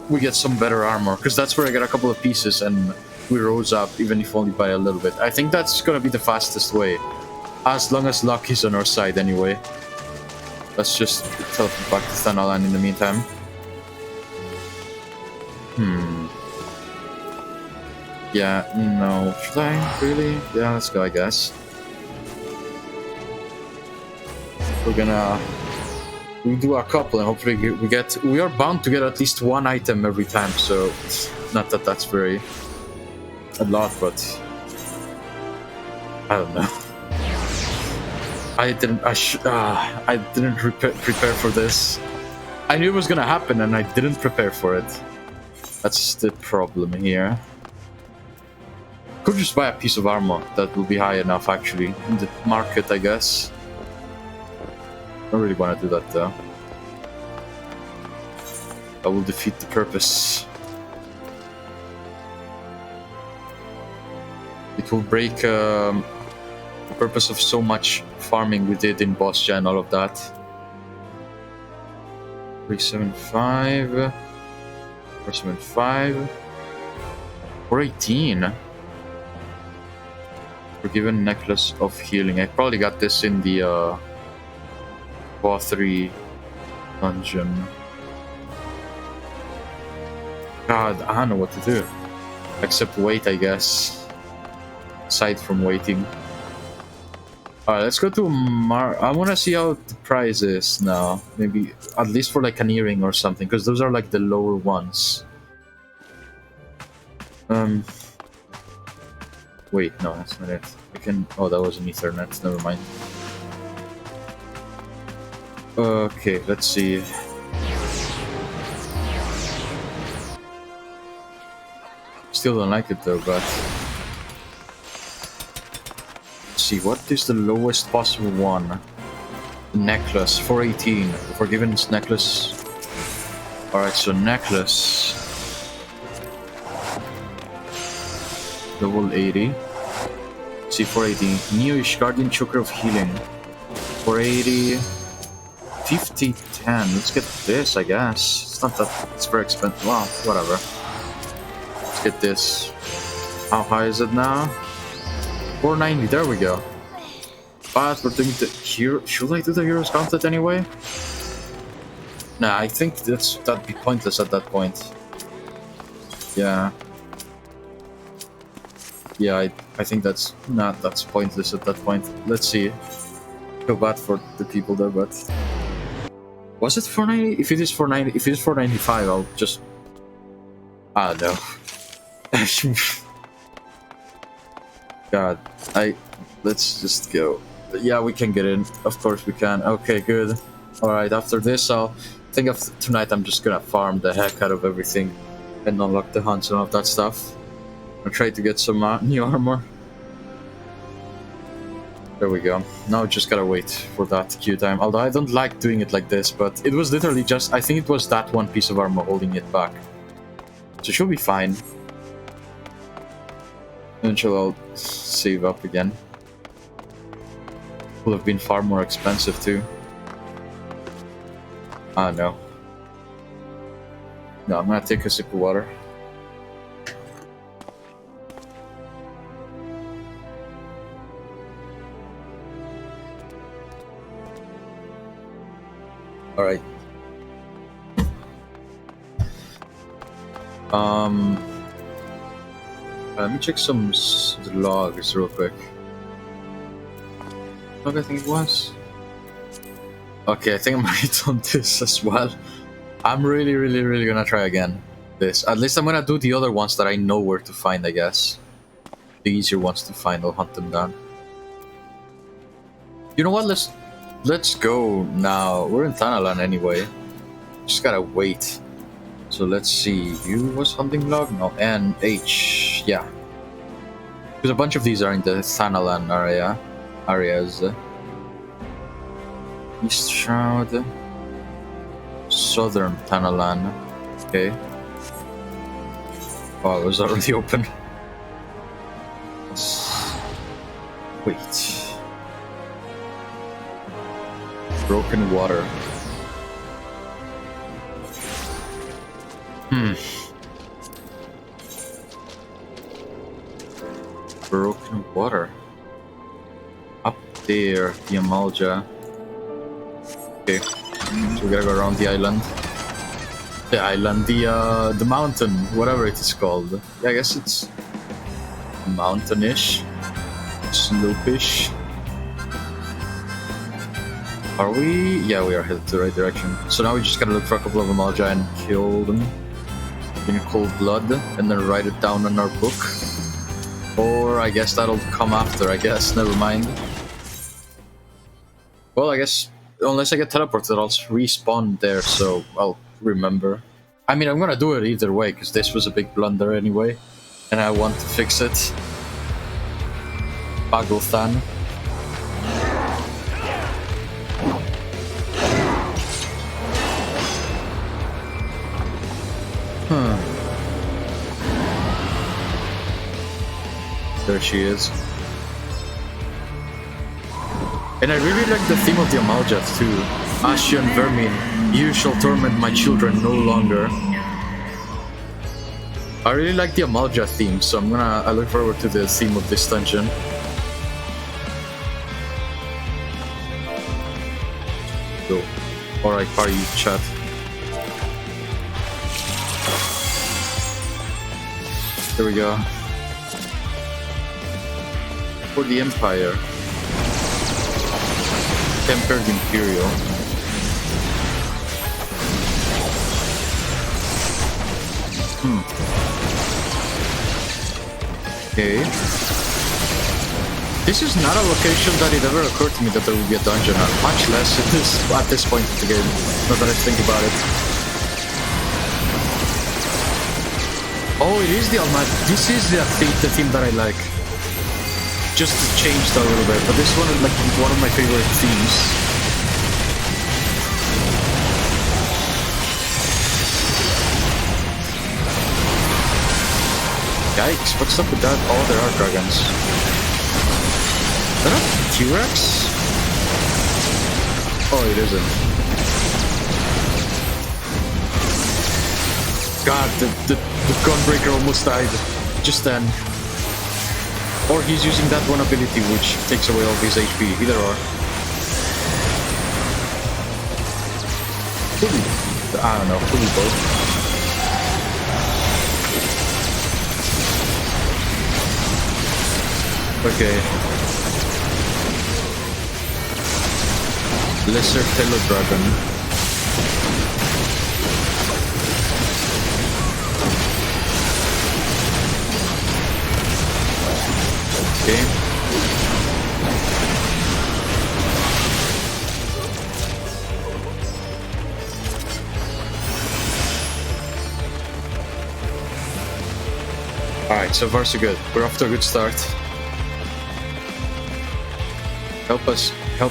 we get some better armor, because that's where I got a couple of pieces and we rose up, even if only by a little bit. I think that's gonna be the fastest way, as long as luck is on our side anyway. Let's just teleport back to Thanalan in the meantime. Yeah, no, should I really? Yeah, let's go, I guess. We'll do a couple, and hopefully we are bound to get at least one item every time, so it's not that that's very a lot, but I don't know. I didn't prepare for this. I knew it was gonna happen and I didn't prepare for it. That's the problem here. Could just buy a piece of armor that will be high enough actually in the market, I guess. I don't really want to do that though. That will defeat the purpose. It will break the purpose of so much farming we did in boss gen, all of that. 375, 475, 418. Forgiven necklace of healing. I probably got this in the War 3 dungeon. God, I don't know what to do. Except wait, I guess. Aside from waiting. Alright, let's go to I want to see how the price is now. Maybe at least for like an earring or something, because those are like the lower ones. Wait, no, that's not it. I can. Oh, that was an Ethernet. Never mind. Okay, let's see. Still don't like it though, but let's see. What is the lowest possible one? The necklace, 418. Forgiven's necklace. All right, so necklace. Level 80. See, 480. Newish Guardian Choker of Healing. 480. 50, 10. Let's get this, I guess. It's not that it's very expensive. Well, whatever. Let's get this. How high is it now? 490. There we go. But we're doing the hero. Should I do the hero's gauntlet anyway? Nah, I think that'd be pointless at that point. Yeah. Yeah, I think that's pointless at that point. Let's see. Feel bad for the people there, but was it 490? If it is 490, if it is 495, I'll just. I don't know. God, let's just go. Yeah, we can get in. Of course we can. Okay, good. All right. After this, I'll think of tonight. I'm just gonna farm the heck out of everything and unlock the hunts and all of that stuff. I'll try to get some new armor. There we go. Now just gotta wait for that queue time. Although I don't like doing it like this, but it was literally just, I think it was that one piece of armor holding it back. So it should be fine. Eventually I'll save up again. Would have been far more expensive too. Ah, no. No, I'm gonna take a sip of water. Alright. Let me check some logs real quick. Log, I think it was. Okay, I think I might on this as well. I'm really gonna try again. This. At least I'm gonna do the other ones that I know where to find, I guess. The easier ones to find, I'll hunt them down. You know what, let's go now. We're in Thanalan anyway. Just gotta wait. So let's see. U was hunting log? No, and H. Yeah. Because a bunch of these are in the Thanalan areas. East Shroud. Southern Thanalan. Okay. Oh, it was already open. Wait. Broken water. Broken water. Up there, the Amalja. Okay, so we gotta go around the island. The mountain, whatever it is called. Yeah, I guess it's mountainish, slopeish. Are we? Yeah, we are headed to the right direction. So now we just gotta look for a couple of Amalja and kill them in cold blood, and then write it down in our book. Or I guess that'll come after, I guess. Never mind. Well, I guess, unless I get teleported, I'll respawn there, so I'll remember. I mean, I'm gonna do it either way, because this was a big blunder anyway, and I want to fix it. Bagothan. There she is. And I really like the theme of the Amalja too. Ashian vermin, you shall torment my children no longer. I really like the Amalja theme, so I look forward to the theme of this dungeon. Go. Alright, party chat. There we go. For the Empire. Tempered Imperial. Okay. This is not a location that it ever occurred to me that there would be a dungeon at, much less at this point of the game, now that I think about it. Oh, it is the Almighty. This is the theme that I like. Just changed a little bit, but this one is like one of my favorite themes. Yikes, what's up with that? Oh, there are dragons. Is that a T-Rex? Oh, it isn't. God, the Gunbreaker almost died just then. Or he's using that one ability which takes away all his HP, either or. I don't know, fully both. Okay. Lesser Fellow Dragon. Okay. Alright, so far so good. We're off to a good start. Help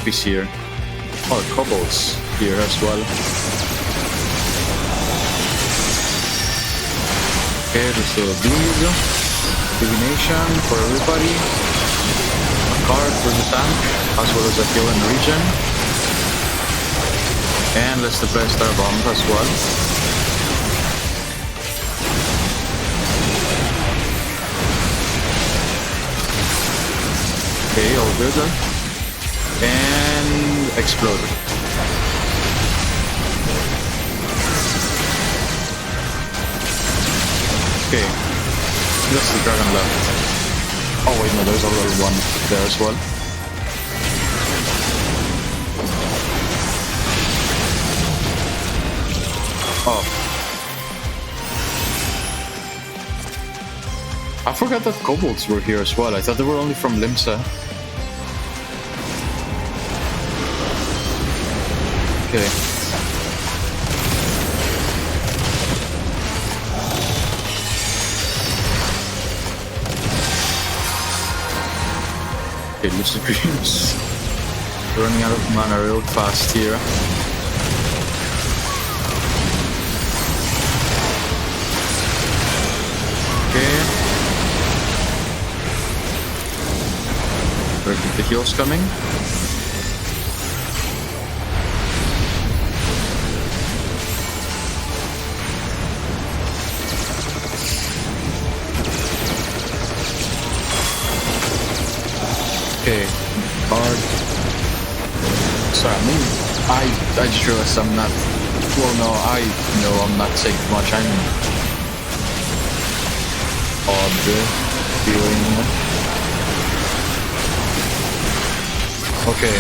is here. Oh, kobolds here as well. Okay, there's a bleed. Divination for everybody. A card for the tank, as well as a heal and regen. And let's deploy Star Bomb as well. Okay, all good. And explode. Okay. That's the dragon left. Oh wait, no, there's a little one there as well. Oh. I forgot that kobolds were here as well. I thought they were only from Limsa. Okay. Okay, Lucid Dreams. Running out of mana real fast here. Okay. Better keep the heals coming. Okay. Hard. Sorry, I just realized I'm not... Well, no, I know I'm not saying much. I'm... odd feeling. Okay.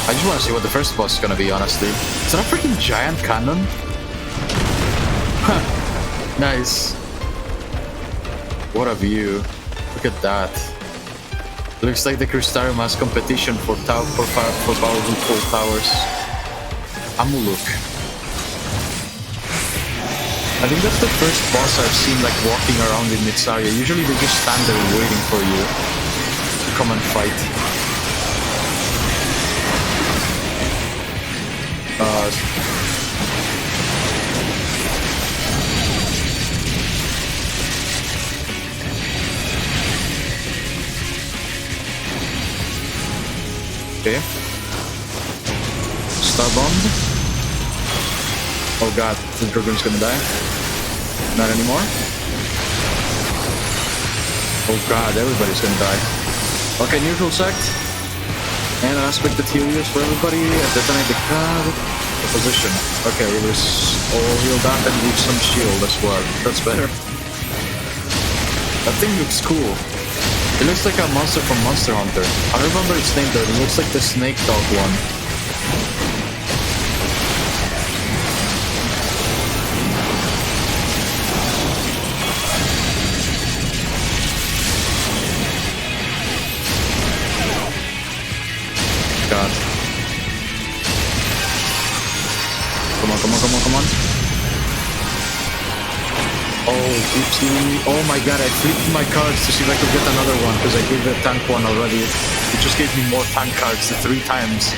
I just want to see what the first boss is gonna be, honestly. Is that a freaking giant cannon? Huh. Nice. What a view. Look at that. Looks like the Crystarium has competition for powerful towers. Amuluk. I think that's the first boss I've seen like walking around in this area. Usually they just stand there waiting for you to come and fight. Okay. Starbomb. Oh god, the Dragoon's gonna die. Not anymore. Oh god, everybody's gonna die. Okay, neutral sect. And an aspect that heals for everybody. And detonate the card. Opposition. Okay, it was all healed up and leave some shield as well. That's better. That thing looks cool. It looks like a monster from Monster Hunter. I remember its name though. It looks like the snake dog one. God. Come on, come on, come on, come on. Oh, oopsie. Oh my god, I flipped my cards to see if I could get another one because I gave the tank one already. It just gave me more tank cards 3 times.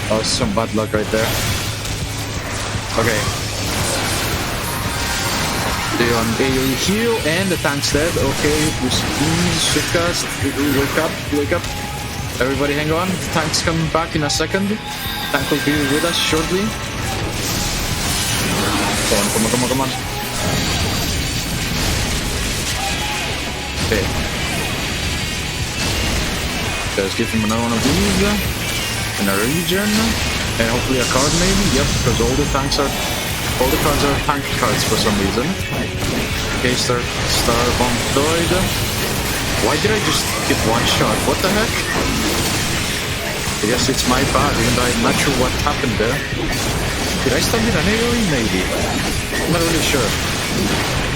That was some bad luck right there. Okay. They on AoE heal and the tank's dead. Okay, shift cast. Wake up, wake up. Everybody hang on. The tank's coming back in a second. Tank will be with us shortly. Come on, come on, come on, come on. Okay. Let's give him another one of these. And a regen. And hopefully a card maybe. Yep, because all the cards are tank cards for some reason. Okay, Star Bomb Droid. Why did I just get one shot? What the heck? I guess it's my bad, even though I'm not sure what happened there. Did I stun it an AoE? Maybe. I'm not really sure.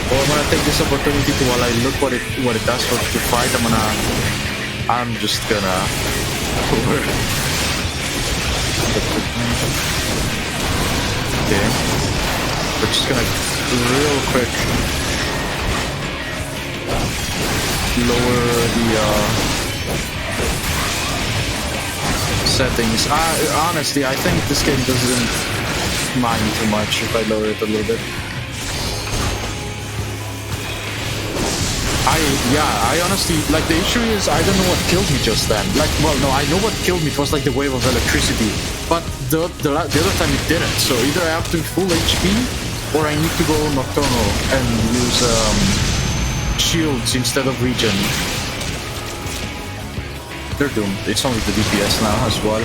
Well, I'm gonna take this opportunity to, while I look what it does for the fight, I'm just gonna okay. We're just gonna real quick lower the settings. Honestly, I think this game doesn't mind too much if I lower it a little bit. I honestly, like, the issue is I don't know what killed me just then. Like, well, no, I know what killed me. It was like the wave of electricity, but the other time it didn't. So either I have to full HP or I need to go nocturnal and use shields instead of regen. They're doomed. It's only the DPS now as well.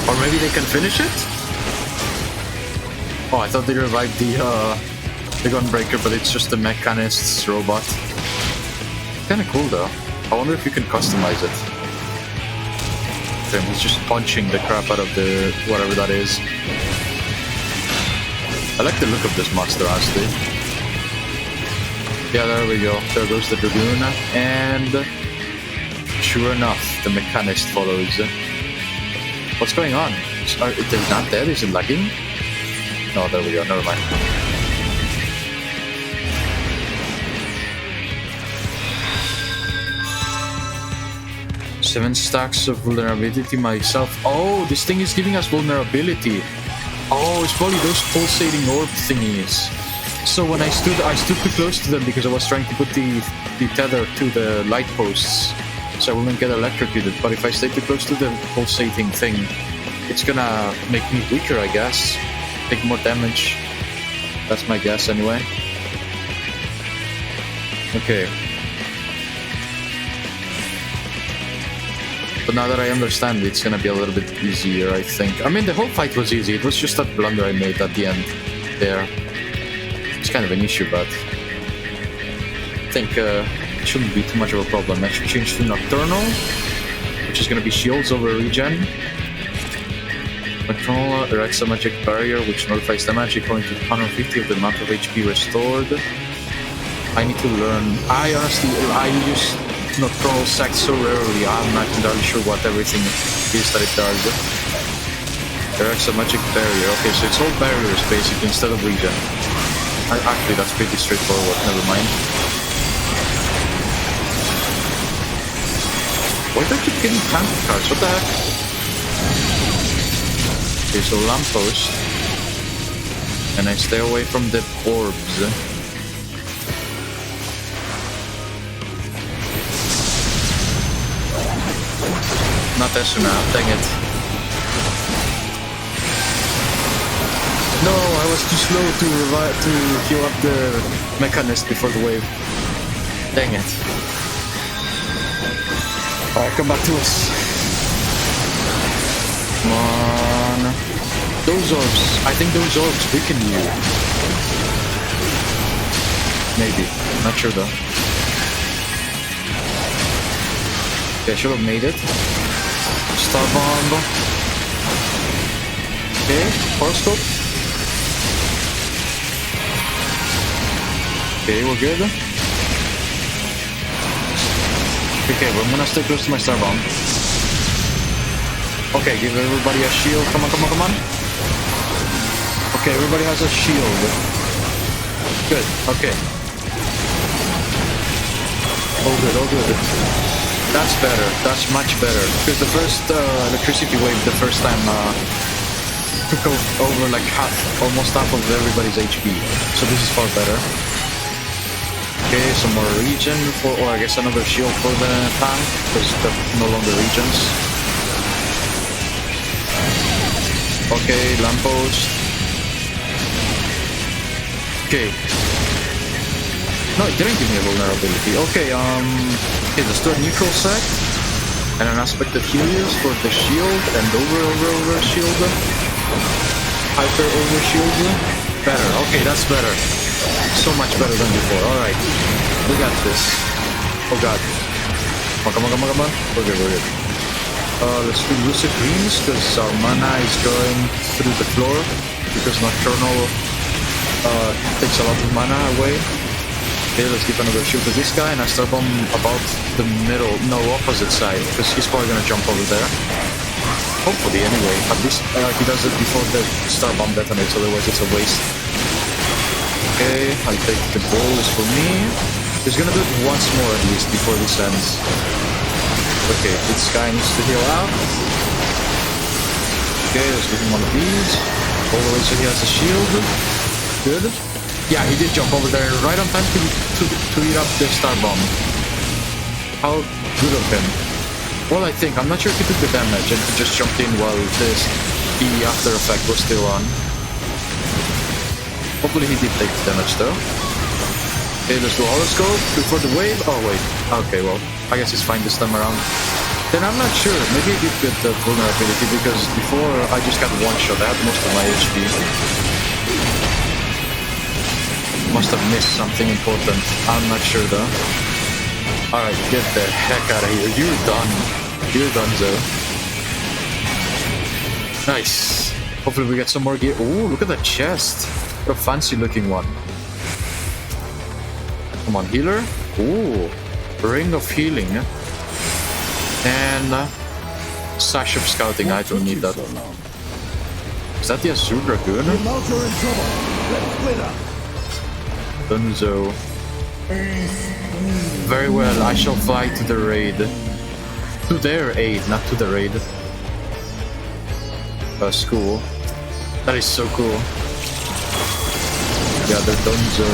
Or maybe they can finish it? Oh, I thought they revived the Gunbreaker, but it's just the Mechanist's robot. Kinda cool though. I wonder if you can customize it. Okay, he's just punching the crap out of the whatever that is. I like the look of this monster, honestly. Yeah, there we go. There goes the Dragoon. And sure enough, the Mechanist follows. What's going on? They're not dead? Is it lagging? No, there we go. Never mind. Seven stacks of vulnerability myself. Oh, this thing is giving us vulnerability. Oh, it's probably those pulsating orb thingies. So when I stood too close to them because I was trying to put the tether to the light posts, so I wouldn't get electrocuted. But if I stay too close to the pulsating thing, it's gonna make me weaker, I guess. Take more damage. That's my guess, anyway. Okay. But now that I understand, it's gonna be a little bit easier, I think. I mean, the whole fight was easy. It was just that blunder I made at the end there. It's kind of an issue, but I think it shouldn't be too much of a problem. I should change to Nocturnal, which is gonna be shields over regen. Nocturnal erects a magic barrier, which notifies the magic going to 150 of the amount of HP restored. I need to learn. I use Nocturnal Sack so rarely, I'm not entirely sure what everything is that it does. Erects a magic barrier. Okay, so it's all barriers basically instead of regen. Actually, that's pretty straightforward. Never mind. Why do I keep getting tank cards? What the heck? Okay, so lamppost. And I stay away from the orbs. Not Esuna, dang it. No, I was too slow to heal up the mechanist before the wave. Dang it. Alright, come back to us. Come on. Those orbs. I think those orbs weaken you. Maybe. Not sure though. Okay, I should have made it. Star bomb. Okay, horoscope. Okay, we're good. Okay, well, I'm gonna stay close to my star bomb. Okay, give everybody a shield. Come on, come on, come on. Okay, everybody has a shield. Good, okay. All good, all good. That's better. That's much better. Because the first electricity wave, the first time, took over like almost half of everybody's HP. So this is far better. Okay, some more regen for, or I guess another shield for the tank, because they're no longer regions. Okay, lamppost. Okay. No, it didn't give me a vulnerability. Okay, okay, let's do a neutral set and an aspected Helios for the shield and over shield. Hyper over shield. Better. Okay, that's better. So much better than before. Alright. We got this. Oh god. Come on, come on, come on. We're good, we're good. Let's do lucid dreams because our mana is going through the floor because Nocturnal takes a lot of mana away. Okay, let's give another shield to this guy and I start bomb about the middle, no, opposite side, because he's probably gonna jump over there. Hopefully, anyway. At least he does it before the star bomb detonates, otherwise it's a waste. Okay, I'll take the balls for me. He's gonna do it once more at least before this ends. Okay, this guy needs to heal out. Okay, let's give him one of these. All the way so he has a shield. Good. Yeah, he did jump over there right on time to eat up the star bomb. How good of him. Well, I think. I'm not sure if he took the damage and he just jumped in while the after effect was still on. Hopefully he did take the damage though. Okay, let's do horoscope before the wave. Oh wait. Okay, well, I guess it's fine this time around. Then I'm not sure. Maybe I did get the vulnerability because before I just got one shot. I had most of my HP. Must have missed something important. I'm not sure though. Alright, get the heck out of here. You're done. You're done, Zoe. Nice. Hopefully we get some more gear. Ooh, look at that chest. What a fancy looking one. Come on, healer. Ooh, ring of healing. And sash of scouting. I don't need that. Is that the Azure Dragoon? Dunzo. Very well, I shall fly to the raid. To their aid, not to the raid. That's cool. That is so cool. Yeah, they're Dunzo.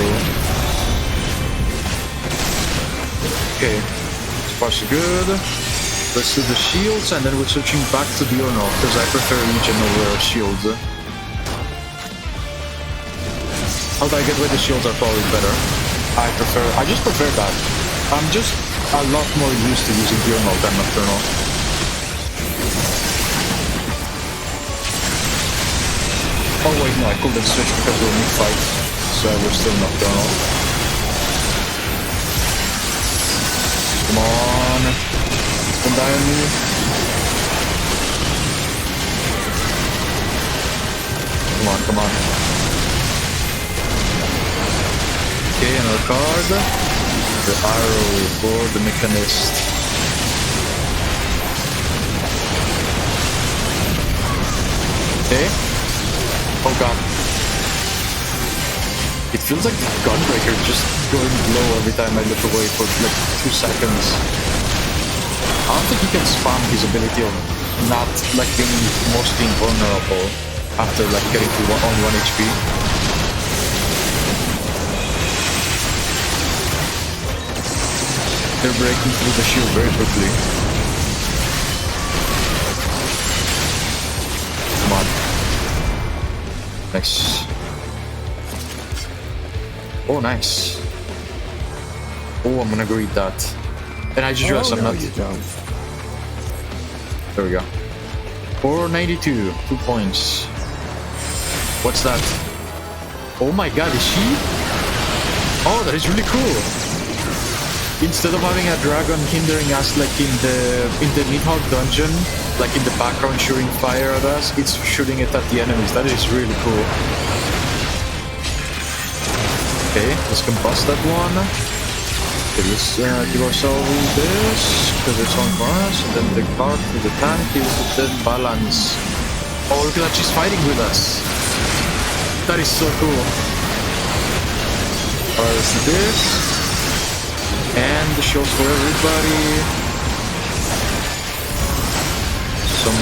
Okay, so far so good. Let's do the shields and then we're switching back to the Diurno because I prefer Legion over shields. Although I get where the shields are probably better. I just prefer that. I'm just a lot more used to using Diurno than Nocturnal. Oh wait, no, I couldn't switch because we're mid-fight, so we're still nocturnal. Come on. Don't die on me. Come on, come on. Okay, another card. The arrow for the mechanist. Okay. Oh god. It feels like the gunbreaker just going low every time I look away for like 2 seconds. I don't think he can spam his ability of not like being mostly invulnerable after like getting to only 1 HP. They're breaking through the shield very quickly. Come on. Nice. Oh, nice. Oh, I'm gonna read that. And I just realized I'm not... There we go. 492. 2 points. What's that? Oh my god, is she? Oh, that is really cool. Instead of having a dragon hindering us like in the Nidhogg dungeon, like in the background shooting fire at us, it's shooting it at the enemies. That is really cool. Okay, let's combust that one. Okay, let's give ourselves this, because it's on for us, and then the card for the tank is the balance. Oh, look at that, she's fighting with us. That is so cool. Alright, let's do this. And the shields for everybody. Some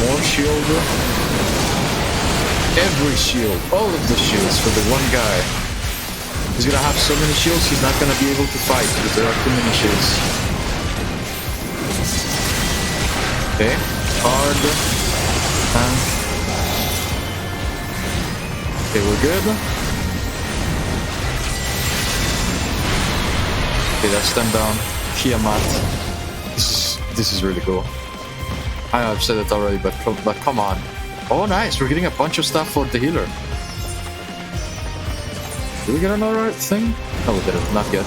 more shield. Every shield. All of the shields for the one guy. He's gonna have so many shields, he's not gonna be able to fight because there are too many shields. Okay. Hard. Okay, we're good. Okay, that's them down. Tiamat. This is really cool. I know I've said it already, but come on. Oh, nice. We're getting a bunch of stuff for the healer. Did we get another thing? No, we didn't. Not yet.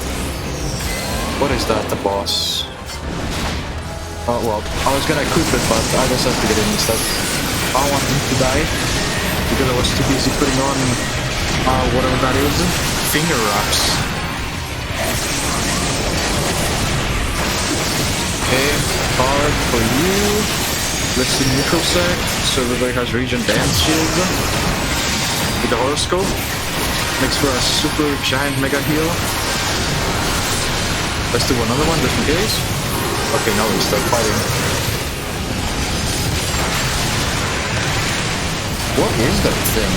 What is that? The boss. Oh, well, I was gonna equip it, but I decided to get it instead. I don't want him to die because I was too busy putting on whatever that is. Finger wraps. Okay, card for you. Let's see neutral sect, so everybody has regen and shield. With the horoscope. Makes for a super giant mega heal. Let's do another one just in case. Okay, now we start fighting. What is that thing?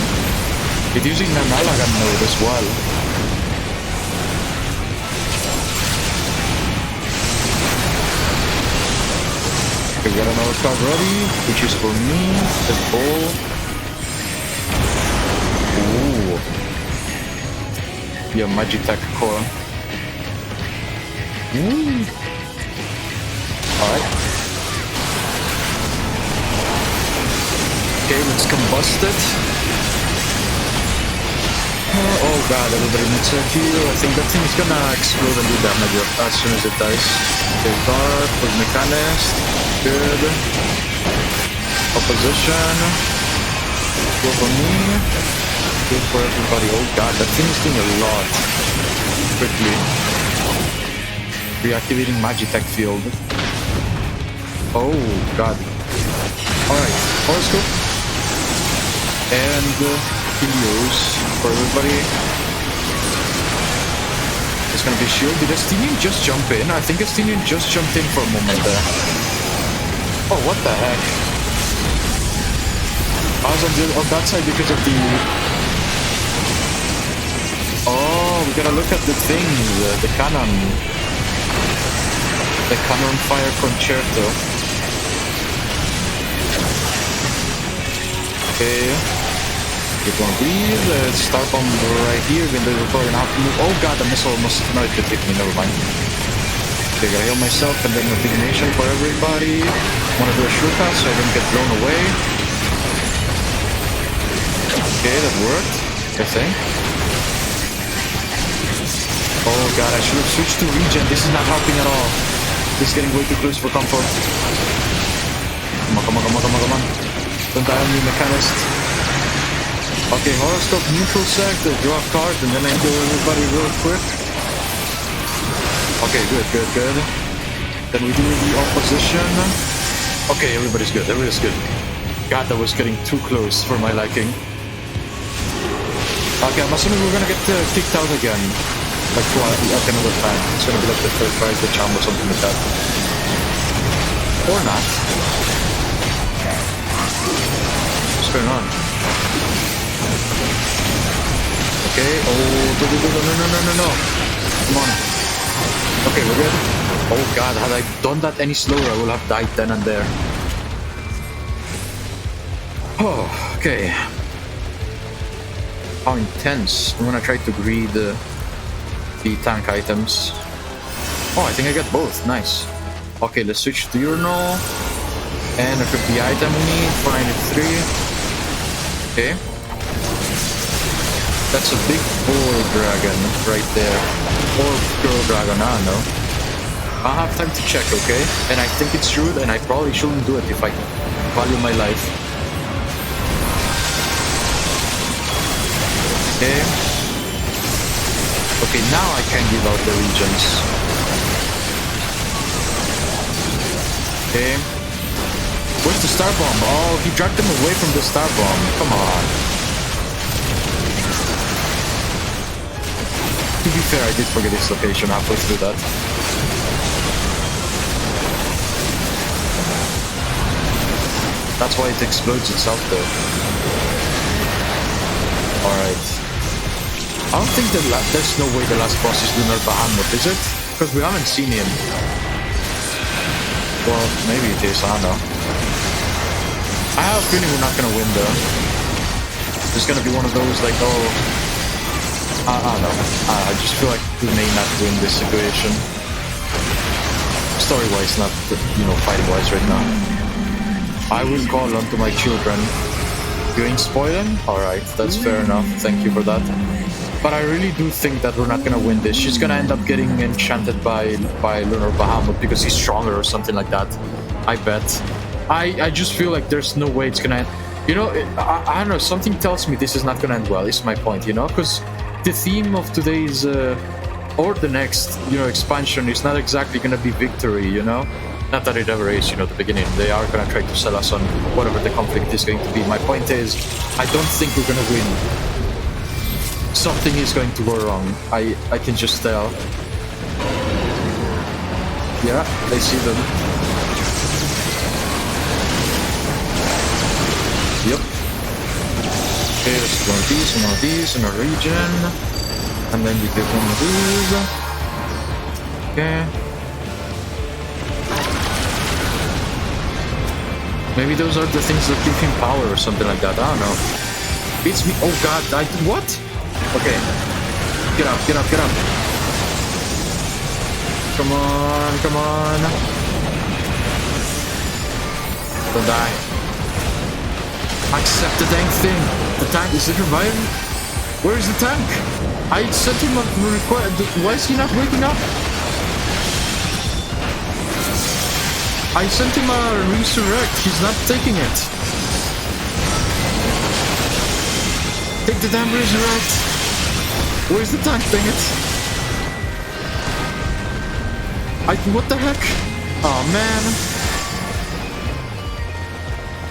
It's using an Alagan mode as well. Okay, we got another card ready, which is for me, the ball. Ooh. Yeah, Magitech core. Ooh. Alright. Okay, let's combust it. Oh god, everybody needs a heal. I think that thing is gonna explode and do damage as soon as it dies. Okay, guard for mechanist. Good. Opposition. Go for me. Good for everybody. Oh god, that thing is doing a lot. Quickly. Reactivating Magitech field. Oh god. Alright, horoscope. And heals for everybody. It's gonna be shield. Did Estinian just jump in? I think Estinian just jumped in for a moment there. Oh, what the heck? I was on that side because of the... Oh, we gotta look at the things, the cannon. The cannon fire concerto. Okay. Get one breathe. Star bomb right here. Even though we're probably gonna have to move. Oh god, the missile must... No, it could hit me. Never mind. Okay, gotta heal myself and then indignation for everybody. Wanna do a shurika so I don't get blown away. Okay, that worked, I think. Oh god, I should have switched to regen. This is not helping at all. This is getting way too close for comfort. Come on. Don't die on me, Mechanist. Okay, horoscope, neutral sector, draw a card, and then I kill everybody real quick. Okay, good. Then we do the opposition. Okay, everybody's good. God, that was getting too close for my liking. Okay, I'm assuming we're gonna get kicked out again. Like another time. It's gonna be like the third prize, the charm or something like that. Or not. What's going on? Okay, oh, no. Come on. Okay, we're good. Oh god, had I done that any slower, I would have died then and there. Oh, okay. How intense. I'm gonna try to greed the tank items. Oh, I think I got both. Nice. Okay, let's switch to urinal. And equip the item we need. 493. Okay. That's a big boy dragon right there. Or girl dragon, I don't know. I'll have time to check, okay? And I think it's rude, and I probably shouldn't do it if I value my life. Okay. Okay, now I can give out the regions. Okay. Where's the star bomb? Oh, he dragged them away from the star bomb. Come on. To be fair, I did forget its location halfway through that. That's why it explodes itself though. Alright. I don't think there's no way the last boss is Lunar Bahamut, is it? Because we haven't seen him. Well, maybe it is, I don't know. I have a feeling we're not gonna win though. It's gonna be one of those like, oh... I don't know. I just feel like we may not win this situation. Story-wise, not, you know, fighting-wise right now. I will call on to my children. You ain't spoiling? Alright, that's fair enough. Thank you for that. But I really do think that we're not gonna win this. She's gonna end up getting enchanted by Lunar Bahamut because he's stronger or something like that. I bet. I just feel like there's no way it's gonna end. You know, I don't know, something tells me this is not gonna end well, is my point, you know? Because the theme of today's, or the next, you know, expansion is not exactly gonna be victory, you know? Not that it ever is, you know, the beginning. They are gonna try to sell us on whatever the conflict is going to be. My point is, I don't think we're gonna win. Something is going to go wrong. I can just tell. Yeah, I see them. Yep. Okay, let's do one of these, and a regen. And then you get one of these. Okay. Maybe those are the things that give him power or something like that. I don't know. Beats me. Oh god, what? Okay. Get up. Come on. Don't die. Accept the dang thing. The tank, is it reviving? Where is the tank? I sent him a request. Why is he not waking up? I sent him a resurrect. He's not taking it. Take the damn resurrect. Where's the tank, dang it? What the heck? Oh, man.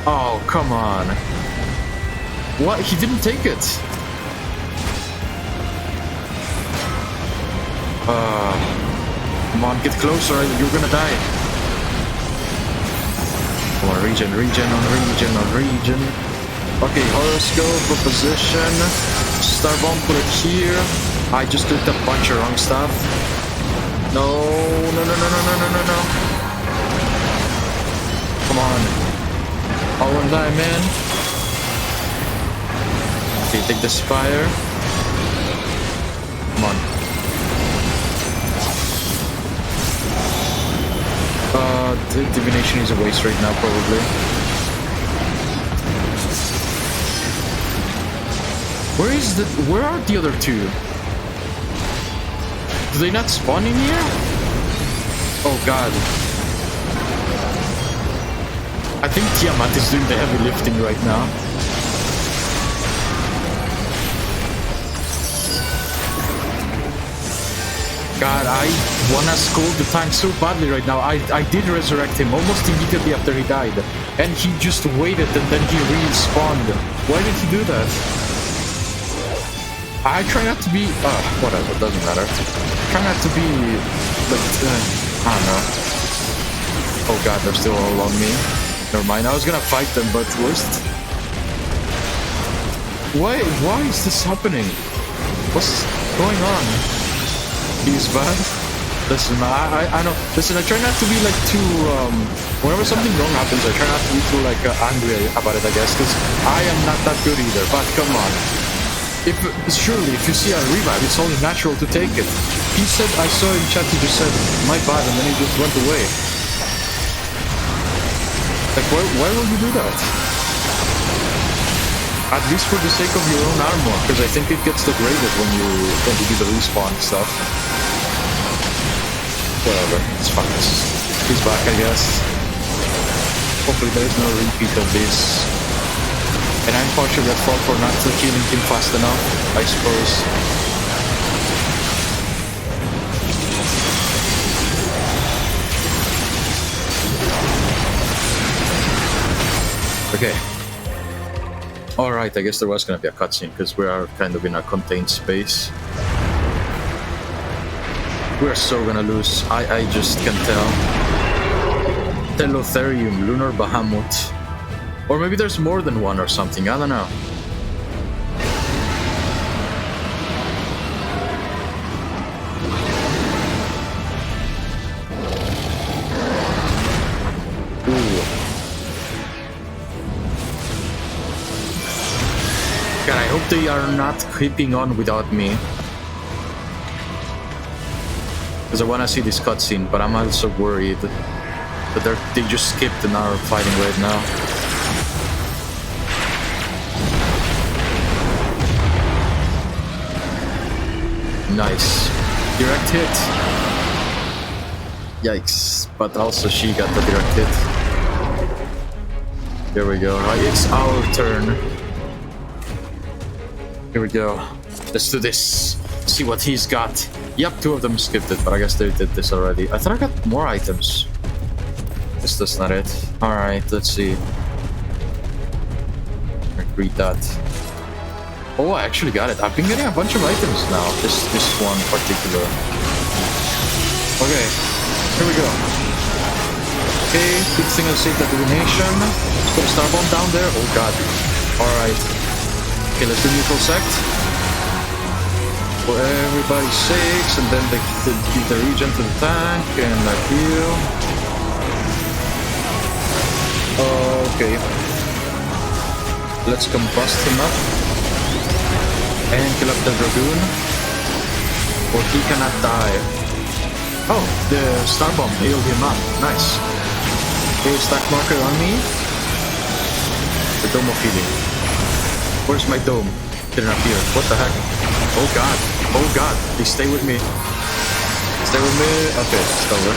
Oh, come on. What? He didn't take it. Come on, get closer. You're gonna die. Come on, regen. Okay, horoscope for position. Star bomb, put it here. I just did a bunch of wrong stuff. No. Come on. I won't die, man. Okay, take the spire. Come on. The divination is a waste right now, probably. Where are the other two? Do they not spawn in here? Oh god. I think Tiamat is doing the heavy lifting right now. God, I wanna scold the tank so badly right now. I did resurrect him almost immediately after he died. And he just waited and then he respawned. Why did he do that? I try not to be... whatever, doesn't matter. Try not to be... like, I don't know. Oh god, they're still all on me. Never mind, I was gonna fight them, but worst... Why is this happening? What's going on? He's bad? Listen, I know... Listen, I try not to be like too... whenever something wrong happens, I try not to be too like angry about it, I guess, because I am not that good either, but come on. Surely, if you see a revive, it's only natural to take it. He said, I saw in chat, he just said, my bad, and then he just went away. Like, why will you do that? At least for the sake of your own armor, because I think it gets degraded when you do the respawn stuff. Whatever, it's fine. He's back, I guess. Hopefully there is no repeat of this. And I'm partially at fault for not healing him fast enough, I suppose. Okay. Alright, I guess there was gonna be a cutscene, because we are kind of in a contained space. We're so gonna lose. I just can tell. Telotherium, Lunar Bahamut. Or maybe there's more than one or something, I don't know. Ooh. God, I hope they are not creeping on without me. Because I want to see this cutscene, but I'm also worried that they just skipped and are fighting right now. Nice. Direct hit. Yikes. But also she got the direct hit. Here we go. Right, it's our turn. Here we go. Let's do this. See what he's got. Yep, two of them skipped it, but I guess they did this already. I thought I got more items. Guess that's not it. Alright, let's see. Read that. Oh, I actually got it. I've been getting a bunch of items now. This one particular. Okay, here we go. Okay, good thing I saved that divination. Let's put a star bomb down there. Oh god. Alright. Okay, let's do neutral sect. For everybody's sakes, and then give the regen to the tank and heal. Okay. Let's combust him up. And kill up the Dragoon, or he cannot die. Oh, the star bomb healed him up. Nice. Okay, stack marker on me. The Dome of Healing. Where's my dome? Didn't appear. What the heck? Oh god. Oh god. Please stay with me. Stay with me. Okay, it's over.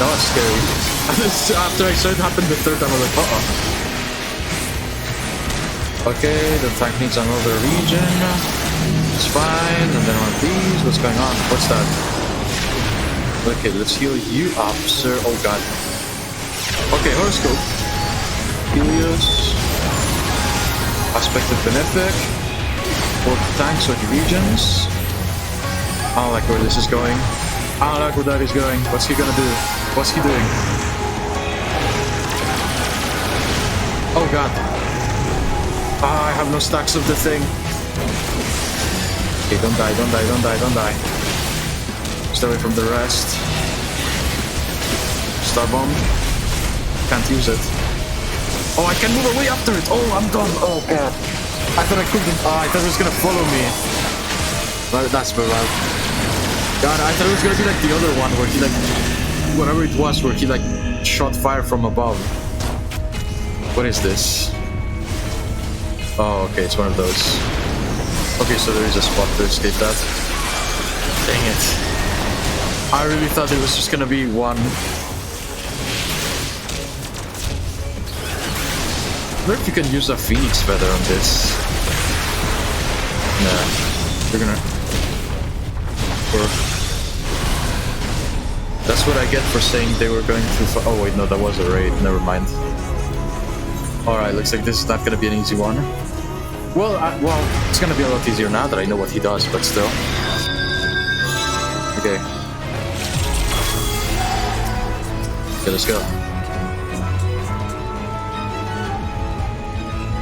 That was scary. After I saw it happen the third time, I was like, uh-oh. Okay, the tank needs another regen. It's fine. And then one of these. What's going on? What's that? Okay, let's heal you up, sir. Oh god. Okay, horoscope. Helios. Aspect of Benefic. 4 tanks or regions. I don't like where this is going. I don't like where that is going. What's he gonna do? What's he doing? Oh god. I have no stacks of the thing. Okay, don't die, don't die, don't die, don't die. Stay away from the rest. Star bomb. Can't use it. Oh, I can move away after it. Oh, I'm done. Oh god. I thought I couldn't. I thought it was gonna follow me. Well, that's very bad. God, I thought it was gonna be like the other one where he like, whatever it was, where he like shot fire from above. What is this? Oh, okay, it's one of those. Okay, so there is a spot to escape that. Dang it. I really thought it was just gonna be one. I wonder if you can use a phoenix feather on this. Nah, you're gonna work. That's what I get for saying they were going too far. Oh wait, no, that was a raid. Never mind. Alright, looks like this is not gonna be an easy one. Well, it's gonna be a lot easier now that I know what he does, but still. Okay. Okay, let's go.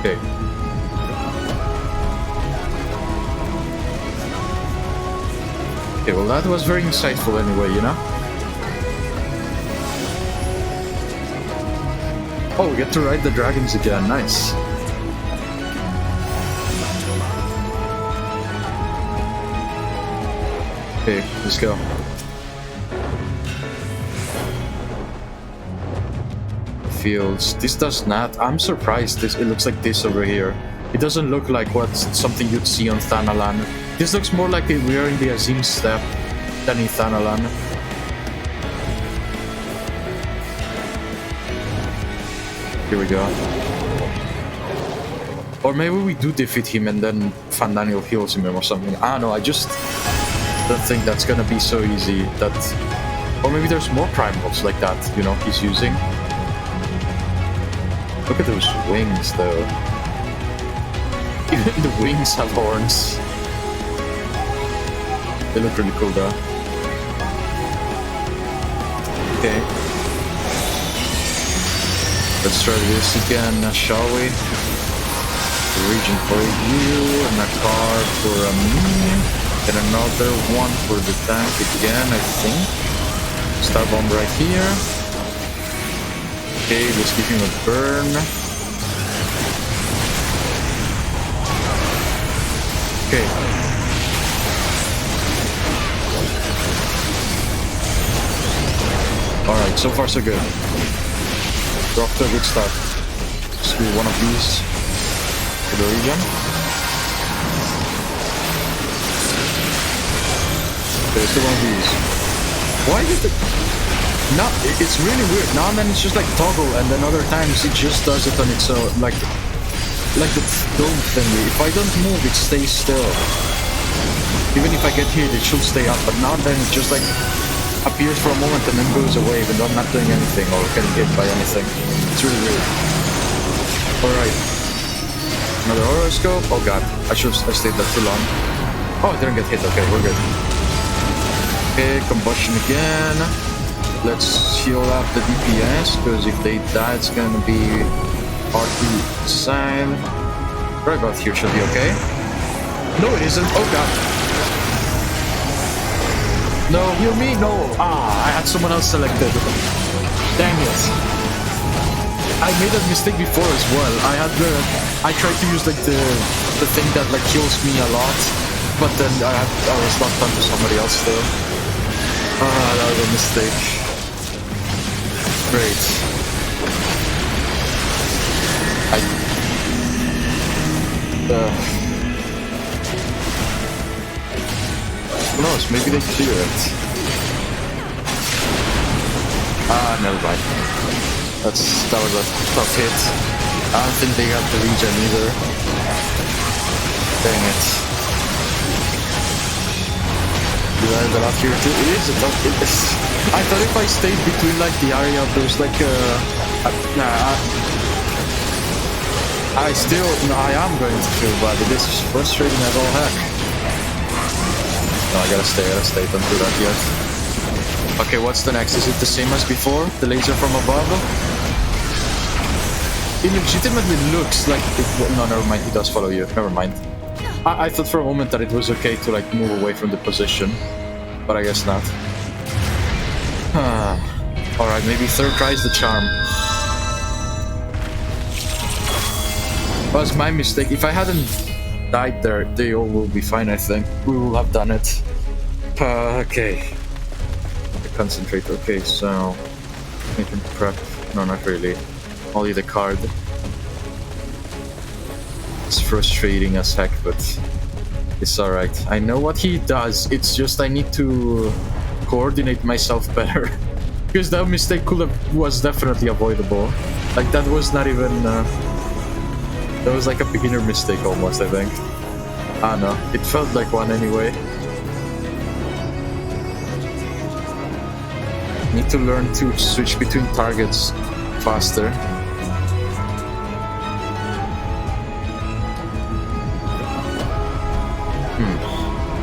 Okay. Okay, well that was very insightful anyway, you know? Oh, we get to ride the dragons again, nice. Okay, let's go. Fields. This does not. I'm surprised. It looks like this over here. It doesn't look like something you'd see on Thanalan. This looks more like we're in the Azim Steppe than in Thanalan. Here we go. Or maybe we do defeat him and then Fandaniel heals him or something. I don't know. I just don't think that's gonna be so easy. Or maybe there's more primals like that, you know, he's using. Look at those wings, though. Even the wings have horns. They look really cool, though. Okay. Let's try this again, shall we? A region for you, and a card for me. And another one for the tank again, I think. Star bomb right here. Okay, let's give him a burn. Okay. Alright, so far so good. We're off to a good start. Let's do one of these for the region. Okay, let's do one of these. Why did it... No, it's really weird. Now and then it's just like toggle, and then other times it just does it on its own, like the dome thingy. If I don't move, it stays still. Even if I get hit, it should stay up. But now and then it just like appears for a moment and then goes away, even though I'm not doing anything or getting hit by anything. It's really weird. All right, another horoscope. Oh god, I stayed there too long. Oh, I didn't get hit. Okay, we're good. Okay, combustion again. Let's heal up the DPS, because if they die, it's gonna be hard to decide. Right about here should be okay. No, it isn't. Oh god. No, heal me? No. I had someone else selected. Dang it. I made that mistake before as well. I tried to use like the thing that like heals me a lot, but then I was locked onto somebody else still. That was a mistake. Great. Who knows? Maybe they clear it. Never mind. That was a tough hit. I don't think they got the regen either. Dang it. Did I get out here too? It is a tough hit. I thought if I stayed between like the area of those like I am going to feel bad. This is frustrating as all heck. No, I gotta stay, don't do that yet. Okay, what's the next? Is it the same as before? The laser from above? It legitimately looks like no, never mind, he does follow you. Never mind. I thought for a moment that it was okay to like move away from the position, but I guess not. Alright, maybe third try is the charm. Was my mistake. If I hadn't died there, they all will be fine, I think. We will have done it. Okay. Concentrate. Okay, so... I can prep. No, not really. Only the card. It's frustrating as heck, but... It's alright. I know what he does. It's just I need to coordinate myself better. Because that mistake was definitely avoidable. Like, that was not even... that was like a beginner mistake almost, I think. I don't know. It felt like one anyway. Need to learn to switch between targets faster.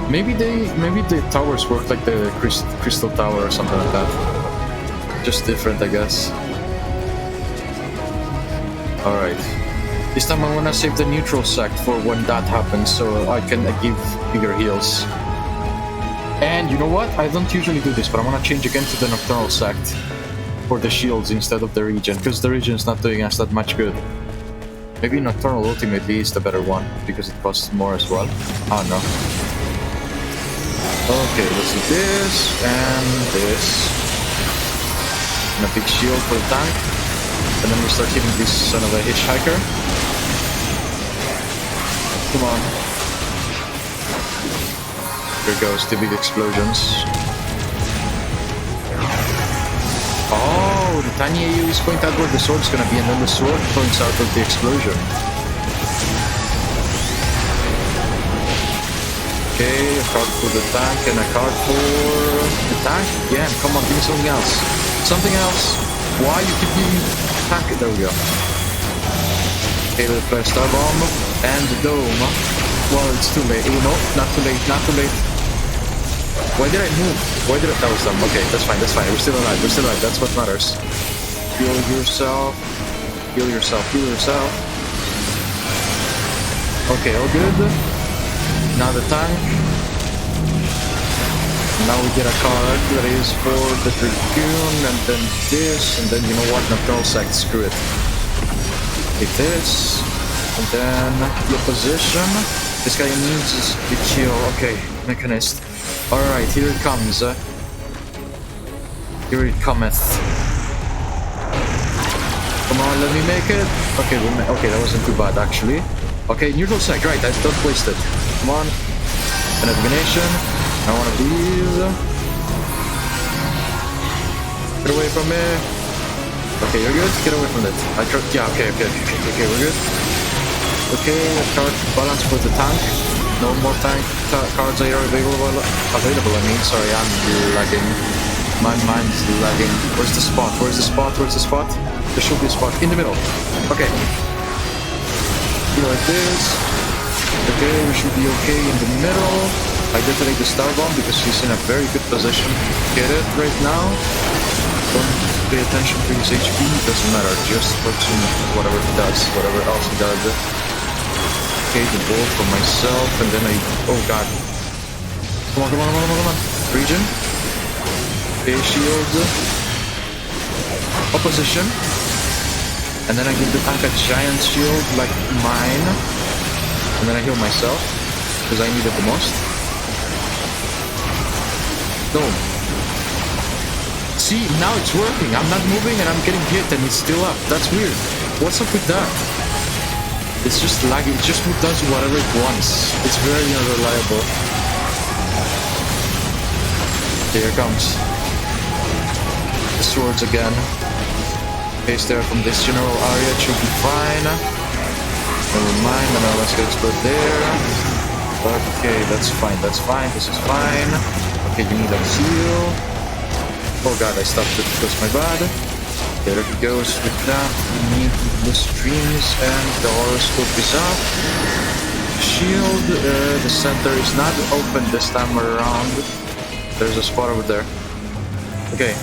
Maybe the towers work like the crystal tower or something like that. Just different, I guess. Alright. This time I wanna save the neutral sect for when that happens, so I can give bigger heals. And you know what? I don't usually do this, but I wanna change again to the nocturnal sect for the shields instead of the regen, because the regen is not doing us that much good. Maybe nocturnal ultimately is the better one, because it costs more as well. I don't know. Okay, let's do this and this. And a big shield for the tank. And then we start hitting this son of a hitchhiker. Come on. Here goes the big explosions. Oh, the tiny AoEs point out where the sword's gonna be, and then the sword points out of the explosion. Okay, a card for the tank and a card for the tank. Yeah, come on, give me something else. Something else. Why you keep me tank? There we go. Okay, let's play Star Bomb and the Dome. Well, it's too late. You know, not too late, not too late. Why did I move? Why did I? That was dumb. Okay, that's fine, that's fine. We're still alive, we're still alive. That's what matters. Heal yourself. Heal yourself, heal yourself. Okay, all good. Now the tank. Now we get a card that is for the Dragoon, and then this, and then you know what? Nocturnal Sect, screw it. Take this, and then your position. This guy needs the kill. Okay, Mechanist. Alright, here it comes. Here it cometh. Come on, let me make it. Okay, okay, that wasn't too bad actually. Okay, neutral sect, right, I don't waste it. Come on. An divination. I want of these. Get away from me. Okay, you're good. Get away from it. Yeah, okay, we're good. Okay, card balance for the tank. No more tank cards are available. I mean, sorry, I'm lagging. My mind's lagging. Where's the spot? Where's the spot? Where's the spot? There should be a spot in the middle. Okay. Like this. Okay, we should be okay in the middle. I detonate the Star Bomb because he's in a very good position to get it right now. Don't pay attention to his HP, doesn't matter, just focus on whatever he does, whatever else he does. Okay, the ball for myself, and then oh god. Come on. Regen. Okay, shield. Opposition. And then I give the tank a giant shield like mine. And then I heal myself, because I need it the most. Boom. See, now it's working. I'm not moving and I'm getting hit and it's still up. That's weird. What's up with that? It's just laggy. It just does whatever it wants. It's very unreliable. Here it comes. The swords again. Base there from this general area. It should be fine. Never mind. And now let's go explode there. Okay, that's fine. That's fine. This is fine. Okay, you need a heal. Oh god, I stopped it because my bad. There it goes with that. We need the streams and the horoscope is up. Shield, the center is not open this time around. There's a spot over there. Okay.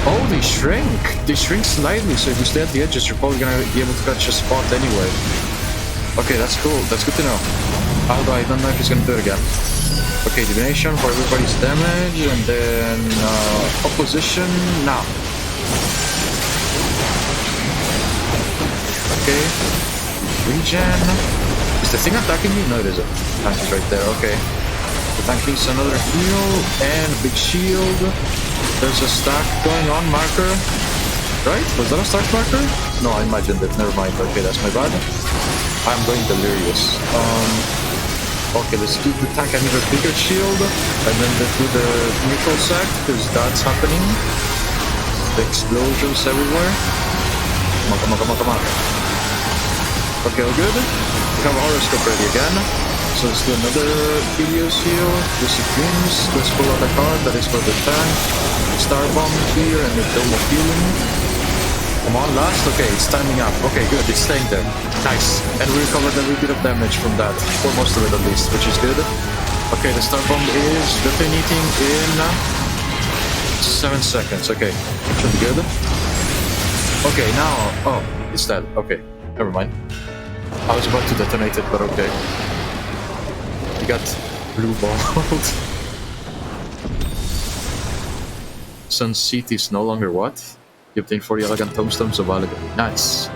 Oh, they shrink! They shrink slightly, so if you stay at the edges, you're probably gonna be able to catch a spot anyway. Okay, that's cool. That's good to know. Although I don't know if he's gonna do it again. Okay, divination for everybody's damage, and then opposition now. Okay. Regen. Is the thing attacking me? No, it isn't. Tank is right there. Okay. The tank needs another heal and big shield. There's a stack going on, marker. Right? Was that a stack marker? No, I imagined it. Never mind. Okay, that's my bad. I'm going delirious. Okay, let's give the tank an even bigger shield, and then let's do the neutral sack, because that's happening. The explosions everywhere. Come on. Okay, all good. We have a horoscope ready again. So let's do another Helios heal. Lucid Dreams. Let's pull out a card that is for the tank. Star Bomb here and the Dome of Healing. Come on, last. Okay, it's timing up. Okay, good. It's staying there. Nice. And we recovered a little bit of damage from that. For most of it at least, which is good. Okay, the Star Bomb is detonating in 7 seconds. Okay, should be good. Okay, now... Oh, it's dead. Okay, never mind. I was about to detonate it, but okay. We got blue balled. Sun City is no longer what? You obtain 40 elegant tombstones of allegory. Nice.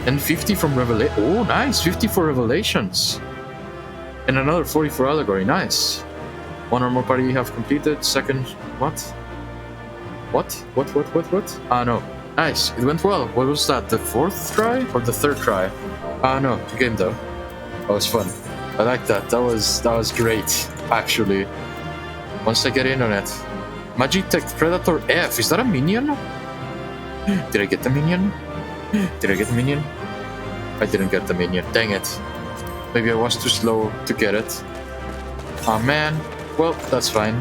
And 50 from Revelation. Oh, nice. 50 for Revelations. And another 40 for allegory. Nice. One or more party have completed. Second. What? What? Ah, no. Nice. It went well. What was that? The 4th try? Or the 3rd try? Ah, no. Good game, though. That was fun. I like that. That was great, actually. Once I get in on it. Magitech Predator F. Is that a minion? Did I get the minion? Did I get the minion? I didn't get the minion. Dang it. Maybe I was too slow to get it. Ah, man. Well, that's fine.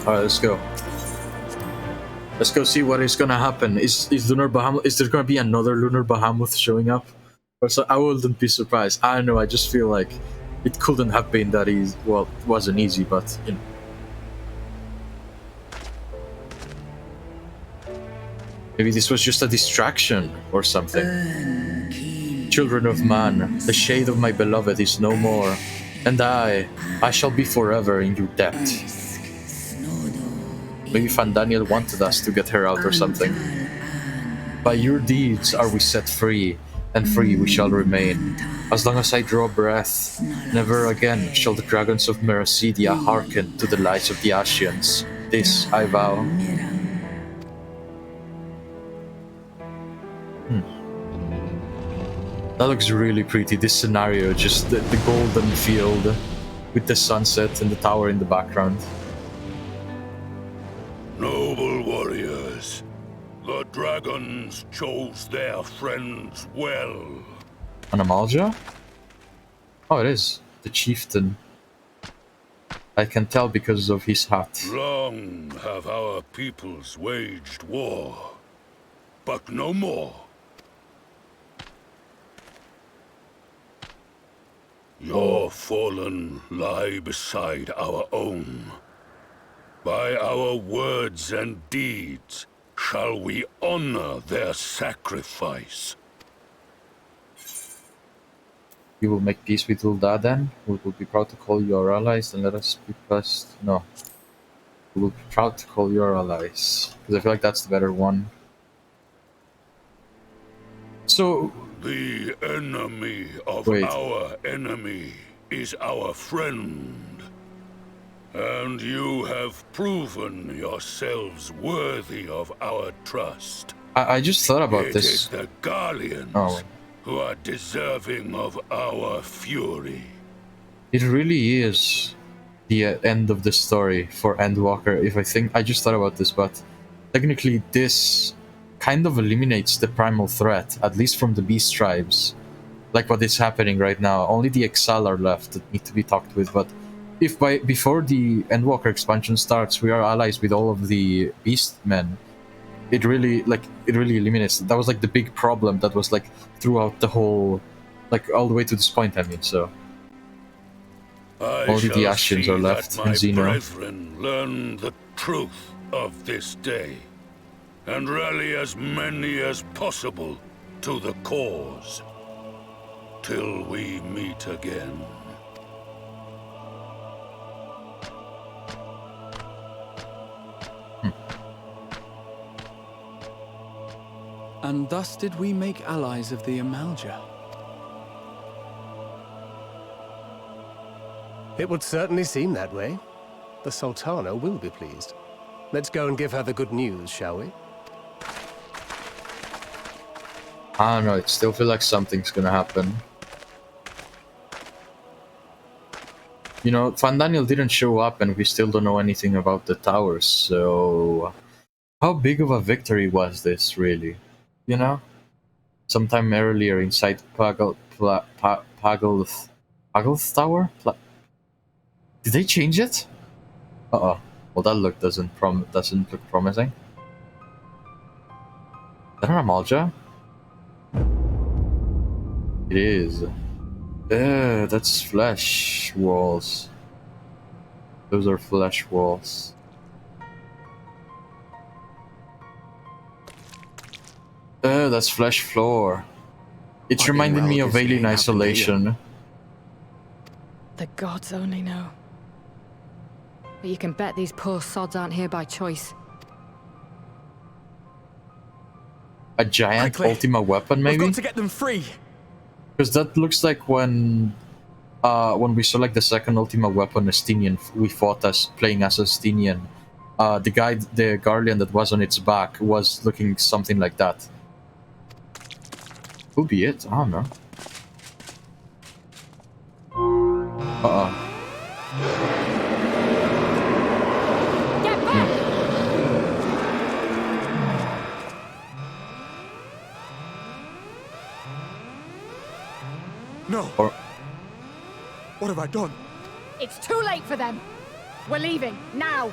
Alright, let's go. Let's go see what is gonna happen. Is Lunar Bahamut? Is there gonna be another Lunar Bahamut showing up? Or so I wouldn't be surprised. I don't know. I just feel like it couldn't have been that easy. Well, it wasn't easy, but you know. Maybe this was just a distraction or something. Children of man, the shade of my beloved is no more, and I shall be forever in your debt. Maybe Fandaniel wanted us to get her out or something. By your deeds are we set free, and free we shall remain. As long as I draw breath, never again shall the dragons of Meracidia hearken to the lies of the Ascians. This I vow. That looks really pretty, this scenario, just the golden field with the sunset and the tower in the background.
Noble warriors, the dragons chose their friends well.
An Amalja? Oh, it is. The chieftain. I can tell because of his hat.
Long have our peoples waged war, but no more. Your fallen lie beside our own. By our words and deeds shall we honor their sacrifice.
You will make peace with Ul'dah then? We will be proud to call you our allies and let us be blessed. No. We will be proud to call you our allies. Because I feel like that's the better one. So...
The enemy of our enemy is our friend. And you have proven yourselves worthy of our trust.
I just thought about this.
It is the Garleans who are deserving of our fury.
It really is the end of the story for Endwalker. I just thought about this, but technically this kind of eliminates the primal threat, at least from the beast tribes. Like what is happening right now. Only the Exile are left that need to be talked with, but if before the Endwalker expansion starts we are allies with all of the beast men, it really eliminates. That was like the big problem that was like throughout the whole, like all the way to this point, I mean, so only the Ascians are left in Xeno.
Brethren learn the truth of this day and rally as many as possible to the cause till we meet again.
And thus did we make allies of the Amalja.
It would certainly seem that way. The Sultana will be pleased. Let's go and give her the good news, shall we?
I don't know, it still feels like something's gonna happen. You know, Fandaniel didn't show up and we still don't know anything about the towers, so... How big of a victory was this, really? You know? Sometime earlier inside Pagel's tower? Did they change it? Uh-oh. Well, that look doesn't look promising. Is that an Amalja? It is. That's flesh walls. Those are flesh walls. That's flesh floor. It's reminding me of Alien Isolation.
The gods only know. But you can bet these poor sods aren't here by choice.
A giant Ultima weapon, maybe?
We've got to get them free.
Because that looks like when we saw like the second Ultima weapon, Estinian, we fought as playing as Estinian. The guy, the Guardian that was on its back, was looking something like that. Could be it. I don't know.
Get back!
No. What have I done?
It's too late for them. We're leaving now.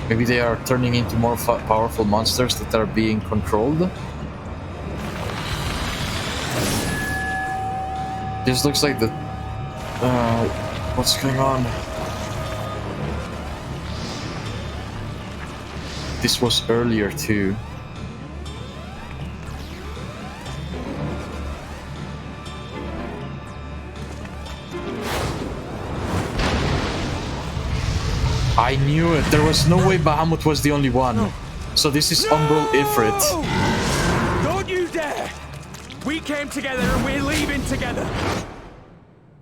Maybe they are turning into more powerful monsters that are being controlled. This looks like the... what's going on? This was earlier too. I knew it. There was no way Bahamut was the only one. No. So this is Umbral Ifrit.
Don't you dare! We came together and we're leaving together.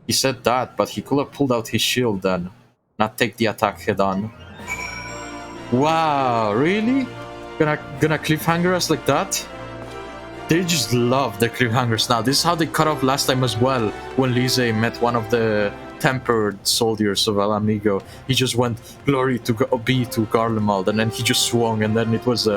He said that, but he could have pulled out his shield then. Not take the attack head on. Wow, really? Gonna cliffhanger us like that? They just love the cliffhangers now. This is how they cut off last time as well, when Lise met one of the tempered soldiers of Alamigo. He just went glory to be to Garlemald, and then he just swung, and then it was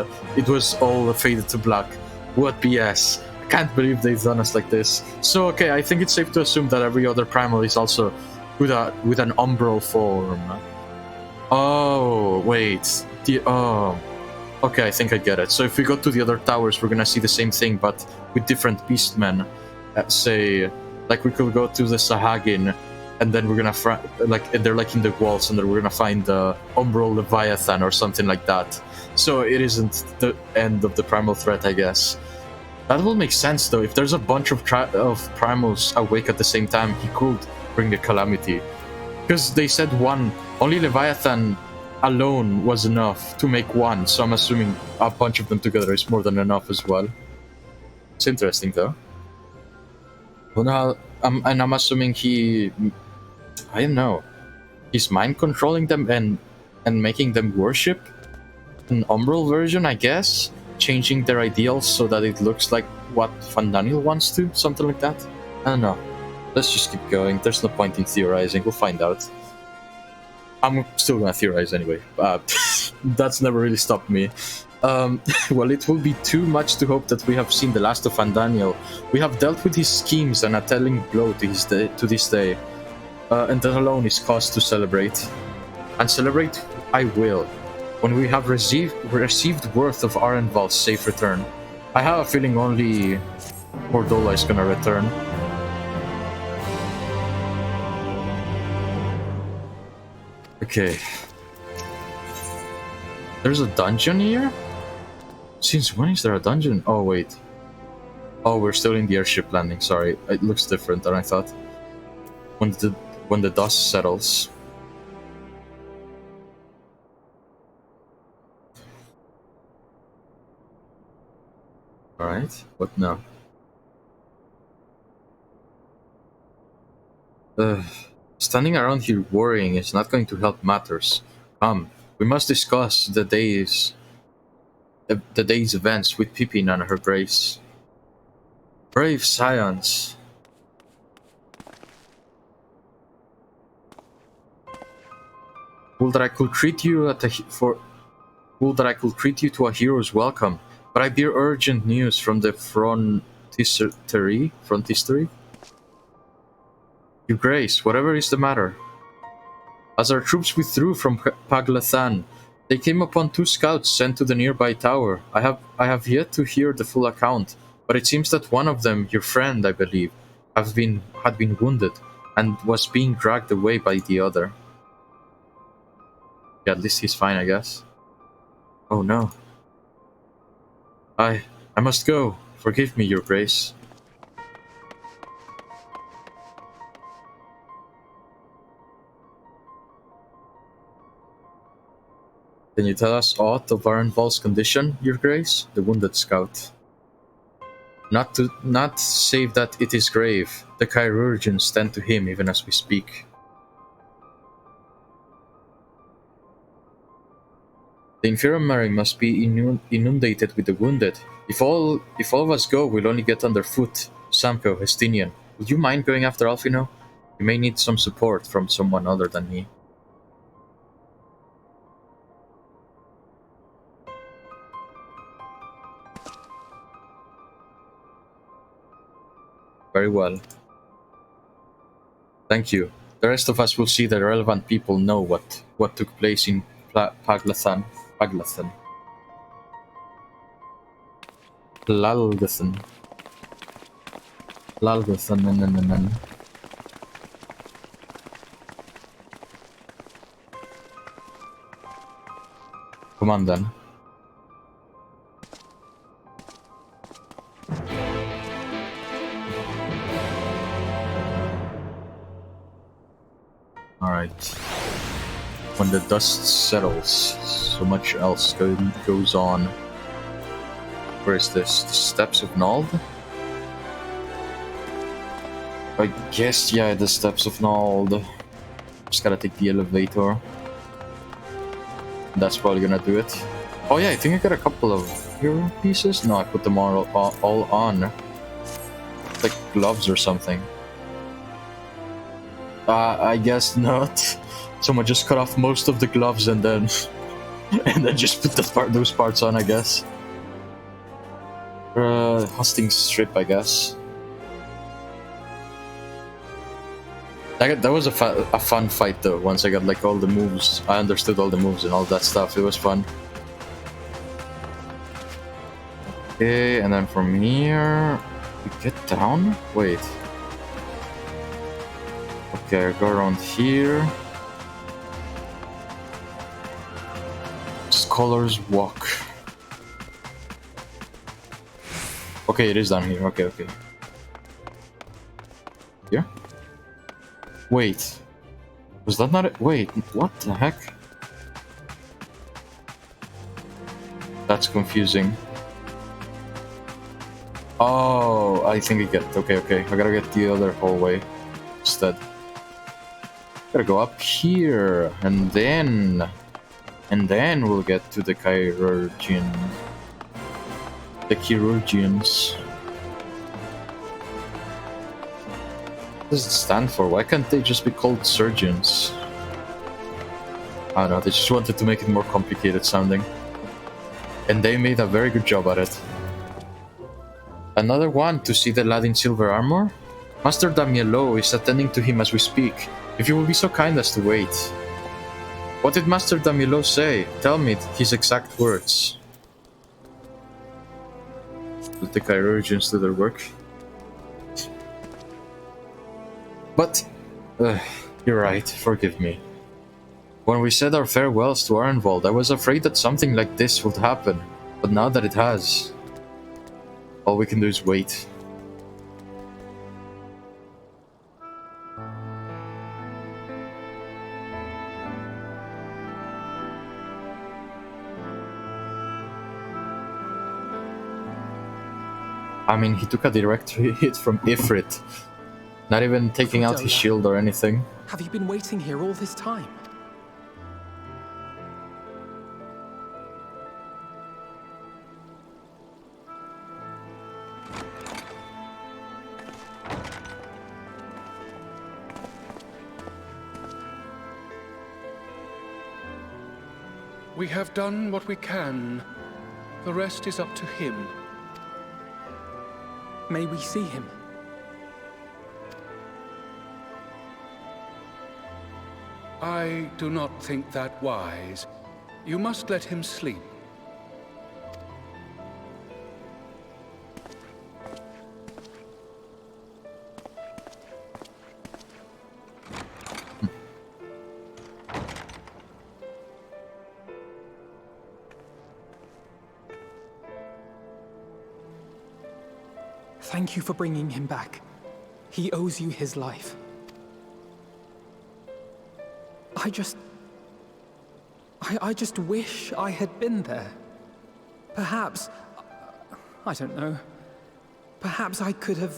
all faded to black. What BS! I can't believe they've done us like this. So okay, I think it's safe to assume that every other primal is also with an umbral form. Oh wait, okay, I think I get it. So if we go to the other towers, we're gonna see the same thing, but with different beastmen. Say, like we could go to the Sahagin, and then we're gonna they're like in the walls, and then we're gonna find the Umbral Leviathan or something like that. So it isn't the end of the primal threat, I guess. That will make sense though. If there's a bunch of primals awake at the same time, he could bring the calamity. Because they said only Leviathan alone was enough to make one, so I'm assuming a bunch of them together is more than enough as well. It's interesting though. Well, now, I'm assuming I don't know, he's mind controlling them and making them worship an Umbral version, I guess, changing their ideals so that it looks like what Fandaniel wants to, something like that. I don't know. Let's just keep going. There's no point in theorizing. We'll find out. I'm still gonna theorize anyway. That's never really stopped me. Well, it will be too much to hope that we have seen the last of Fandaniel. We have dealt with his schemes and a telling blow to this day. And that alone is cause to celebrate. And celebrate I will, when we have received word of Arenvald's safe return. I have a feeling only Mordola is gonna return. Okay. There's a dungeon here? Since when is there a dungeon? Oh, wait. Oh, we're still in the airship landing, sorry. It looks different than I thought. When the dust settles. Alright, what now? Standing around here worrying is not going to help matters. Come, We must discuss the day's events with Pippin and her grace. Brave scions. Would that I could treat you to a hero's welcome, but I bear urgent news from the frontistery. Your grace, whatever is the matter. As our troops withdrew from Paglathan, they came upon 2 scouts sent to the nearby tower. I have yet to hear the full account, but it seems that one of them, your friend, I believe, had been wounded and was being dragged away by the other. Yeah, at least he's fine, I guess. Oh no. I must go. Forgive me, your grace. Can you tell us aught of Arenvald's condition, your grace? The wounded scout. Not save that it is grave. The chirurgeons tend to him even as we speak. The infirmary must be inundated with the wounded. If all of us go, we'll only get underfoot. Samko, Hestinian, would you mind going after Alfino? You may need some support from someone other than me. Very well. Thank you. The rest of us will see that relevant people know what took place in Paglathan. Lalgathan. Come on then. Alright. When the dust settles, so much else goes on. Where is this? The Steps of Nald? I guess, yeah, the Steps of Nald. Just gotta take the elevator. That's probably gonna do it. Oh yeah, I think I got a couple of hero pieces. No, I put them all on. Like gloves or something. I guess not. Someone just cut off most of the gloves and then just put those parts on, I guess. Hustings strip, I guess. That was a fun fight though. Once I got like all the moves, I understood all the moves and all that stuff. It was fun. Okay, and then from here we get down. Wait. Okay, go around here. Scholars Walk. Okay, it is down here. Okay. Here? Wait. Was that not it? Wait, what the heck? That's confusing. Oh, I think I get it. Okay. I gotta get the other hallway instead. Gotta go up here, and then we'll get to the chirurgeon. The chirurgeons. What does it stand for? Why can't they just be called surgeons? I don't know, they just wanted to make it more complicated sounding. And they made a very good job at it. Another one to see the lad in silver armor? Master Damielo is attending to him as we speak. If you will be so kind as to wait. What did Master Damielo say? Tell me his exact words. Let the chirurgeons do their work. But, you're right, forgive me. When we said our farewells to Arenvald, I was afraid that something like this would happen. But now that it has, all we can do is wait. I mean, he took a direct hit from Ifrit. Not even taking out his shield or anything.
Have you been waiting here all this time?
We have done what we can. The rest is up to him.
May we see him?
I do not think that wise. You must let him sleep.
Thank you for bringing him back. He owes you his life. I just wish I had been there. Perhaps, I don't know, perhaps I could have...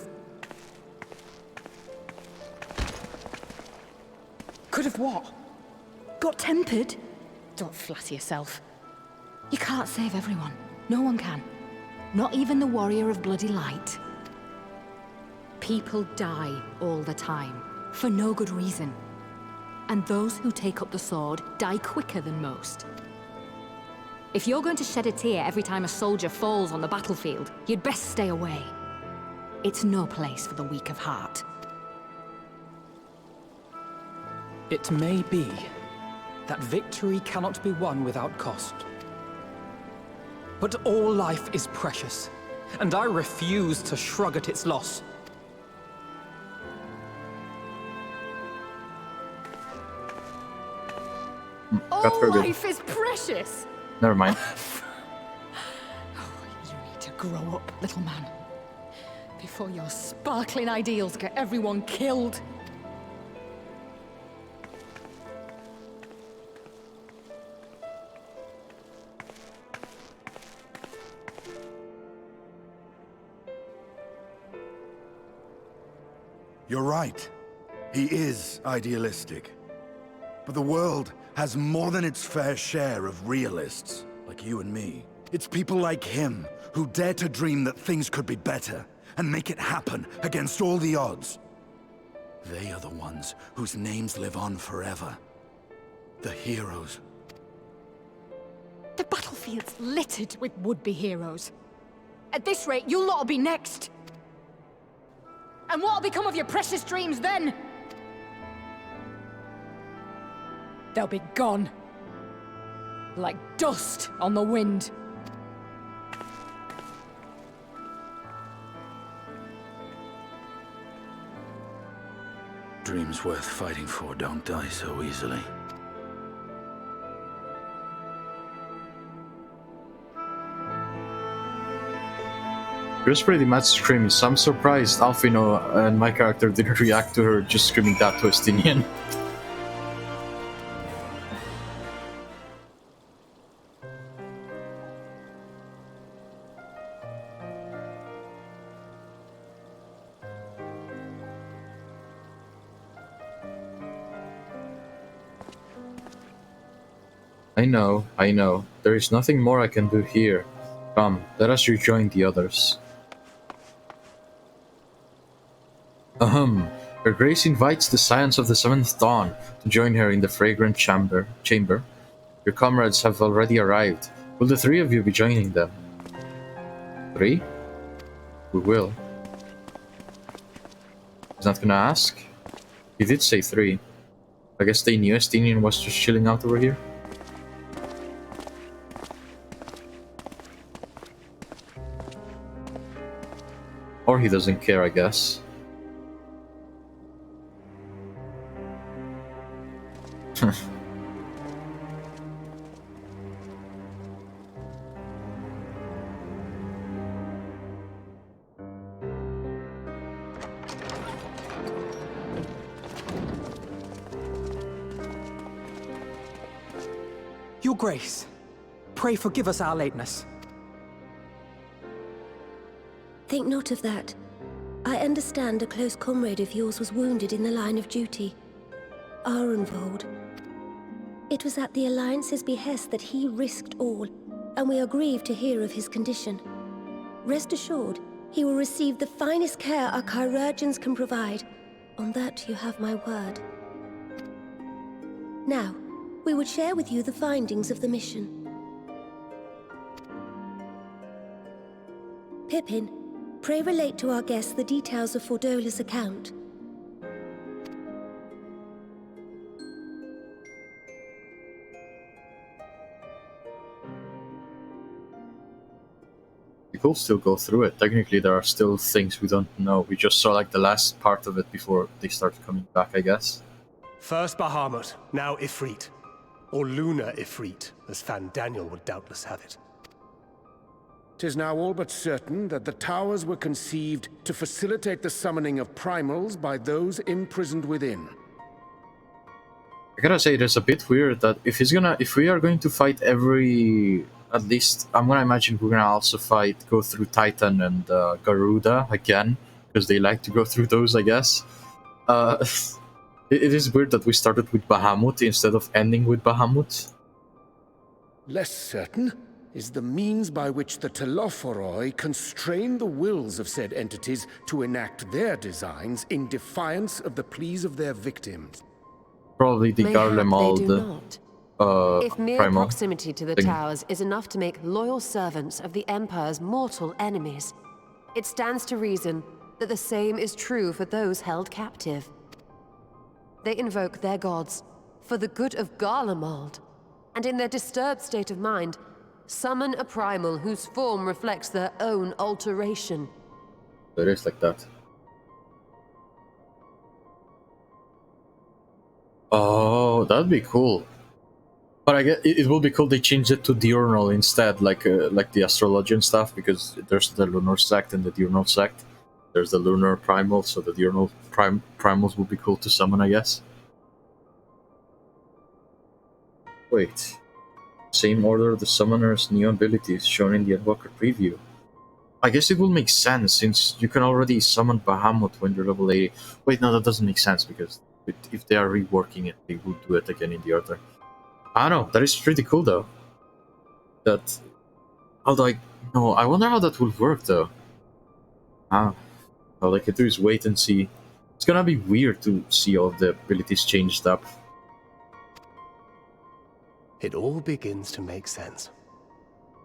Could have what? Got tempered? Don't flatter yourself. You can't save everyone. No one can. Not even the warrior of bloody light. People die all the time, for no good reason. And those who take up the sword die quicker than most. If you're going to shed a tear every time a soldier falls on the battlefield, you'd best stay away. It's no place for the weak of heart.
It may be that victory cannot be won without cost. But all life is precious, and I refuse to shrug at its loss.
All life is precious!
Never mind.
You need to grow up, little man. Before your sparkling ideals get everyone killed.
You're right. He is idealistic. But the world has more than its fair share of realists, like you and me. It's people like him who dare to dream that things could be better and make it happen against all the odds. They are the ones whose names live on forever. The heroes.
The battlefield's littered with would-be heroes. At this rate, you lot'll be next. And what'll become of your precious dreams then? They'll be gone. Like dust on the wind.
Dreams worth fighting for don't die so easily.
It was pretty much screaming, so I'm surprised Alfino and my character didn't react to her just screaming that to Estinian. I know. There is nothing more I can do here. Come, let us rejoin the others. Her Grace invites the Scions of the Seventh Dawn to join her in the fragrant chamber. Your comrades have already arrived. Will the three of you be joining them? 3? We will. He's not gonna ask? He did say 3. I guess they knew Estinian was just chilling out over here. Or he doesn't care, I guess.
Your Grace, pray forgive us our lateness.
Think not of that. I understand a close comrade of yours was wounded in the line of duty. Arenvold. It was at the Alliance's behest that he risked all, and we are grieved to hear of his condition. Rest assured, he will receive the finest care our chirurgeons can provide. On that you have my word. Now, we would share with you the findings of the mission. Pippin, pray relate to our guests the details of Fordola's account.
We could still go through it. Technically, there are still things we don't know. We just saw like the last part of it before they started coming back, I guess.
First Bahamut, now Ifrit. Or Lunar Ifrit, as Fandaniel would doubtless have it.
'Tis now all but certain that the towers were conceived to facilitate the summoning of primals by those imprisoned within.
I gotta say, it is a bit weird that if we are going to fight at least, I'm gonna imagine we're gonna also go through Titan and Garuda again, because they like to go through those, I guess. It is weird that we started with Bahamut instead of ending with Bahamut.
Less certain is the means by which the Telophoroi constrain the wills of said entities to enact their designs in defiance of the pleas of their victims.
Probably the Garlemald.
If mere
primal
proximity to the
thing.
towers is enough to make loyal servants of the Empire's mortal enemies, it stands to reason that the same is true for those held captive. They invoke their gods for the good of Garlemald, and in their disturbed state of mind, summon a primal whose form reflects their own alteration.
It is like that. Oh, that'd be cool. But I guess it will be cool they change it to diurnal instead, like the astrology and stuff, because there's the lunar sect and the diurnal sect. There's the lunar primal, so the diurnal primals will be cool to summon, I guess. Wait. Same order of the summoner's new abilities shown in the Invoker preview. I guess it will make sense, since you can already summon Bahamut when you're level 80. Wait, no, that doesn't make sense, because if they are reworking it, they will do it again in the order. I don't know, that is pretty cool though. I wonder how that will work though. All I can do is wait and see. It's gonna be weird to see all the abilities changed up.
It all begins to make sense.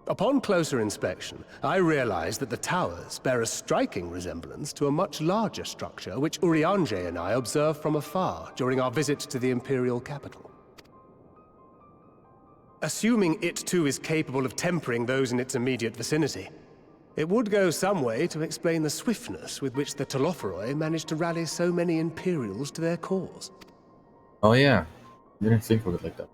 Upon closer inspection, I realized that the towers bear a striking resemblance to a much larger structure which Urianger and I observed from afar during our visit to the Imperial capital. Assuming it too is capable of tempering those in its immediate vicinity, it would go some way to explain the swiftness with which the Telophoroi managed to rally so many Imperials to their cause.
Oh yeah, I didn't think of it like that.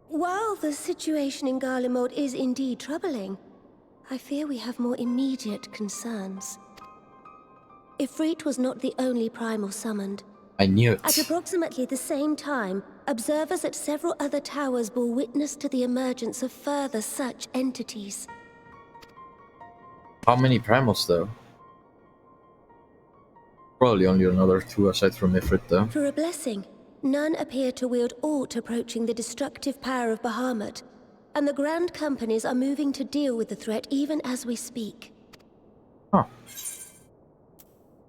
While the situation in Garlemald is indeed troubling, I fear we have more immediate concerns. Ifrit was not the only primal summoned.
I knew it.
At approximately the same time, observers at several other towers bore witness to the emergence of further such entities.
How many primals though? Probably only another 2 aside from Ifrit though.
For a blessing, none appear to wield aught approaching the destructive power of Bahamut, and the Grand Companies are moving to deal with the threat even as we speak.
Huh.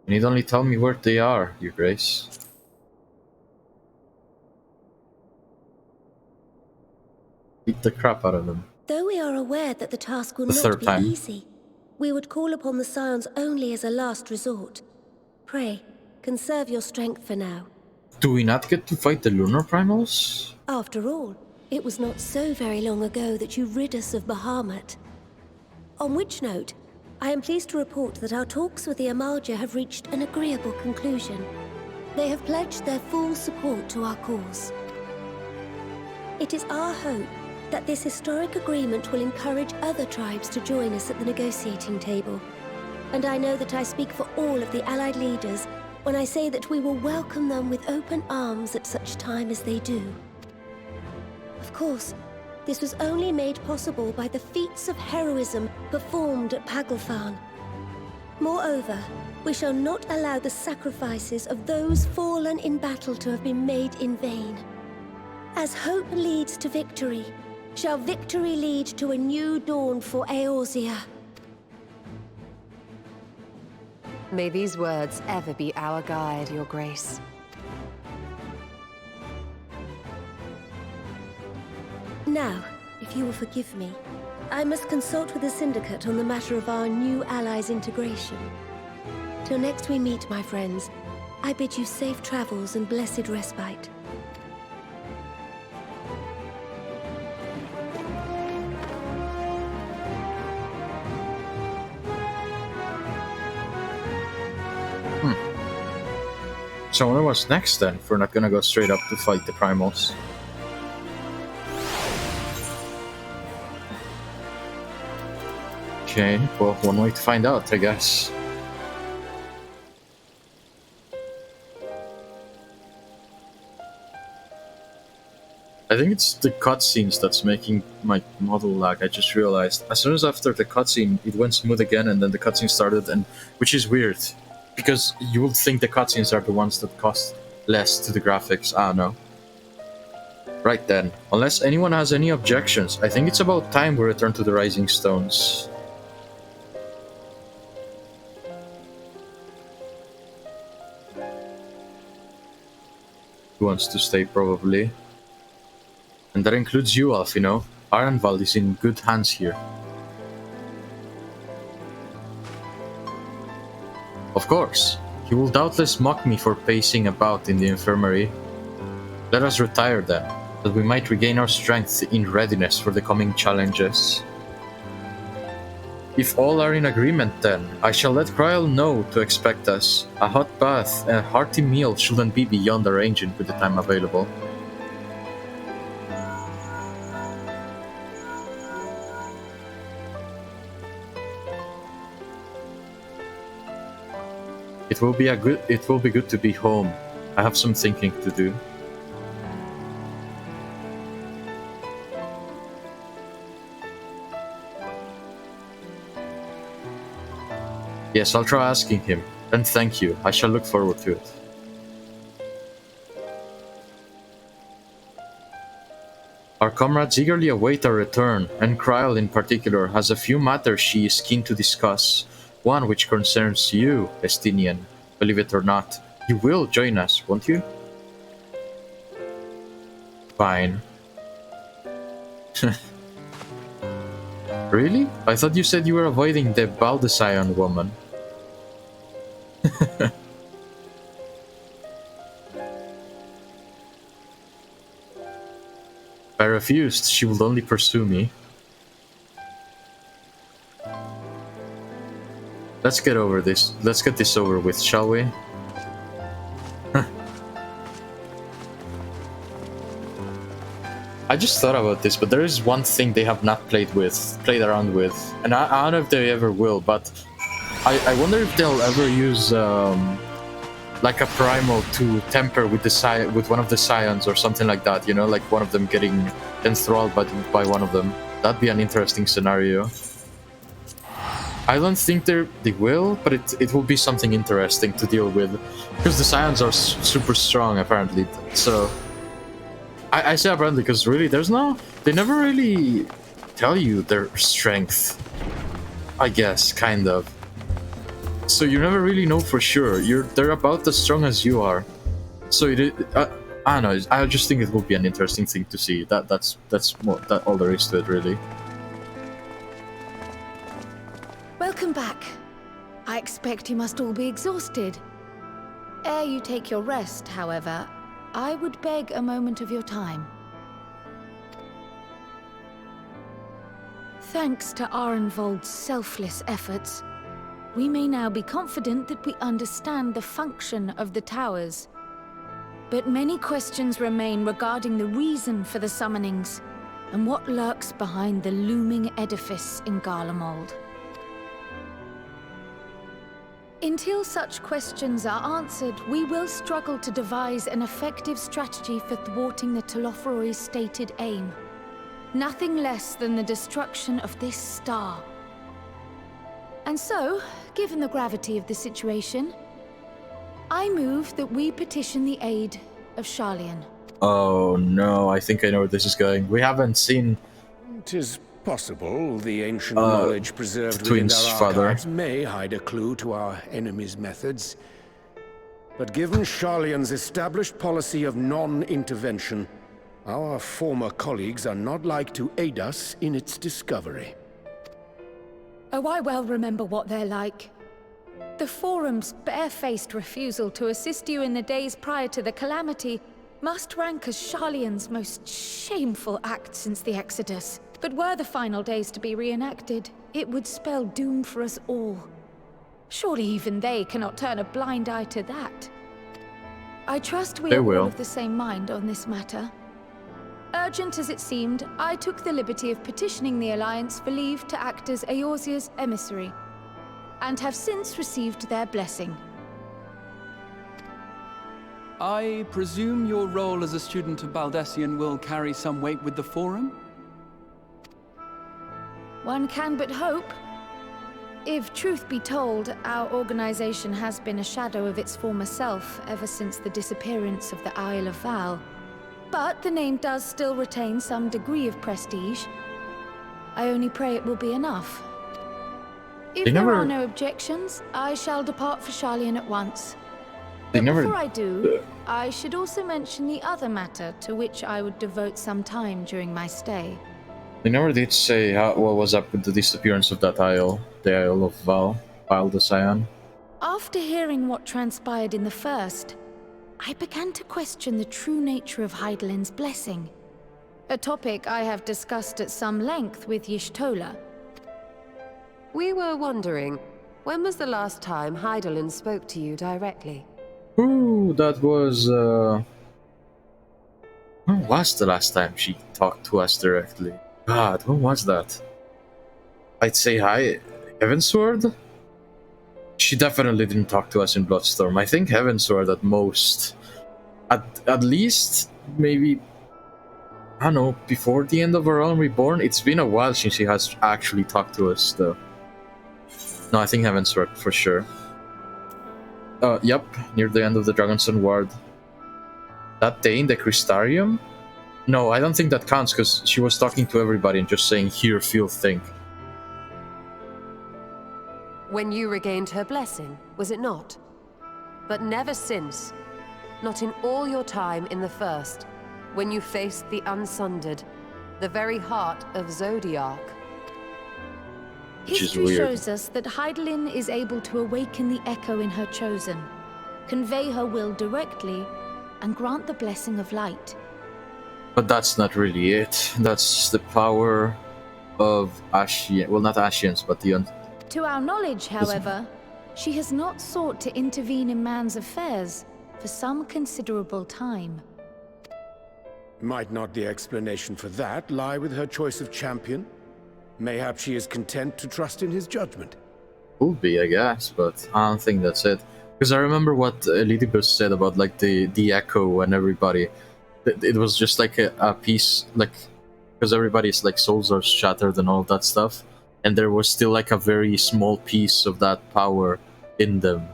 You need only tell me where they are, Your Grace. Beat the crap out of them.
Though we are aware that the task will
The
not
third
be
time.
easy, we would call upon the Scions only as a last resort. Pray, conserve your strength for now.
Do we not get to fight the lunar primals?
After all, it was not so very long ago that you rid us of Bahamut. On which note, I am pleased to report that our talks with the Amalja have reached an agreeable conclusion. They have pledged their full support to our cause. It is our hope that this historic agreement will encourage other tribes to join us at the negotiating table. And I know that I speak for all of the Allied leaders when I say that we will welcome them with open arms at such time as they do. Of course, this was only made possible by the feats of heroism performed at Paglfan. Moreover, we shall not allow the sacrifices of those fallen in battle to have been made in vain. As hope leads to victory, shall victory lead to a new dawn for Eorzea.
May these words ever be our guide, Your Grace.
now, if you will forgive me. I must consult with the Syndicate on the matter of our new allies' integration. Till next we meet, my friends, I bid you safe travels and blessed respite.
So I wonder what's next then, if we're not gonna go straight up to fight the Primals. Okay, well, one way to find out, I guess. I think it's the cutscenes that's making my model lag, I just realized. As soon as after the cutscene, it went smooth again, and then the cutscene started, and which is weird. Because you would think the cutscenes are the ones that cost less to the graphics. I don't know. Right then, unless anyone has any objections, I think it's about time we return to the Rising Stones. Who wants to stay, probably. And that includes you, Alf, you know. Arenvald is in good hands here. Of course, he will doubtless mock me for pacing about in the infirmary. Let us retire then, that we might regain our strength in readiness for the coming challenges. If all are in agreement then, I shall let Kryl know to expect us. A hot bath and a hearty meal shouldn't be beyond arranging with the time available. It will be good to be home. I have some thinking to do. Yes, I'll try asking him. And thank you. I shall look forward to it. Our comrades eagerly await our return, and Kryl in particular has a few matters she is keen to discuss. One which concerns you, Estinian. Believe it or not, you will join us, won't you? Fine. Really? I thought you said you were avoiding the Baldecian woman. If I refused, she would only pursue me. Let's get over this. Let's get this over with, shall we? I just thought about this, but there is one thing they have not played around with, and I don't know if they ever will, but I wonder if they'll ever use like a primal to temper with with one of the scions or something like that, you know, like one of them getting enthralled by one of them. That'd be an interesting scenario. I don't think they will, but it will be something interesting to deal with, because the scions are super strong apparently. So I say apparently because really they never really tell you their strength, I guess, kind of. So you never really know for sure. They're about as strong as you are. So I don't know. I just think it will be an interesting thing to see. That's all there is to it, really.
Welcome back. I expect you must all be exhausted. Ere you take your rest, however, I would beg a moment of your time. Thanks to Arenvald's selfless efforts, we may now be confident that we understand the function of the towers. But many questions remain regarding the reason for the summonings, and what lurks behind the looming edifice in Garlemald. Until such questions are answered, we will struggle to devise an effective strategy for thwarting the Telophoroi's stated aim. Nothing less than the destruction of this star. And so, given the gravity of the situation, I move that we petition the aid of Sharlayan.
Oh no, I think I know where this is going. We haven't seen...
'Tis possible the ancient knowledge preserved within our archives may hide a clue to our enemy's methods. But given Sharlayan's established policy of non-intervention, Our former colleagues are not like to aid us in its discovery.
Oh, I well remember what they're like. The Forum's barefaced refusal to assist you in the days prior to the calamity must rank as Sharlayan's most shameful act since the Exodus. But were the final days to be reenacted, it would spell doom for us all. Surely even they cannot turn a blind eye to that. I trust we are all of the same mind on this matter. Urgent as it seemed, I took the liberty of petitioning the Alliance for leave to act as Eorzea's emissary, and have since received their blessing.
I presume your role as a student of Baldessian will carry some weight with the Forum?
One can but hope. If truth be told, our organization has been a shadow of its former self ever since the disappearance of the Isle of Val. But the name does still retain some degree of prestige. I only pray it will be enough. If there are no objections, I shall depart for Sharlayan at once. But before I do, I should also mention the other matter to which I would devote some time during my stay.
They never did say what was up with the disappearance of that isle, the Isle of Val, Isle de Cyan.
After hearing what transpired in the first, I began to question the true nature of Hydaelyn's blessing. A topic I have discussed at some length with Y'shtola.
We were wondering, when was the last time Hydaelyn spoke to you directly?
Ooh, that was, when was the last time she talked to us directly? God, when was that? I'd say Heavensward? She definitely didn't talk to us in Bloodstorm. I think Heavensward at most. At least, maybe, I don't know, before the end of A Realm Reborn? It's been a while since she has actually talked to us, though. No, I think Heavensward, for sure. Yep, near the end of the Dragonstone Ward. That day in the Crystarium? No, I don't think that counts, because she was talking to everybody and just saying, here, feel, think.
When you regained her blessing, was it not? But never since. Not in all your time in the First, when you faced the Unsundered, the very heart of Zodiark.
History shows us that Hydaelyn is able to awaken the echo in her chosen, convey her will directly, and grant the blessing of light.
But that's not really it. That's the power of Ashian. Well, not Ashians, but the
To our knowledge, however, she has not sought to intervene in man's affairs for some considerable time.
Might not the explanation for that lie with her choice of champion? Mayhap she is content to trust in his judgment.
Could be, I guess, but I don't think that's it. Because I remember what Elidibus said about like the echo and everybody. It was just like a piece, like, because everybody's like souls are shattered and all of that stuff, and there was still like a very small piece of that power in them.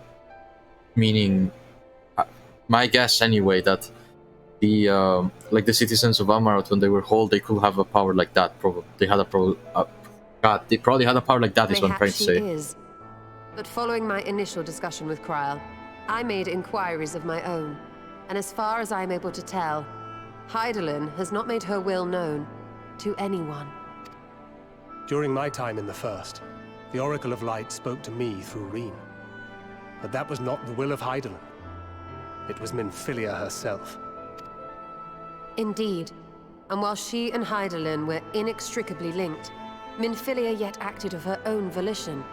Meaning, my guess anyway, that the like the citizens of Amaroth, when they were whole, they could have a power like that. Probably they had a God, they probably had a power like that. Is what I'm trying to say.
Is. But following my initial discussion with Krile, I made inquiries of my own, and as far as I'm able to tell, Hydaelyn has not made her will known to anyone.
During my time in the First, the Oracle of Light spoke to me through Reen. But that was not the will of Hydaelyn. It was Minfilia herself.
Indeed. And while she and Hydaelyn were inextricably linked, Minfilia yet acted of her own volition.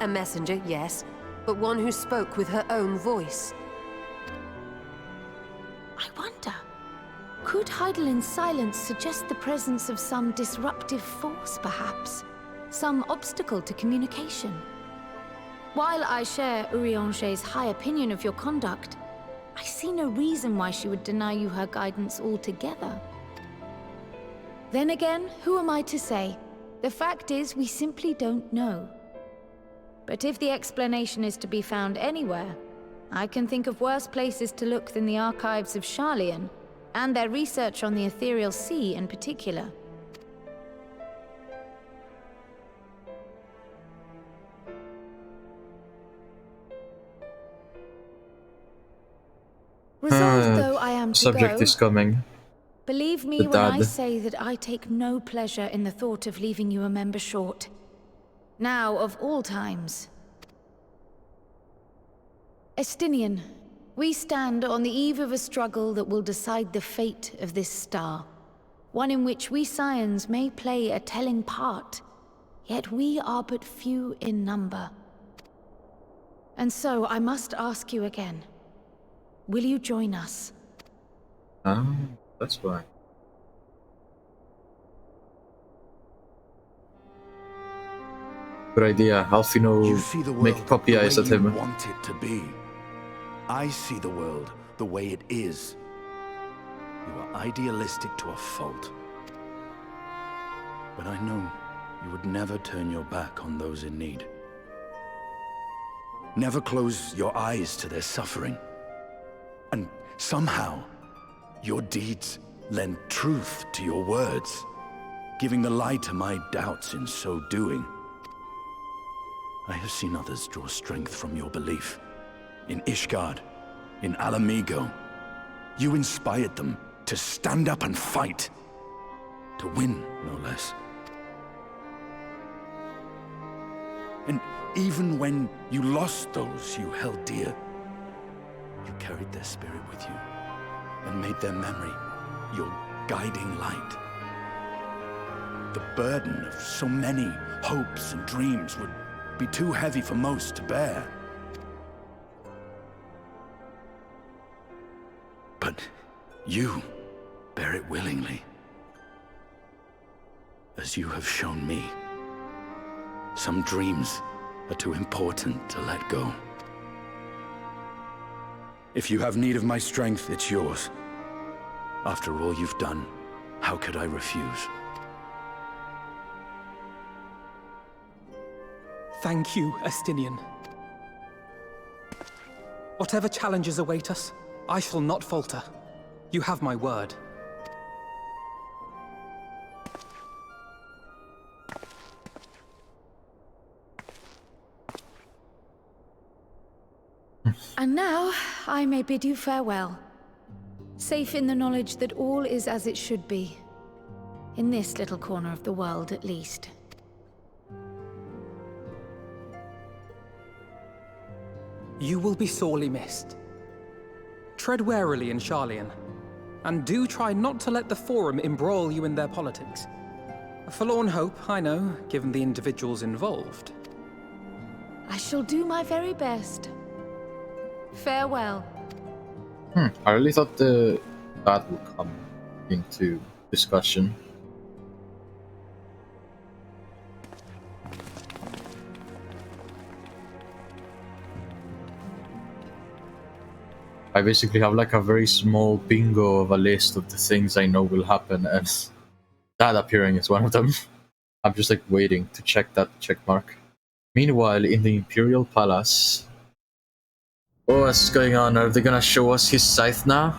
A messenger, yes, but one who spoke with her own voice.
I wonder, could Hydaelyn's silence suggest the presence of some disruptive force, perhaps? Some obstacle to communication? While I share Urianger's high opinion of your conduct, I see no reason why she would deny you her guidance altogether. Then again, who am I to say? The fact is, we simply don't know. But if the explanation is to be found anywhere, I can think of worse places to look than the archives of Sharlayan, and their research on the Ethereal Sea in particular. Resolved though I am to
subject
go,
is coming.
Believe me when I say that I take no pleasure in the thought of leaving you a member short. Now, of all times. Estinian, we stand on the eve of a struggle that will decide the fate of this star. One in which we Scions may play a telling part, yet we are but few in number. And so I must ask you again, will you join us?
That's why. Good idea. Alfino make puppy eyes at him.
You want it to be. I see the world the way it is. You are idealistic to a fault. But I know you would never turn your back on those in need. Never close your eyes to their suffering. And somehow, your deeds lend truth to your words, giving the lie to my doubts in so doing. I have seen others draw strength from your belief. In Ishgard, in Alamigo, you inspired them to stand up and fight. To win, no less. And even when you lost those you held dear, you carried their spirit with you and made their memory your guiding light. The burden of so many hopes and dreams would be too heavy for most to bear. But you bear it willingly, as you have shown me. Some dreams are too important to let go. If you have need of my strength, it's yours. After all you've done, how could I refuse?
Thank you, Estinian. Whatever challenges await us, I shall not falter. You have my word.
And now, I may bid you farewell. Safe in the knowledge that all is as it should be. In this little corner of the world, at least.
You will be sorely missed. Tread warily in Charlian, and do try not to let the Forum embroil you in their politics. A forlorn hope, I know, given the individuals involved.
I shall do my very best. Farewell.
I really thought that would come into discussion. I basically have like a very small bingo of a list of the things I know will happen, and that appearing is one of them. I'm just like waiting to check that check mark. Meanwhile, in the Imperial Palace... Oh, what's going on? Are they gonna show us his scythe now?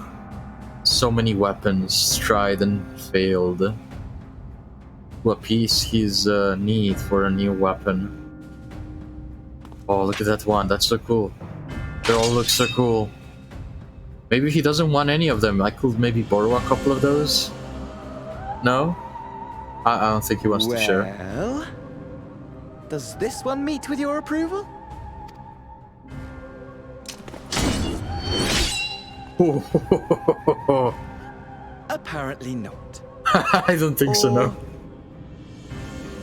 So many weapons tried and failed. To appease his need for a new weapon. Oh, look at that one. That's so cool. They all look so cool. Maybe he doesn't want any of them. I could maybe borrow a couple of those. No? I don't think he wants to share.
Well, does this one meet with your approval? Apparently not.
I don't think so, no.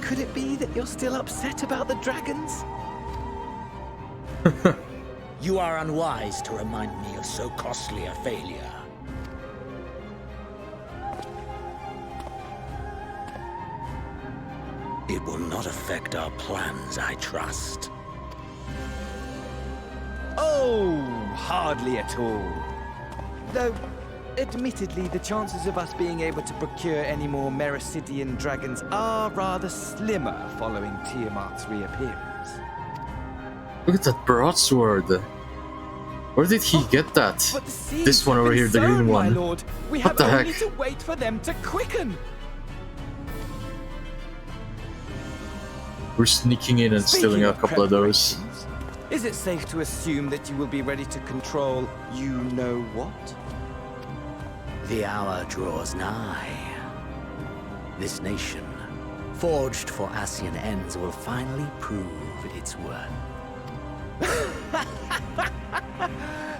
Could it be that you're still upset about the dragons?
You are unwise to remind me of so costly a failure. It will not affect our plans, I trust.
Oh, hardly at all. Though, admittedly, the chances of us being able to procure any more Mericidian dragons are rather slimmer following Tiamat's reappearance.
Look at that broadsword. Where did he get that? This one over here, the green one.
My lord. We
what
have
the
only
heck?
to wait for them to quicken.
We're sneaking in and stealing a couple of those.
Is it safe to assume that you will be ready to control you-know-what?
The hour draws nigh. This nation, forged for Ascian ends, will finally prove its worth.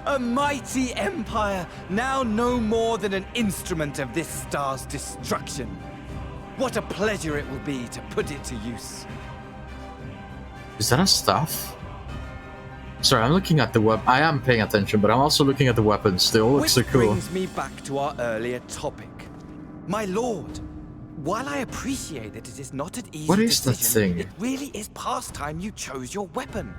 A mighty empire, now no more than an instrument of this star's destruction. What a pleasure it will be to put it to use.
Is that a staff? Sorry, I'm looking at the weapon. I am paying attention, but I'm also looking at the weapons. They all look so cool.
Which brings me back to our earlier topic. My lord, while I appreciate that it is not an easy
What is that
decision,
thing?
it really is past time you chose your weapon.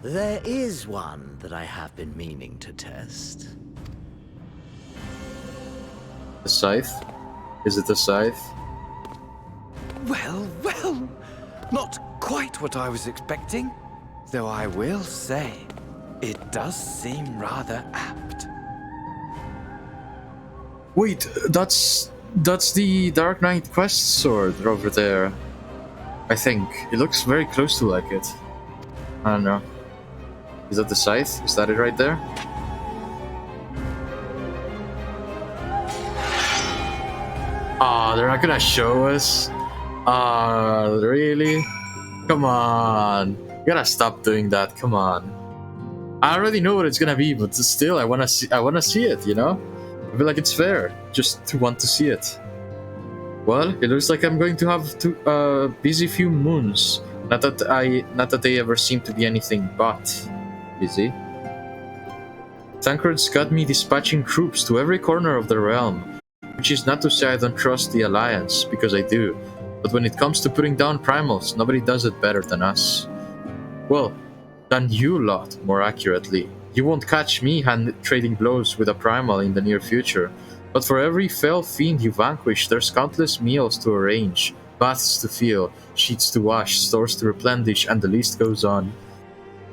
There is one that I have been meaning to test.
The scythe? Is it the scythe?
Well, well, not quite what I was expecting. Though I will say, it does seem rather apt.
Wait, that's the Dark Knight quest sword over there. I think. It looks very close to like it. I don't know. Is that the scythe? Is that it right there? Ah, they're not gonna show us. Ah, really? Come on. You gotta stop doing that. Come on. I already know what it's gonna be, but still, I wanna see it. You know? I feel like it's fair just to want to see it. Well, it looks like I'm going to have busy few moons. Not that they ever seem to be anything but busy. Tancred's got me dispatching troops to every corner of the realm, which is not to say I don't trust the Alliance, because I do. But when it comes to putting down primals, nobody does it better than us. Well, than you lot, more accurately. You won't catch me trading blows with a primal in the near future. But for every fell fiend you vanquish, there's countless meals to arrange, baths to fill, sheets to wash, stores to replenish, and the list goes on.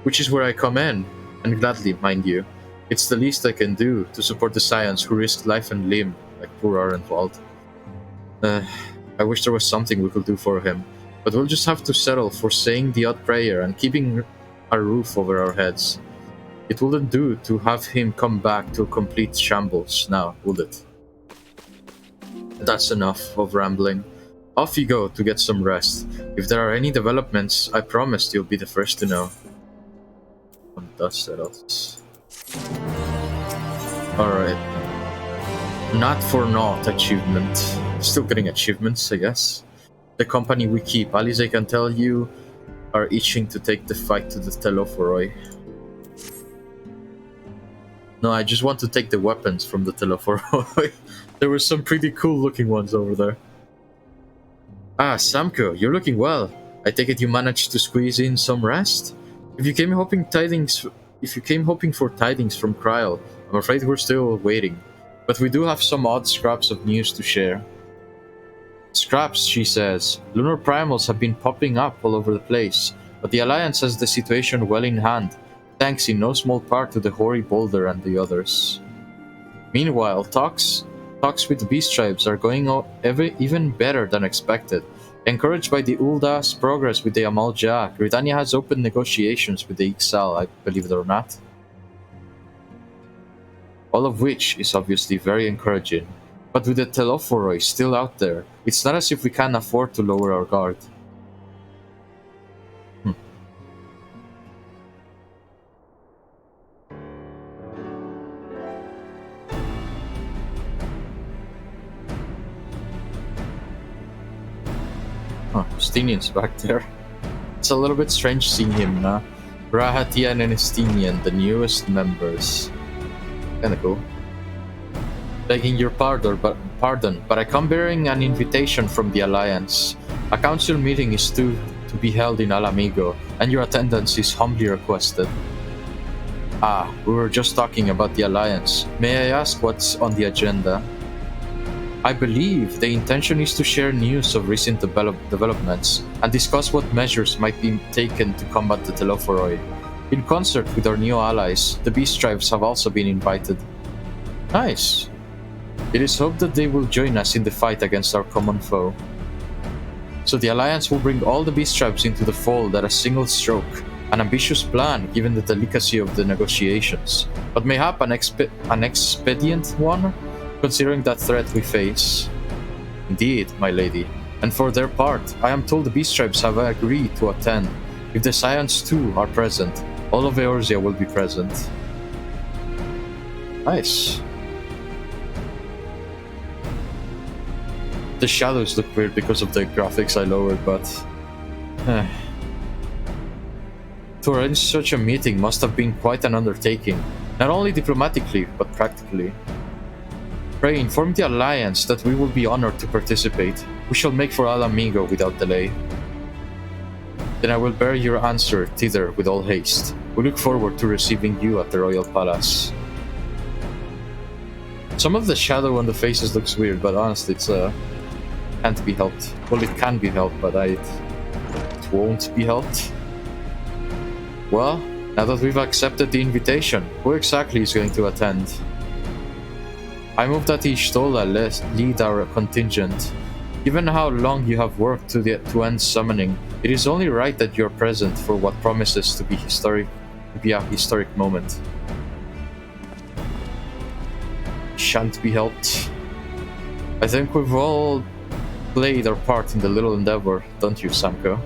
Which is where I come in, and gladly, mind you. It's the least I can do to support the Scions who risk life and limb, like poor Arenvald. I wish there was something we could do for him, but we'll just have to settle for saying the odd prayer and keeping a roof over our heads. It wouldn't do to have him come back to a complete shambles now, would it? That's enough of rambling. Off you go to get some rest. If there are any developments, I promise you'll be the first to know. That's settled. Alright. Not for naught achievement. Still getting achievements, I guess. The company we keep, Alice, I can tell you, are itching to take the fight to the Telophoroi. No, I just want to take the weapons from the Telophoroi. There were some pretty cool looking ones over there. Ah, Samko, you're looking well. I take it you managed to squeeze in some rest? If you came hoping for tidings from Kryl, I'm afraid we're still waiting. But we do have some odd scraps of news to share. Scraps, she says. Lunar primals have been popping up all over the place, but the Alliance has the situation well in hand, thanks in no small part to the Hoary Boulder and the others. Meanwhile, talks with the Beast Tribes are going even better than expected. Encouraged by the Ulda's progress with the Amal Jak, Gridania has opened negotiations with the Ixal, I believe it or not. All of which is obviously very encouraging. But with the Telophoroi still out there, it's not as if we can afford to lower our guard. Estinian's back there. It's a little bit strange seeing him now. Rahatian and Estinian, the newest members. Kinda cool. Begging your pardon, but I come bearing an invitation from the Alliance. A council meeting is to be held in Alamigo, and your attendance is humbly requested. Ah, we were just talking about the Alliance. May I ask what's on the agenda? I believe the intention is to share news of recent developments and discuss what measures might be taken to combat the Telophoroi. In concert with our new allies, the Beast Tribes have also been invited. Nice. It is hoped that they will join us in the fight against our common foe. So the Alliance will bring all the Beast Tribes into the fold at a single stroke, An ambitious plan, given the delicacy of the negotiations, but mayhap an expedient one, considering that threat we face. Indeed, my lady, and for their part, I am told the Beast Tribes have agreed to attend. If the Scions too are present, all of Eorzea will be present. Nice. The shadows look weird because of the graphics I lowered, but... To arrange such a meeting must have been quite an undertaking, not only diplomatically, but practically. Pray inform the Alliance that we will be honored to participate. We shall make for Al Amigo without delay. Then I will bear your answer thither with all haste. We look forward to receiving you at the Royal Palace. Some of the shadow on the faces looks weird, but honestly, it's can't be helped. Well, it can be helped, but it won't be helped. Well, now that we've accepted the invitation, who exactly is going to attend? I move that Y'shtola lead our contingent. Given how long you have worked to end summoning, it is only right that you're present for what promises to be a historic moment. Shan't be helped. I think we've all played our part in the little endeavor, don't you, Samko?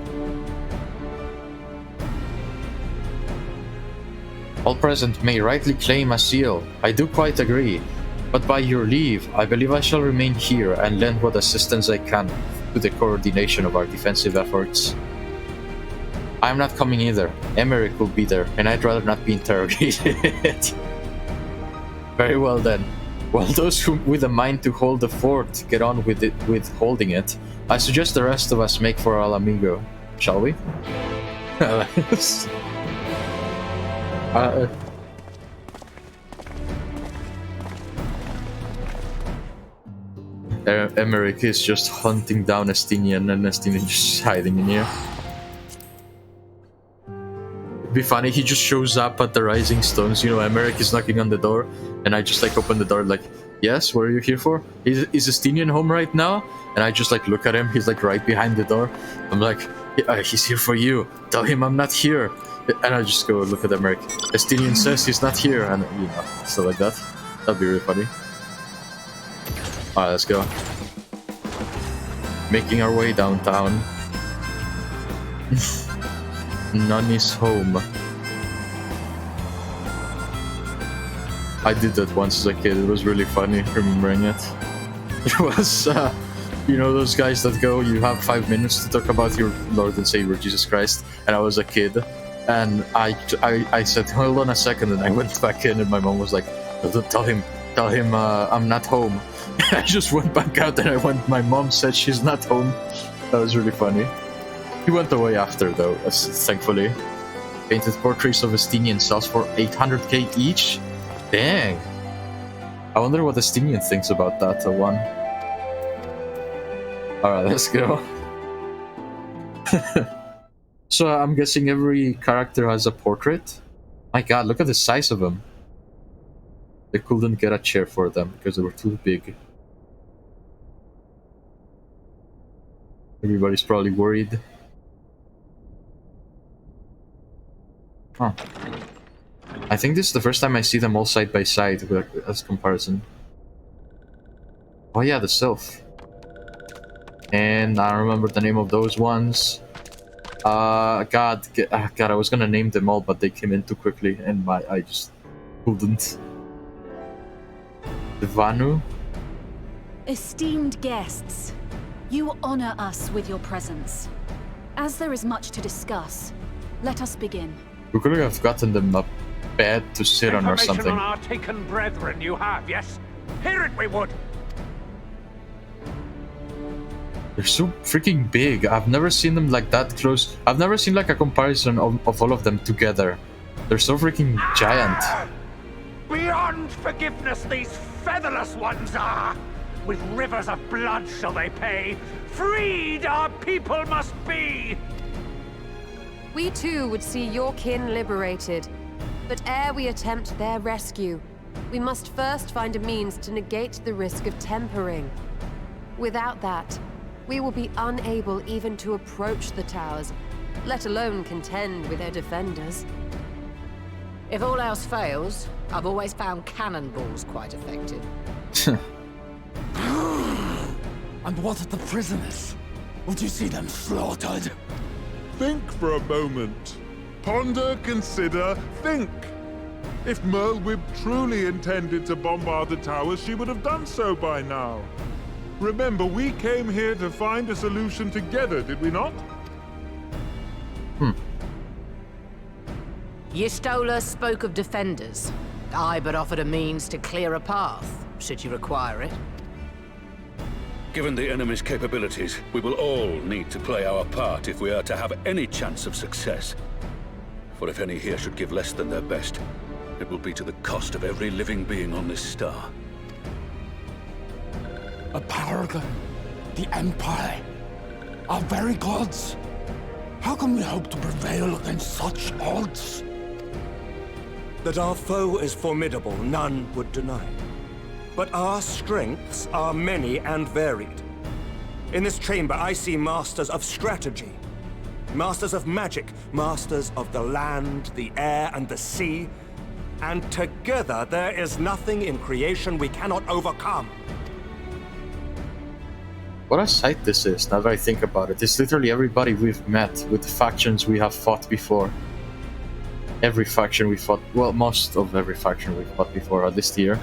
All present may rightly claim a seal. I do quite agree. But by your leave, I believe I shall remain here and lend what assistance I can to the coordination of our defensive efforts. I am not coming either. Emmerich will be there, and I'd rather not be interrogated. Very well then. While those who with a mind to hold the fort get on with holding it, I suggest the rest of us make for Al Amigo. Shall we? Emmerich is just hunting down Estinian, and Estinian just hiding in here. It'd be funny, he just shows up at the Rising Stones, you know, Emmerich is knocking on the door, and I just like open the door like, yes, what are you here for? Is Estinian home right now? And I just like look at him, he's like right behind the door. I'm like, he's here for you, tell him I'm not here. And I just go look at Emmerich. Estinian says he's not here, and you know, stuff like that. That'd be really funny. Alright, let's go. Making our way downtown. Nani's home. I did that once as a kid, it was really funny remembering it. It was, you know those guys that go, you have 5 minutes to talk about your Lord and Savior Jesus Christ, and I was a kid, and I said, hold on a second, and I went back in, and my mom was like, don't tell him I'm not home. I just went back out, and my mom said she's not home. That was really funny. He went away after though, thankfully. Painted portraits of Estinian sells for 800k each? Dang! I wonder what Estinian thinks about that one. Alright, let's go. So I'm guessing every character has a portrait? My god, look at the size of them. They couldn't get a chair for them because they were too big. Everybody's probably worried. Huh. I think this is the first time I see them all side by side as comparison. Oh yeah, the Sylph. And I don't remember the name of those ones. God, I was gonna name them all, but they came in too quickly, and I just couldn't. The Vanu.
Esteemed guests, you honor us with your presence. As there is much to discuss, let us begin.
We could have gotten them a bed to sit on or something.
Information on our taken brethren you have, yes? Hear it we would!
They're so freaking big. I've never seen them like that close. I've never seen like a comparison of all of them together. They're so freaking giant.
Beyond forgiveness these featherless ones are! With rivers of blood shall they pay. Freed our people must be!
We too would see your kin liberated. But ere we attempt their rescue, we must first find a means to negate the risk of tempering. Without that, we will be unable even to approach the towers, let alone contend with their defenders.
If all else fails, I've always found cannonballs quite effective.
And what of the prisoners? Would you see them slaughtered?
Think for a moment. Ponder, consider, think. If Merlwyb truly intended to bombard the towers, she would have done so by now. Remember, we came here to find a solution together, did we not?
Y'Stola spoke of defenders. I but offered a means to clear a path, should you require it.
Given the enemy's capabilities, we will all need to play our part if we are to have any chance of success. For if any here should give less than their best, it will be to the cost of every living being on this star.
A paragon, the Empire, our very gods. How can we hope to prevail against such odds?
That our foe is formidable, none would deny. But our strengths are many and varied. In this chamber, I see masters of strategy, masters of magic, masters of the land, the air, and the sea. And together, there is nothing in creation we cannot overcome.
What a sight this is, now that I think about it. It's literally everybody we've met with the factions we have fought before. Every faction we fought, well, most of every faction we've fought before are this tier.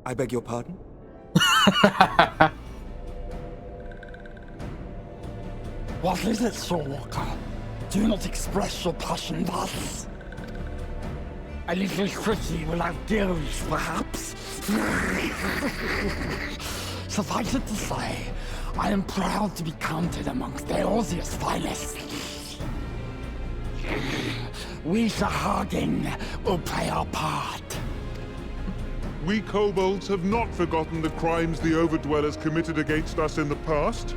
I beg your pardon?
What is it, Soulwalker? Do not express your passion thus. A little pretty without gills, perhaps? Suffice it to say, I am proud to be counted amongst Eorzea's finest. We Sahagin will play our part.
We kobolds have not forgotten the crimes the Overdwellers committed against us in the past.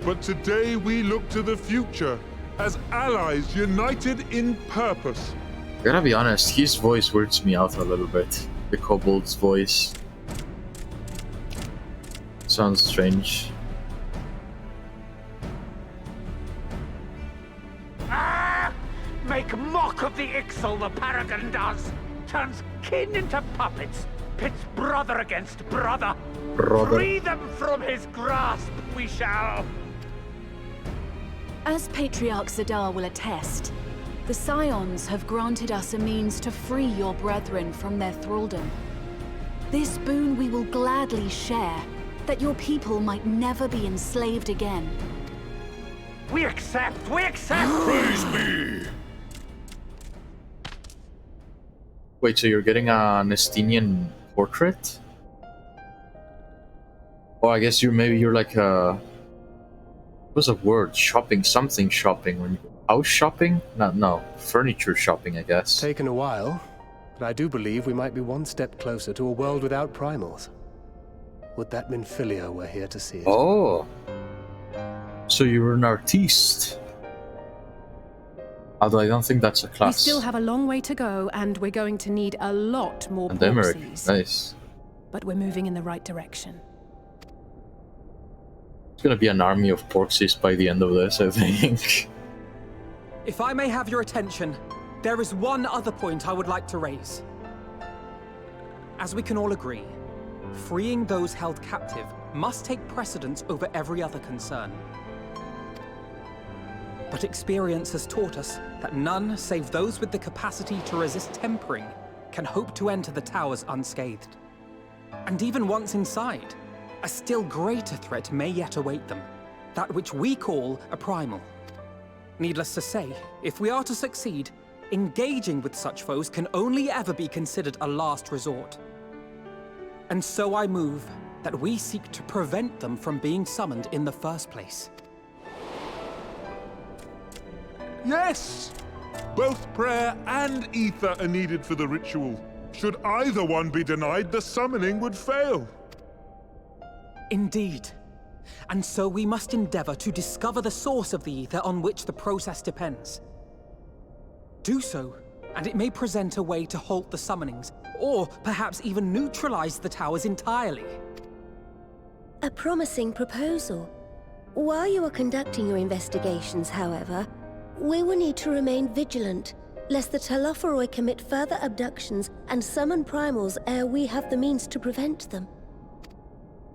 But today we look to the future, as allies united in purpose.
I gotta be honest, his voice weirds me out a little bit. The kobold's voice. Sounds strange.
Make mock of the Ixal, the Paragon does! Turns kin into puppets, pits brother against brother. Free them from his grasp, we shall!
As Patriarch Zadar will attest, the Scions have granted us a means to free your brethren from their thraldom. This boon we will gladly share, that your people might never be enslaved again.
We accept! We accept!
Praise me!
Wait, so you're getting an Estinian portrait? Oh, I guess you're like what's a word? Shopping, something shopping. When you house shopping? No, furniture shopping, I guess.
Taken a while, but I do believe we might be one step closer to a world without primals. Would that mean Filia were here to see it?
Oh, so you're an artiste. Although I don't think that's a class.
We still have a long way to go, and we're going to need a lot more
And Emmerich,
proxies.
nice.
But we're moving in the right direction.
It's gonna be an army of porxies by the end of this, I think.
If I may have your attention, there is one other point I would like to raise. As we can all agree, freeing those held captive must take precedence over every other concern. But experience has taught us that none save those with the capacity to resist tempering can hope to enter the towers unscathed. And even once inside, a still greater threat may yet await them, that which we call a primal. Needless to say, if we are to succeed, engaging with such foes can only ever be considered a last resort. And so I move that we seek to prevent them from being summoned in the first place.
Yes! Both prayer and ether are needed for the ritual. Should either one be denied, the summoning would fail.
Indeed. And so we must endeavor to discover the source of the ether on which the process depends. Do so, and it may present a way to halt the summonings or perhaps even neutralize the towers entirely.
A promising proposal. While you are conducting your investigations, however, we will need to remain vigilant, lest the Telophoroi commit further abductions and summon primals ere we have the means to prevent them.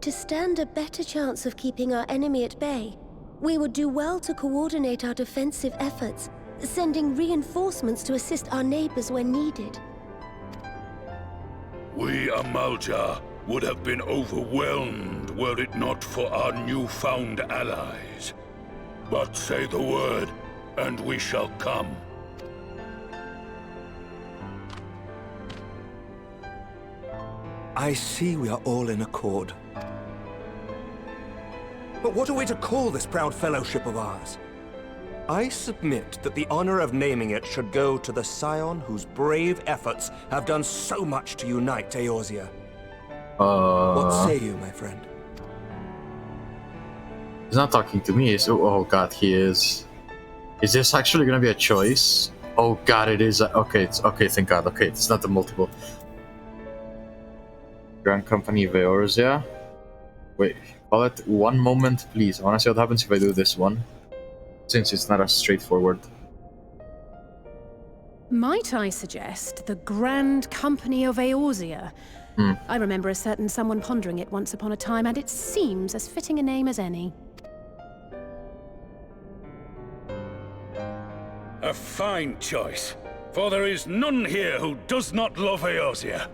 To stand a better chance of keeping our enemy at bay, we would do well to coordinate our defensive efforts, sending reinforcements to assist our neighbors when needed.
We Amalja would have been overwhelmed were it not for our newfound allies. But say the word, and we shall come.
I see we are all in accord. But what are we to call this proud fellowship of ours? I submit that the honor of naming it should go to the scion whose brave efforts have done so much to unite Eorzea. What say you, my friend?
He's not talking to me. Oh god, he is. Is this actually gonna be a choice? Oh god, it is. Okay, it's okay. Thank God. Okay, it's not the multiple. Grand Company of Eorzea. Wait, call it one moment, please. I wanna see what happens if I do this one, since it's not as straightforward.
Might I suggest the Grand Company of Eorzea? I remember a certain someone pondering it once upon a time, and it seems as fitting a name as any.
A fine choice, for there is none here who does not love Eorzea.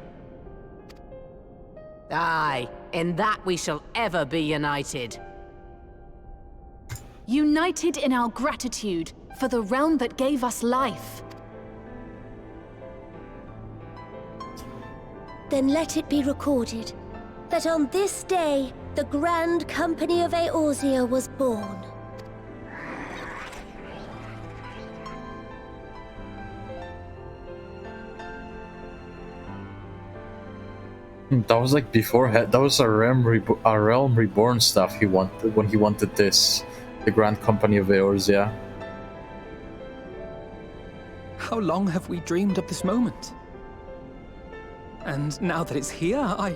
Aye, in that we shall ever be united.
United in our gratitude for the realm that gave us life.
Then let it be recorded that on this day, the Grand Company of Eorzea was born.
That was like before. That was a realm reborn stuff he wanted when he wanted this, the Grand Company of Eorzea.
How long have we dreamed of this moment? And now that it's here, oh,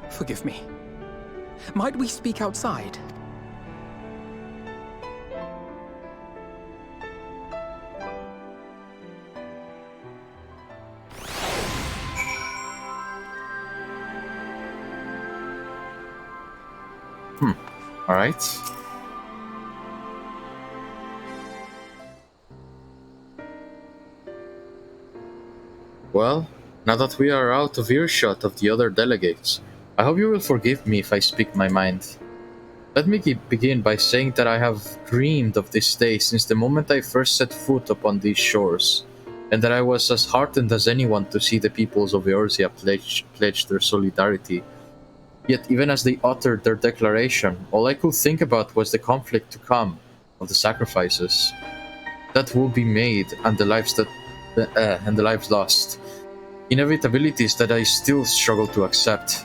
forgive me. Might we speak outside?
Alright. Well, now that we are out of earshot of the other delegates, I hope you will forgive me if I speak my mind. Let me begin by saying that I have dreamed of this day since the moment I first set foot upon these shores, and that I was as heartened as anyone to see the peoples of Eorzea pledge their solidarity. Yet even as they uttered their declaration, all I could think about was the conflict to come, of the sacrifices that will be made and the lives lost. Inevitabilities that I still struggle to accept.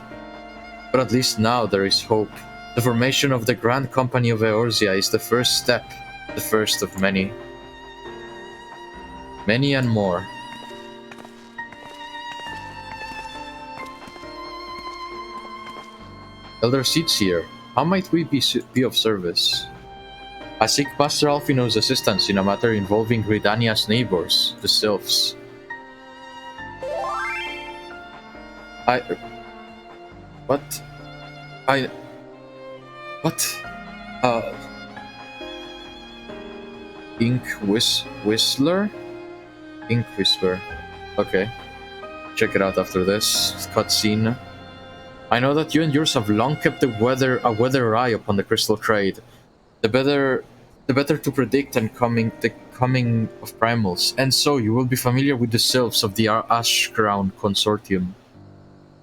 But at least now there is hope. The formation of the Grand Company of Eorzea is the first step, the first of many. Many and more. Elder Seats here, how might we be of service? I seek Master Alfino's assistance in a matter involving Gridania's neighbors, the Sylphs. Whistler? Ink Whisper. Okay. Check it out after this cutscene. I know that you and yours have long kept a weather eye upon the Crystal Trade. The better to predict the coming of primals, and so you will be familiar with the Sylphs of the Ashcrown Consortium.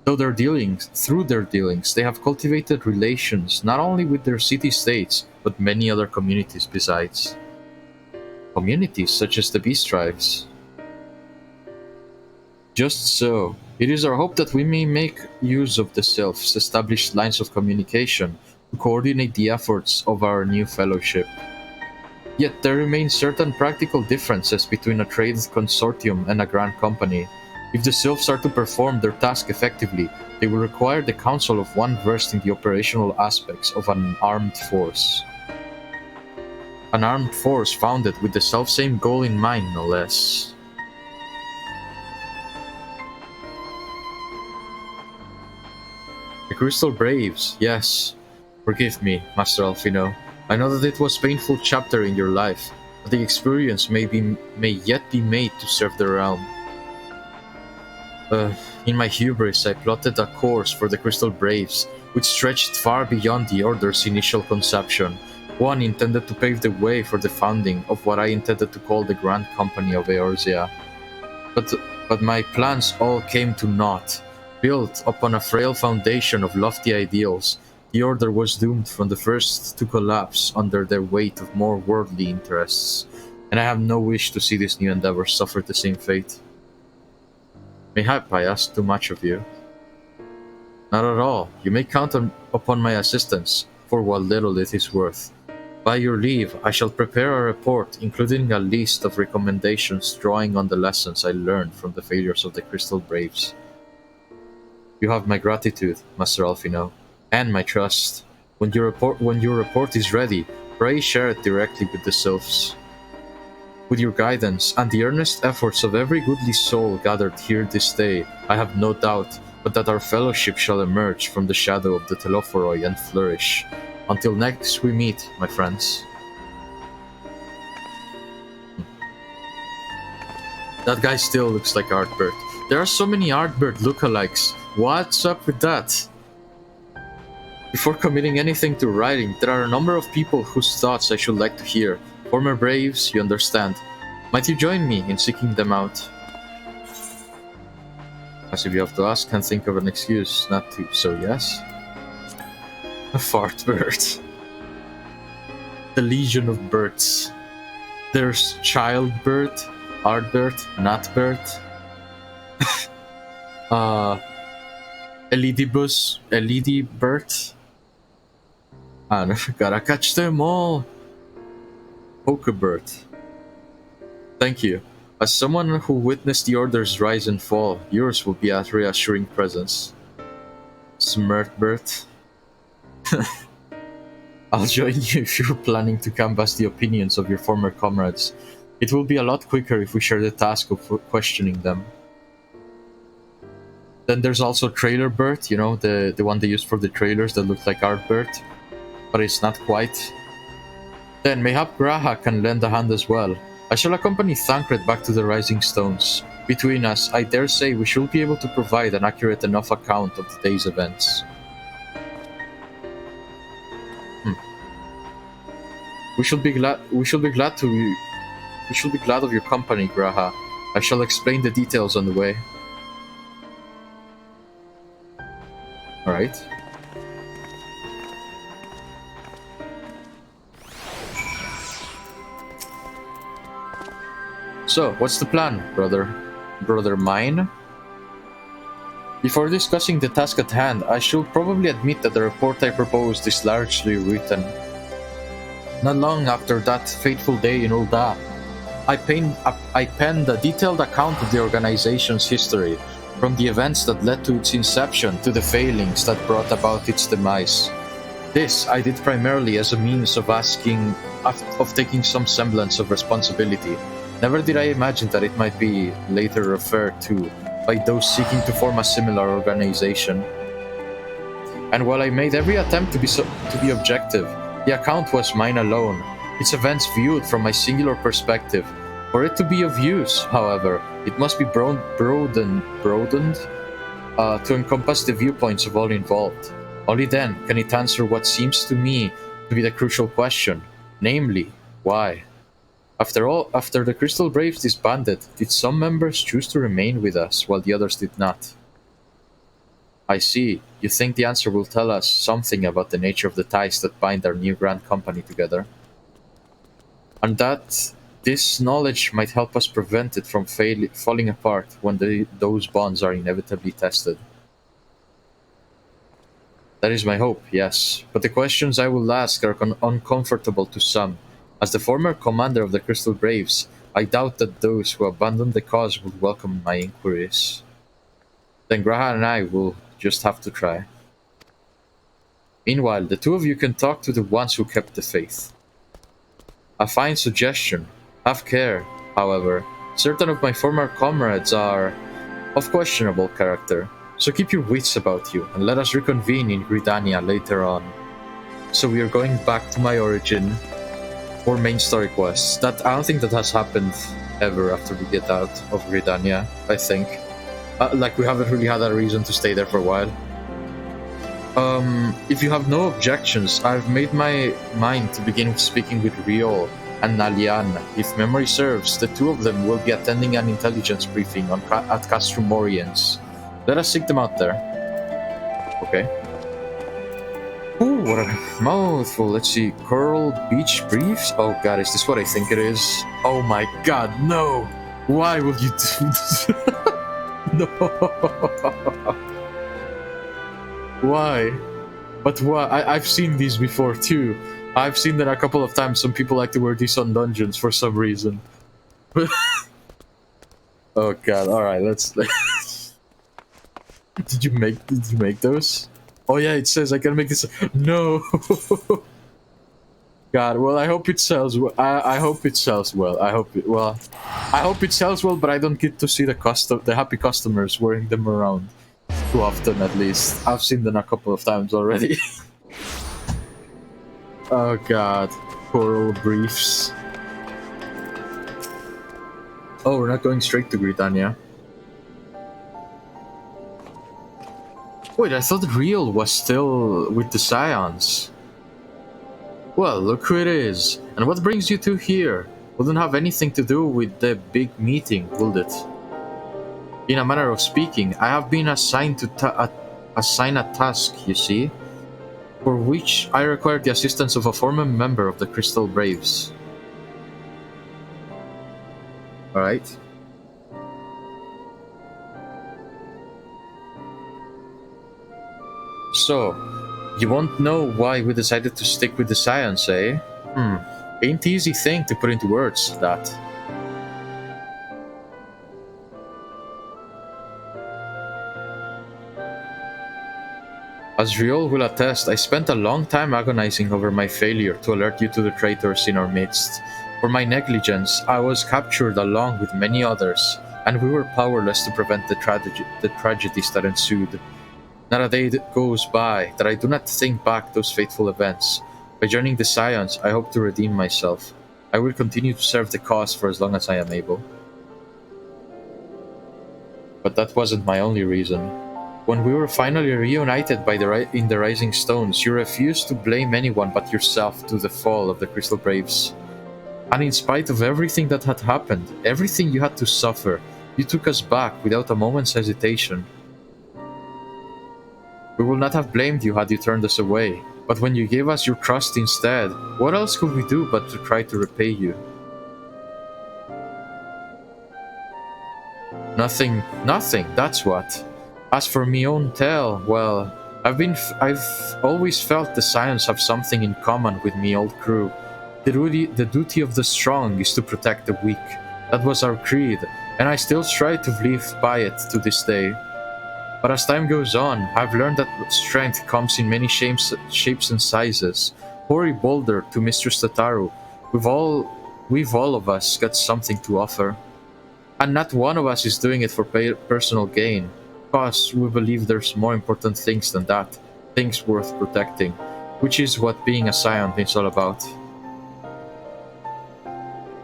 Through their dealings, they have cultivated relations not only with their city-states, but many other communities besides. Communities such as the Beast Tribes. Just so, it is our hope that we may make use of the Sylphs' established lines of communication to coordinate the efforts of our new fellowship. Yet there remain certain practical differences between a trade consortium and a grand company, If the Sylphs are to perform their task effectively, they will require the counsel of one versed in the operational aspects of an armed force. An armed force founded with the selfsame goal in mind, no less. The Crystal Braves, yes. Forgive me, Master Alfino. I know that it was a painful chapter in your life, but the experience may yet be made to serve the realm. In my hubris, I plotted a course for the Crystal Braves, which stretched far beyond the Order's initial conception, one intended to pave the way for the founding of what I intended to call the Grand Company of Eorzea. But my plans all came to naught. Built upon a frail foundation of lofty ideals, the Order was doomed from the first to collapse under the weight of more worldly interests, and I have no wish to see this new endeavor suffer the same fate. Mayhap I ask too much of you. Not at all. You may count upon my assistance, for what little it is worth. By your leave, I shall prepare a report including a list of recommendations drawing on the lessons I learned from the failures of the Crystal Braves. You have my gratitude, Master Alfino, and my trust. When your report is ready, pray share it directly with the Sylphs. With your guidance and the earnest efforts of every goodly soul gathered here this day, I have no doubt but that our fellowship shall emerge from the shadow of the Telophoroi and flourish. Until next we meet, my friends. That guy still looks like Artbert. There are so many Artbert lookalikes. What's up with that? Before committing anything to writing, there are a number of people whose thoughts I should like to hear. Former Braves, you understand. Might you join me in seeking them out? As if you have to ask, can't think of an excuse not to, so yes? A fart bird. The Legion of Birds. There's Childbird, Artbert, Natbert, Elidibert. And gotta catch them all. Pokebird. Thank you. As someone who witnessed the Order's rise and fall, yours will be a reassuring presence. Smirtbird. I'll join you if you're planning to canvass the opinions of your former comrades. It will be a lot quicker if we share the task of questioning them. Then there's also Trailerbird, you know, the one they used for the trailers that looked like Artbird, but it's not quite. Then mayhap Graha can lend a hand as well. I shall accompany Thancred back to the Rising Stones. Between us, I dare say we should be able to provide an accurate enough account of the day's events. We should be glad of your company, Graha. I shall explain the details on the way. Alright. So, what's the plan, brother? Brother mine? Before discussing the task at hand, I should probably admit that the report I proposed is largely written. Not long after that fateful day in Ul'dah, I penned a detailed account of the organization's history, from the events that led to its inception to the failings that brought about its demise. This I did primarily as a means of taking some semblance of responsibility. Never did I imagine that it might be later referred to by those seeking to form a similar organization. And while I made every attempt to be objective, the account was mine alone, its events viewed from my singular perspective. For it to be of use, however, it must be broadened to encompass the viewpoints of all involved. Only then can it answer what seems to me to be the crucial question, namely, why? After all, after the Crystal Braves disbanded, did some members choose to remain with us while the others did not? I see. You think the answer will tell us something about the nature of the ties that bind our new Grand Company together? And that this knowledge might help us prevent it from falling apart when those bonds are inevitably tested. That is my hope, yes. But the questions I will ask are uncomfortable to some. As the former commander of the Crystal Braves, I doubt that those who abandon the cause would welcome my inquiries. Then Graha and I will just have to try. Meanwhile, the two of you can talk to the ones who kept the faith. A fine suggestion. Have care, however. Certain of my former comrades are of questionable character, so keep your wits about you, and let us reconvene in Gridania later on. So we are going back to my origin, or main story quests. That I don't think that has happened ever after we get out of Gridania, I think. Like, we haven't really had a reason to stay there for a while. If you have no objections, I've made my mind to begin speaking with Riol and Nalian. If memory serves, the two of them will be attending an intelligence briefing at Castrum Moriens. Let us seek them out there. Okay. Ooh, what a mouthful. Let's see. Coral Beach Briefs? Oh god, is this what I think it is? Oh my god, no! Why would you do this? No! Why? But why? I've seen these before too. I've seen that a couple of times. Some people like to wear these on dungeons for some reason. Oh god, alright, let's... Did you make those? Oh yeah, it says I can make this. No. God, well, I hope it sells well. I hope it sells well. I hope it sells well, but I don't get to see the happy customers wearing them around too often, at least. I've seen them a couple of times already. Oh god, Coral Briefs. Oh, we're not going straight to Gridania. Wait, I thought Riol was still with the Scions. Well, look who it is. And what brings you two here? Wouldn't have anything to do with the big meeting, would it? In a manner of speaking, I have been assigned to assign a task, you see, for which I require the assistance of a former member of the Crystal Braves. Alright. So, you won't know why we decided to stick with the Scions, eh? Ain't easy thing to put into words, that. As Riol will attest, I spent a long time agonizing over my failure to alert you to the traitors in our midst. For my negligence, I was captured along with many others, and we were powerless to prevent the tragedies that ensued. Not a day that goes by that I do not think back those fateful events. By joining the Scions, I hope to redeem myself. I will continue to serve the cause for as long as I am able. But that wasn't my only reason. When we were finally reunited in the Rising Stones, you refused to blame anyone but yourself to the fall of the Crystal Braves. And in spite of everything that had happened, everything you had to suffer, you took us back without a moment's hesitation. We would not have blamed you had you turned us away, but when you gave us your trust instead, what else could we do but to try to repay you? Nothing, that's what. As for me own tale, well, I've always felt the Scions have something in common with me old crew. The duty of the strong is to protect the weak. That was our creed, and I still strive to live by it to this day. But as time goes on, I've learned that strength comes in many shapes and sizes. Hori Boulder to Mistress Tataru, we've all of us got something to offer. And not one of us is doing it for personal gain, because we believe there's more important things than that, things worth protecting, which is what being a Scion is all about.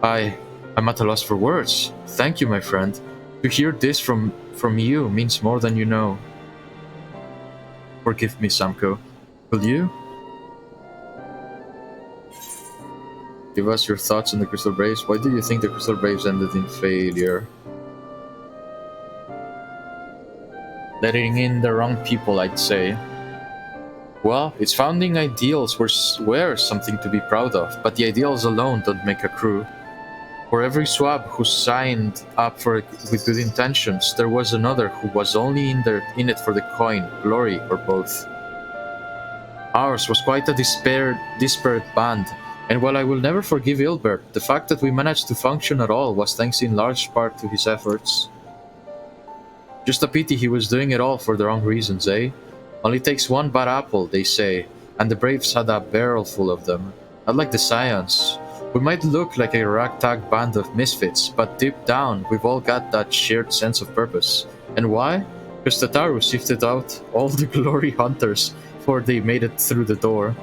I'm at a loss for words. Thank you, my friend. To hear this from you means more than you know. Forgive me, Samko. Will you? Give us your thoughts on the Crystal Braves. Why do you think the Crystal Braves ended in failure? Letting in the wrong people, I'd say. Well, its founding ideals were something to be proud of, but the ideals alone don't make a crew. For every swab who signed up with good intentions, there was another who was only in it for the coin, glory, or both. Ours was quite a disparate band, And while I will never forgive Ilbert, the fact that we managed to function at all was thanks in large part to his efforts. Just a pity he was doing it all for the wrong reasons, eh? Only takes one bad apple, they say, and the Braves had a barrel full of them. Not like the Scions. We might look like a ragtag band of misfits, but deep down, we've all got that shared sense of purpose. And why? Because Tataru sifted out all the glory hunters before they made it through the door.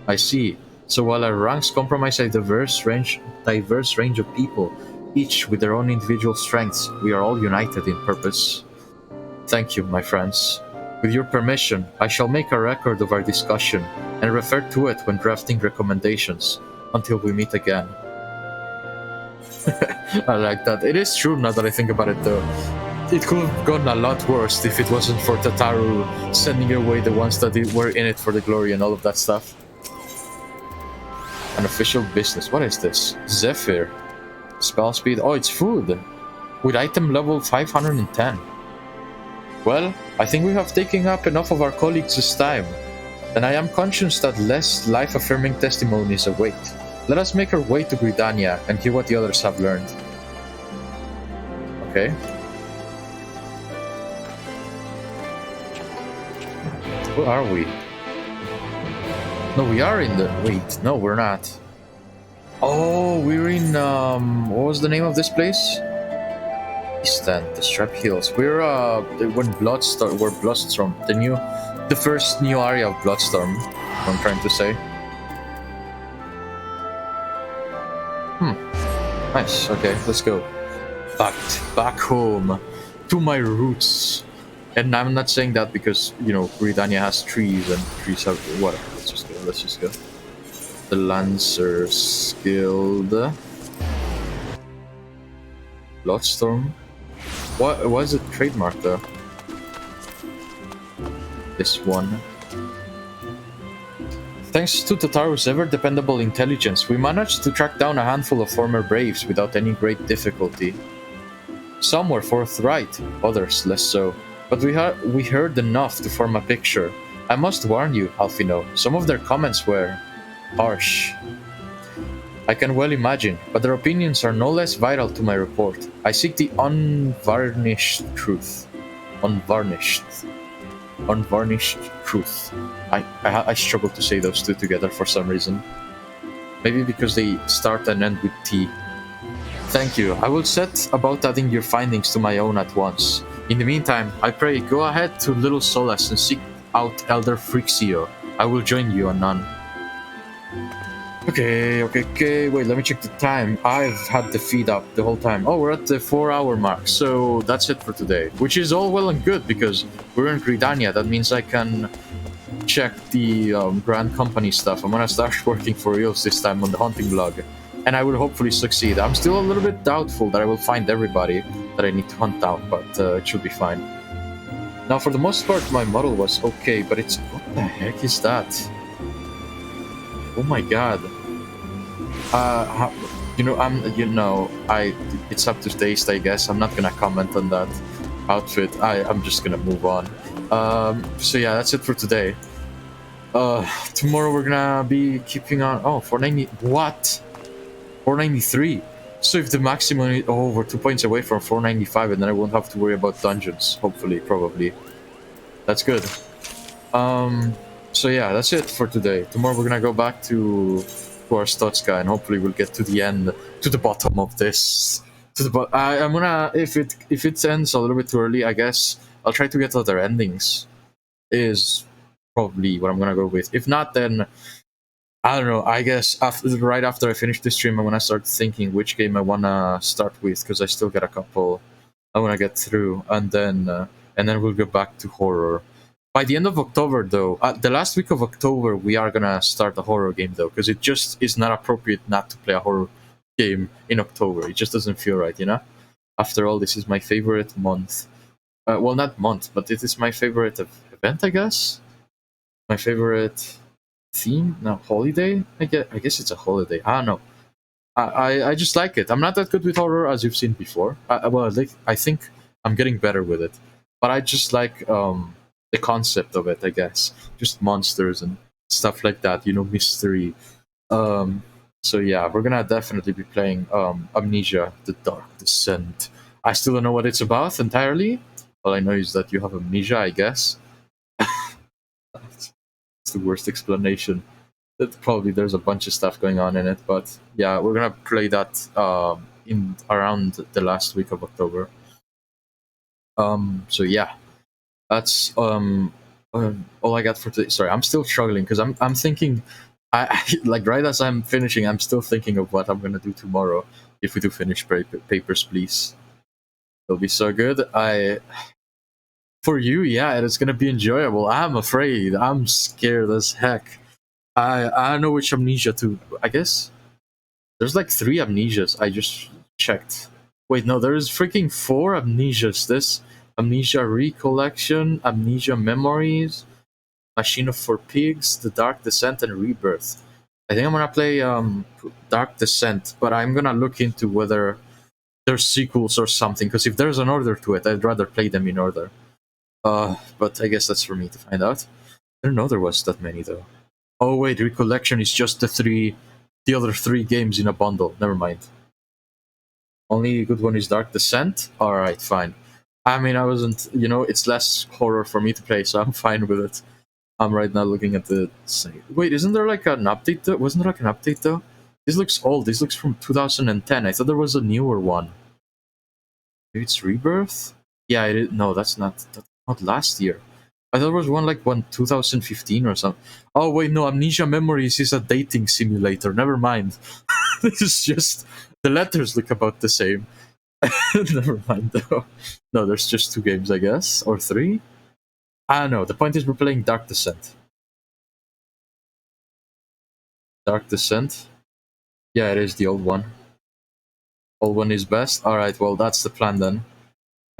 I see. So while our ranks comprise a diverse range of people, each with their own individual strengths, we are all united in purpose. Thank you, my friends. With your permission, I shall make a record of our discussion and refer to it when drafting recommendations, until we meet again. I like that. It is true now that I think about it, though. It could have gone a lot worse if it wasn't for Tataru sending away the ones that were in it for the glory and all of that stuff. An official business. What is this? Zephyr. Spell speed. Oh, it's food. With item level 510. Well, I think we have taken up enough of our colleagues' time, and I am conscious that less life-affirming testimonies await. Let us make our way to Gridania and hear what the others have learned. Okay. Where are we? No, we are in the... Wait, no, we're not. Oh, we're in, what was the name of this place? East End, the Strap Hills. We're, when Bloodstorm, the first new area of Bloodstorm, I'm trying to say. Nice, okay, let's go. Back home, to my roots. And I'm not saying that because, you know, Gridania has trees and trees have... Whatever, let's just go. The Lancer's Guild. Bloodstorm. Why is it trademarked though? This one. Thanks to Tataru's ever-dependable intelligence, we managed to track down a handful of former Braves without any great difficulty. Some were forthright, others less so, but we heard enough to form a picture. I must warn you, Alfino, some of their comments were harsh. I can well imagine, but their opinions are no less vital to my report. I seek the unvarnished truth. Unvarnished truth. I struggle to say those two together for some reason. Maybe because they start and end with T. Thank you. I will set about adding your findings to my own at once. In the meantime, I pray go ahead to Little Solace and seek out Elder Frixio. I will join you anon. Okay, wait, let me check the time. I've had the feed up the whole time. Oh, we're at the 4-hour mark, so that's it for today. Which is all well and good, because we're in Gridania. That means I can check the Grand Company stuff. I'm gonna start working for reals this time on the hunting blog. And I will hopefully succeed. I'm still a little bit doubtful that I will find everybody that I need to hunt down, but it should be fine. Now, for the most part, my model was okay, but it's... What the heck is that? Oh my god. It's up to taste, I guess. I'm not gonna comment on that outfit. I'm just gonna move on. So yeah, that's it for today. Tomorrow we're gonna be keeping on... Oh, 490... What? 493. So if the maximum is... Oh, we're 2 points away from 495, and then I won't have to worry about dungeons. Hopefully, probably. That's good. So yeah, that's it for today. Tomorrow we're gonna go back to our Stotska, and hopefully we'll get to the end, to the bottom of this. I'm gonna, if it ends a little bit too early, I guess I'll try to get other endings. Is probably what I'm gonna go with. If not, then I don't know. I guess right after I finish this stream, I'm gonna start thinking which game I wanna start with, because I still got a couple I wanna get through, and then we'll go back to horror. By the end of October, though, the last week of October, we are gonna start a horror game, though, because it just is not appropriate not to play a horror game in October. It just doesn't feel right, you know? After all, this is my favorite month. Well, not month, but it is my favorite event, I guess? My favorite theme? No, holiday? I guess it's a holiday. I don't know. I just like it. I'm not that good with horror, as you've seen before. I think I'm getting better with it. But I just like... the concept of it, I guess. Just monsters and stuff like that, you know, mystery. So yeah, we're gonna definitely be playing Amnesia: The Dark Descent. I still don't know what it's about entirely. All I know is that you have amnesia, I guess. It's the worst explanation. That probably there's a bunch of stuff going on in it, but yeah, we're gonna play that in around the last week of October. So yeah, that's all I got for today. Sorry, I'm still struggling because I'm thinking, like right as I'm finishing, I'm still thinking of what I'm gonna do tomorrow if we do finish Papers, Please. It'll be so good. For you, yeah, it's gonna be enjoyable. I'm afraid. I'm scared as heck. I don't know which amnesia to. I guess there's like 3 amnesias. I just checked. Wait, no, there's freaking 4 amnesias. This amnesia recollection, amnesia memories, machine for pigs, the Dark Descent, and Rebirth. I think I'm gonna play Dark Descent, but I'm gonna look into whether there's sequels or something. Because if there's an order to it, I'd rather play them in order. But I guess that's for me to find out. I didn't know there was that many though. Oh wait, Recollection is just the other 3 games in a bundle. Never mind. Only good one is Dark Descent? Alright, fine. I mean, I wasn't, it's less horror for me to play, so I'm fine with it. I'm right now looking at the... Wait, isn't there like an update though? Wasn't there like an update though? This looks old. This looks from 2010. I thought there was a newer one. Maybe it's Rebirth? Yeah, no, that's not last year. I thought there was one 2015 or something. Oh wait, no, Amnesia Memories is a dating simulator. Never mind. This is just the letters look about the same. Never mind though. No, there's just 2 games, I guess, or 3. I don't know. The point is we're playing Dark Descent. Dark Descent. Yeah, it is the old one. Old one is best. All right, well that's the plan then.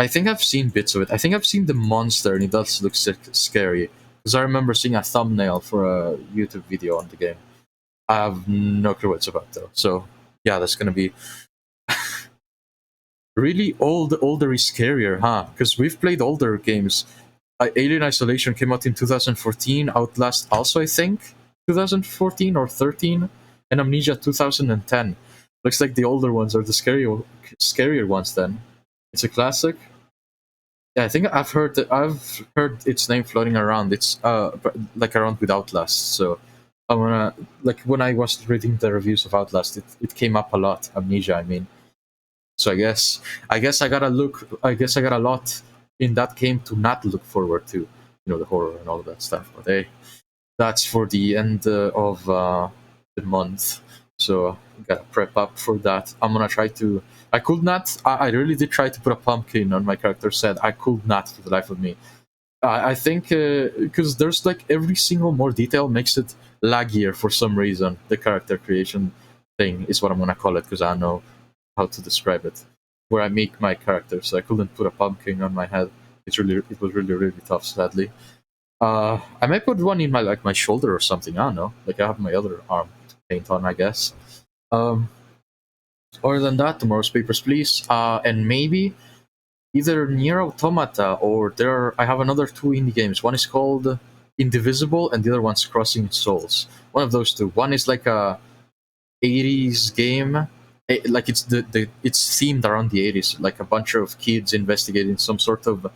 I think I've seen bits of it. I think I've seen the monster, and it does look scary. Because I remember seeing a thumbnail for a YouTube video on the game. I have no clue what it's about, though. So, yeah, that's gonna be... really older is scarier, huh? Because we've played older games. Alien Isolation came out in 2014. Outlast also, I think, 2014 or 13. And Amnesia 2010. Looks like the older ones are the scarier ones then. It's a classic. Yeah, I think I've heard its name floating around. It's like around with Outlast. So I'm gonna when I was reading the reviews of Outlast, it came up a lot. Amnesia, I mean. So I guess I got a lot in that game to not look forward to, the horror and all of that stuff. But hey, that's for the end of the month. So gotta prep up for that. I'm gonna try to. I could not. I really did try to put a pumpkin on my character set. I could not for the life of me. I think because there's every single more detail makes it laggier for some reason. The character creation thing is what I'm gonna call it because I don't know how to describe it. Where I make my character, so I couldn't put a pumpkin on my head. It was really tough, sadly. I might put one in my shoulder or something. I don't know. I have my other arm to paint on, I guess. Other than that, tomorrow's Papers, Please, and maybe either Nier Automata or I have another 2 indie games. One is called Indivisible, and the other one's Crossing Souls. One of those 2. One is like a 80s game. It's it's themed around the 80s, like a bunch of kids investigating some sort of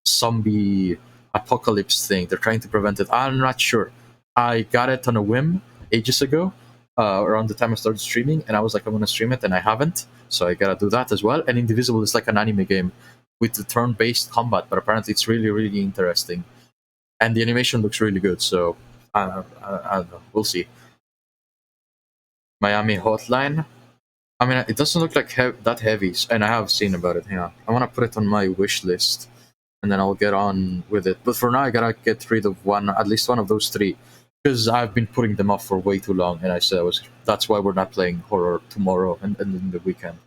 zombie apocalypse thing. They're trying to prevent it. I'm not sure. I got it on a whim ages ago, around the time I started streaming, and I was like, I'm gonna stream it, and I haven't, so I gotta do that as well. And Indivisible is like an anime game with the turn-based combat, but apparently it's really interesting, and the animation looks really good. So I don't know. We'll see. Miami Hotline. I mean, it doesn't look like that heavy, and I have seen about it. Yeah, I want to put it on my wish list, and then I'll get on with it. But for now, I gotta get rid of at least one of those 3, because I've been putting them off for way too long. And I said that's why we're not playing horror tomorrow and in the weekend.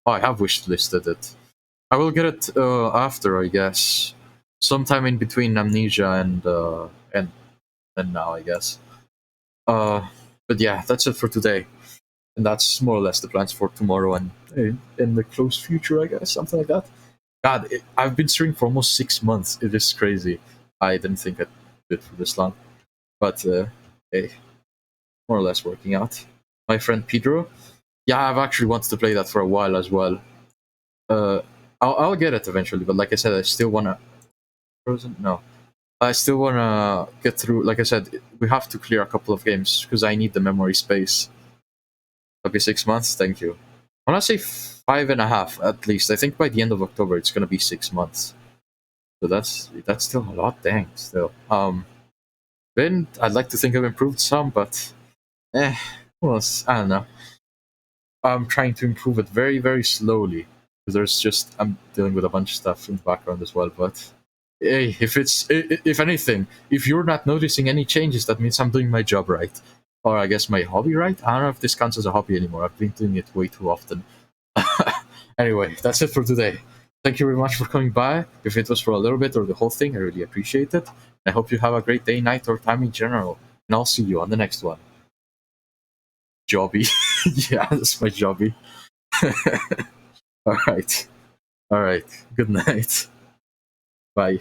Oh, I have wish listed it. I will get it after, I guess, sometime in between Amnesia and now, I guess. But yeah, that's it for today. And that's more or less the plans for tomorrow and in the close future, I guess, something like that. God, I've been streaming for almost 6 months. It is crazy. I didn't think I'd do it for this long. But, hey. more or less working out. My friend Pedro, yeah, I've actually wanted to play that for a while as well. I'll get it eventually, but like I said, I still wanna. Frozen? No. I still wanna get through. Like I said, we have to clear a couple of games because I need the memory space. Okay, 6 months. Thank you. I wanna say 5.5 at least. I think by the end of October it's gonna be 6 months. So that's still a lot. Dang, still. Then I'd like to think I've improved some, but well, I don't know. I'm trying to improve it very, very slowly because I'm dealing with a bunch of stuff in the background as well. But hey, if anything, if you're not noticing any changes, that means I'm doing my job right, or I guess my hobby right. I don't know if this counts as a hobby anymore. I've been doing it way too often. Anyway, that's it for today. Thank you very much for coming by. If it was for a little bit or the whole thing, I really appreciate it. I hope you have a great day, night, or time in general. And I'll see you on the next one. Jobby. Yeah, that's my jobby. Alright. Good night. Bye.